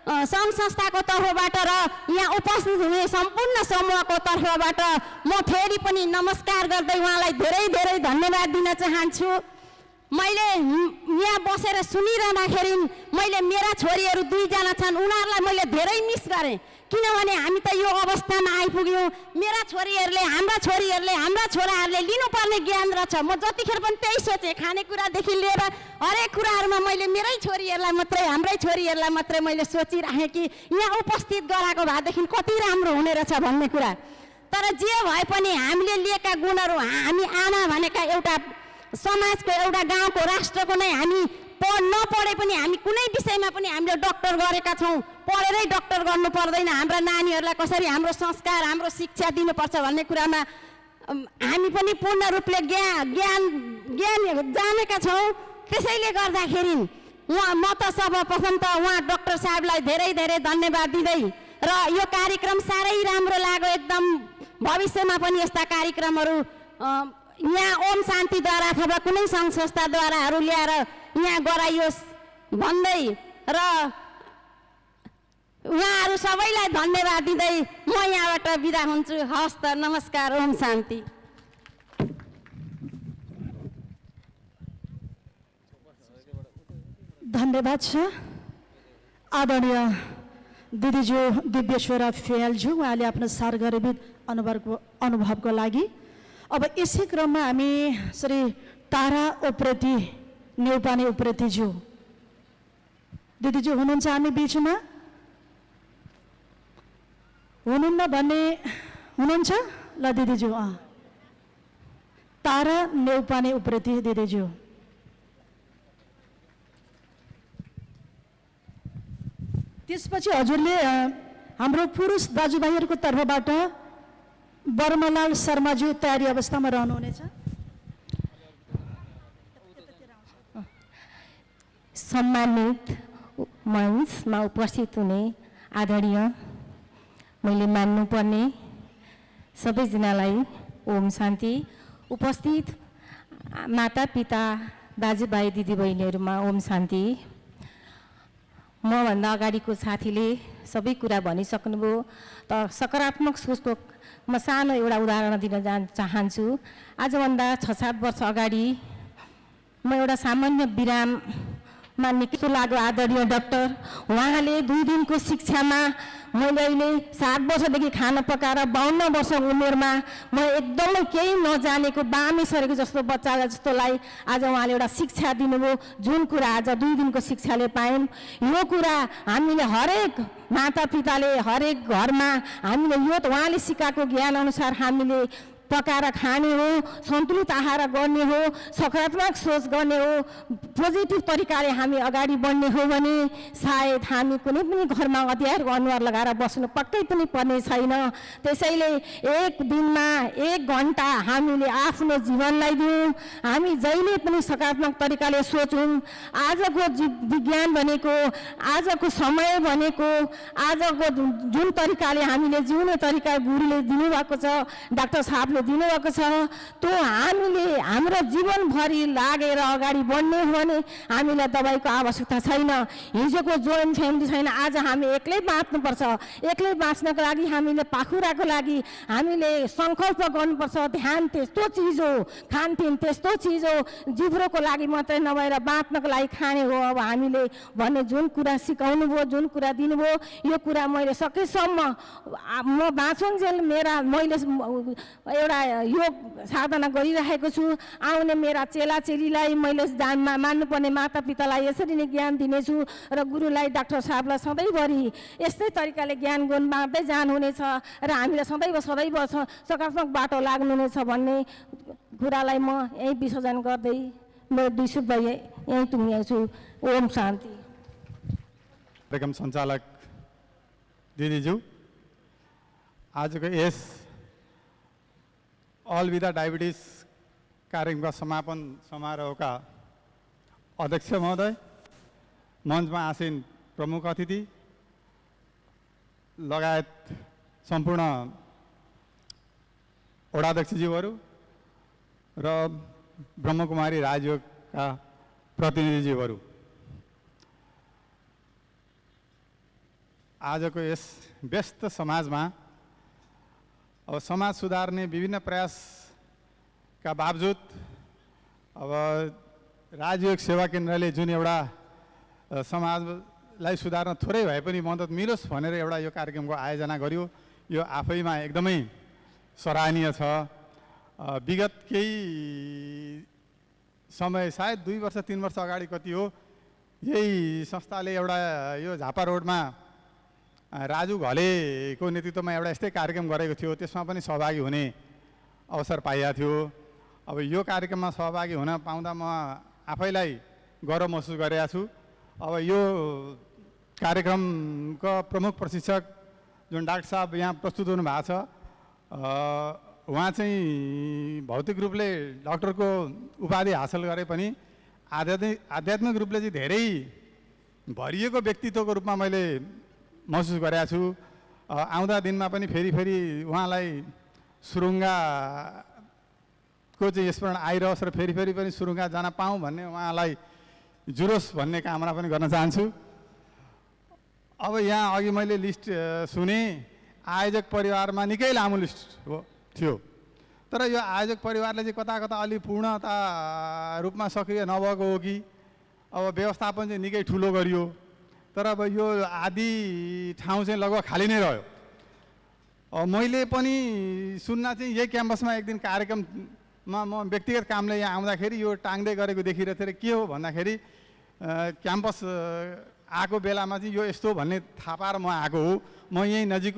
F: सङ्घ संस्थाको तर्फबाट र यहाँ उपस्थित हुने सम्पूर्ण समूहको तर्फबाट म फेरि पनि नमस्कार गर्दै उहाँलाई धेरै धेरै धन्यवाद दिन चाहन्छु। मैले यहाँ बसेर सुनिरहँदाखेरि मैले मेरा छोरीहरू 2 जना छन्, उनीहरूलाई मैले धेरै मिस गरेँ। किनभने हामी त यो अवस्थामा आइपुग्यौँ। मेरा छोरीहरूले, हाम्रा छोरीहरूले, हाम्रा छोराहरूले लिनुपर्ने ज्ञान रहेछ। म जतिखेर पनि त्यही सोचेँ, खानेकुरादेखि लिएर हरेक कुराहरूमा मैले मेरै छोरीहरूलाई मात्रै, हाम्रै छोरीहरूलाई मात्रै मैले सोचिराखेँ कि यहाँ उपस्थित गराएको भएदेखि कति राम्रो हुने रहेछ भन्ने कुरा। तर जे भए पनि हामीले लिएका गुणहरू, हामी आमा भनेका एउटा समाजको, एउटा गाउँको, राष्ट्रको नै हामी नपढे पनि हामी कुनै विषयमा पनि हामीले डक्टर गरेका छौँ। पढेरै डक्टर गर्नु पर्दैन। हाम्रा नानीहरूलाई कसरी हाम्रो संस्कार, हाम्रो शिक्षा दिनुपर्छ भन्ने कुरामा हामी पनि पूर्ण रूपले ज्ञान जानेका छौँ। त्यसैले गर्दाखेरि म त सर्वप्रथम त उहाँ डाक्टर साहबलाई धेरै धेरै धन्यवाद दिँदै र यो कार्यक्रम साह्रै राम्रो लाग्यो। एकदम भविष्यमा पनि यस्ता कार्यक्रमहरू यहाँ ओम शान्तिद्वारा अथवा कुनै सङ्घ संस्थाद्वाराहरू ल्याएर यहाँ गराइयोस् भन्दै र उहाँहरू सबैलाई धन्यवाद दिँदै म यहाँबाट बिदा हुन्छु। हवस् त, नमस्कार, ओम शान्ति।
E: धन्यवाद छ आदरणीय दिदीज्यू दिव्येश्वरा फेयालज्यू, उहाँले आफ्नो सारगर्भित अनुभवको लागि। अब यसै क्रममा हामी श्री तारा उप्रेती, नेउपाने उप्रेतीज्यू, दिदीज्यू हुनुहुन्छ हामी बिचमा? हुनुहुन्न भन्ने हुनुहुन्छ? ल दिदीज्यू, तारा नेउपाने उप्रेती दिदीज्यू। त्यसपछि हजुरले हाम्रो पुरुष दाजुभाइहरूको तर्फबाट बर्मलाल शर्माज्यू तयारी अवस्थामा रहनुहुनेछ।
G: सम्मानित मञ्चमा उपस्थित हुने आदरणीय, मैले मान्नुपर्ने सबैजनालाई ओम शान्ति। उपस्थित माता पिता दाजुभाइ दिदीबहिनीहरूमा ओम शान्ति। मभन्दा अगाडिको साथीले सबै कुरा भनिसक्नुभयो, त सकारात्मक सोचको म सानो एउटा उदाहरण दिन चाहन्छु। आजभन्दा 6-7 वर्ष अगाडि म एउटा सामान्य बिराममा निकै लाग्यो आदरणीय डाक्टर। उहाँले 2 दिनको शिक्षामा मैले अहिले 7 वर्षदेखि खाना पकाएर 52 वर्ष उमेरमा म एकदमै केही नजानेको बामे सरेको जस्तो बच्चा जस्तोलाई आज उहाँले एउटा शिक्षा दिनुभयो। जुन कुरा आज 2 दिनको शिक्षाले पायौँ, यो कुरा हामीले हरेक माता पिताले हरेक घरमा हामीले यो उहाँले सिकाएको ज्ञान अनुसार हामीले पकाएर खाने हो, सन्तुलित आहार गर्ने हो, सकारात्मक सोच गर्ने हो, पोजिटिभ तरिकाले हामी अगाडि बढ्ने हो भने सायद हामी कुनै पनि घरमा अँध्यारोको अनुहार लगाएर बस्नु पक्कै पनि पर्ने छैन। त्यसैले एक दिनमा 1 घन्टा हामीले आफ्नो जीवनलाई दिउँ। हामी जहिले पनि सकारात्मक तरिकाले सोचौँ। आजको विज्ञान भनेको, आजको समय भनेको, आजको जुन तरिकाले हामीले जिउने तरिका गुरुले दिनुभएको छ, डाक्टर साहब दिनुभएको छ, त्यो हामीले हाम्रो जीवनभरि लागेर अगाडि बढ्ने हो भने हामीलाई दबाईको आवश्यकता छैन। हिजोको जोइन्ट फ्यामिली छैन, आज हामी एक्लै बाँच्नुपर्छ। एक्लै बाँच्नको लागि हामीले पाखुराको लागि हामीले सङ्कल्प गर्नुपर्छ। ध्यान त्यस्तो चिज हो, खानपिन त्यस्तो चिज हो, जिब्रोको लागि मात्रै नभएर बाँच्नको लागि खाने हो। अब हामीले भन्ने जुन कुरा सिकाउनु भयो, जुन कुरा दिनुभयो, यो कुरा मैले सकेसम्म म बाँचुन्जेल मैले एउटा योग साधना गरिरहेको छु। आउने मेरा चेला चेलीलाई मैले मान्नुपर्ने माता पितालाई यसरी नै ज्ञान दिनेछु र गुरुलाई डाक्टर साहबलाई सधैँभरि यस्तै तरिकाले ज्ञान गुण बाँड्दै जानुहुनेछ र हामीलाई सदैव सकारात्मक बाटो लाग्नुहुनेछ भन्ने कुरालाई म यहीँ विसर्जन गर्दै मेरो 2 शब्द यहीँ टुङ्ग्याउँछु। ओम शान्ति।
H: कार्यक्रम सञ्चालक दिदीज्यू, आजको यस अल विदा डायबिटिज कार्यक्रमका समापन समारोहका अध्यक्ष महोदय, मञ्चमा आसीन प्रमुख अतिथि लगायत सम्पूर्ण वडाध्यक्षज्यूहरू र ब्रह्मकुमारी राजयोगका प्रतिनिधिज्यूहरू, आजको यस व्यस्त समाजमा अब समाज सुधार्ने विभिन्न प्रयासका बावजुद अब राजयोग सेवा केन्द्रले जुन एउटा समाजलाई सुधार्न थोरै भए पनि मद्दत मिलोस् भनेर एउटा यो कार्यक्रमको आयोजना गर्यो। यो आफैमा एकदमै सराहनीय छ। विगत केही समय सायद 2 वर्ष 3 वर्ष अगाडि कति हो, यही संस्थाले एउटा यो झापा रोडमा राजु घलेको नेतृत्वमा एउटा यस्तै कार्यक्रम गरेको थियो। त्यसमा पनि सहभागी हुने अवसर पाइएको थियो। अब यो कार्यक्रममा सहभागी हुन पाउँदा म आफैलाई गर्व महसुस गरिरहेको छु। अब यो कार्यक्रमका प्रमुख प्रशिक्षक जुन डाक्टर साहब यहाँ प्रस्तुत हुनु भएको छ, उहाँ चाहिँ भौतिक रूपले डाक्टरको उपाधि हासिल गरे पनि आध्यात्मिक रूपले चाहिँ धेरै भरिएको व्यक्तित्वको रूपमा मैले महसुस गरेको छु। आउँदा दिनमा पनि फेरि उहाँलाई सुरुङ्गाको चाहिँ स्मरण आइरहोस् र फेरि पनि सुरुङ्गा जान पाऊँ भन्ने उहाँलाई जुरोस् भन्ने कामना पनि गर्न चाहन्छु। अब यहाँ अघि मैले लिस्ट सुने, आयोजक परिवारमा निकै लामो लिस्ट थियो, तर यो आयोजक परिवारले चाहिँ कता अलि पूर्णता रूपमा सक्रिय नभएको हो कि अब व्यवस्थापन चाहिँ निकै ठुलो गरियो, तर अब यो आदि ठाउँ चाहिँ लगभग खाली नै रह्यो। मैले पनि सुन्न चाहिँ यही क्याम्पसमा एक दिन कार्यक्रममा म व्यक्तिगत कामले यहाँ आउँदाखेरि यो टाङ्दै गरेको देखिरहेको थिएँ। के हो भन्दाखेरि क्याम्पस आएको बेलामा चाहिँ यो यस्तो भन्ने थाहा पाएर म आएको हो। म यहीँ नजिकको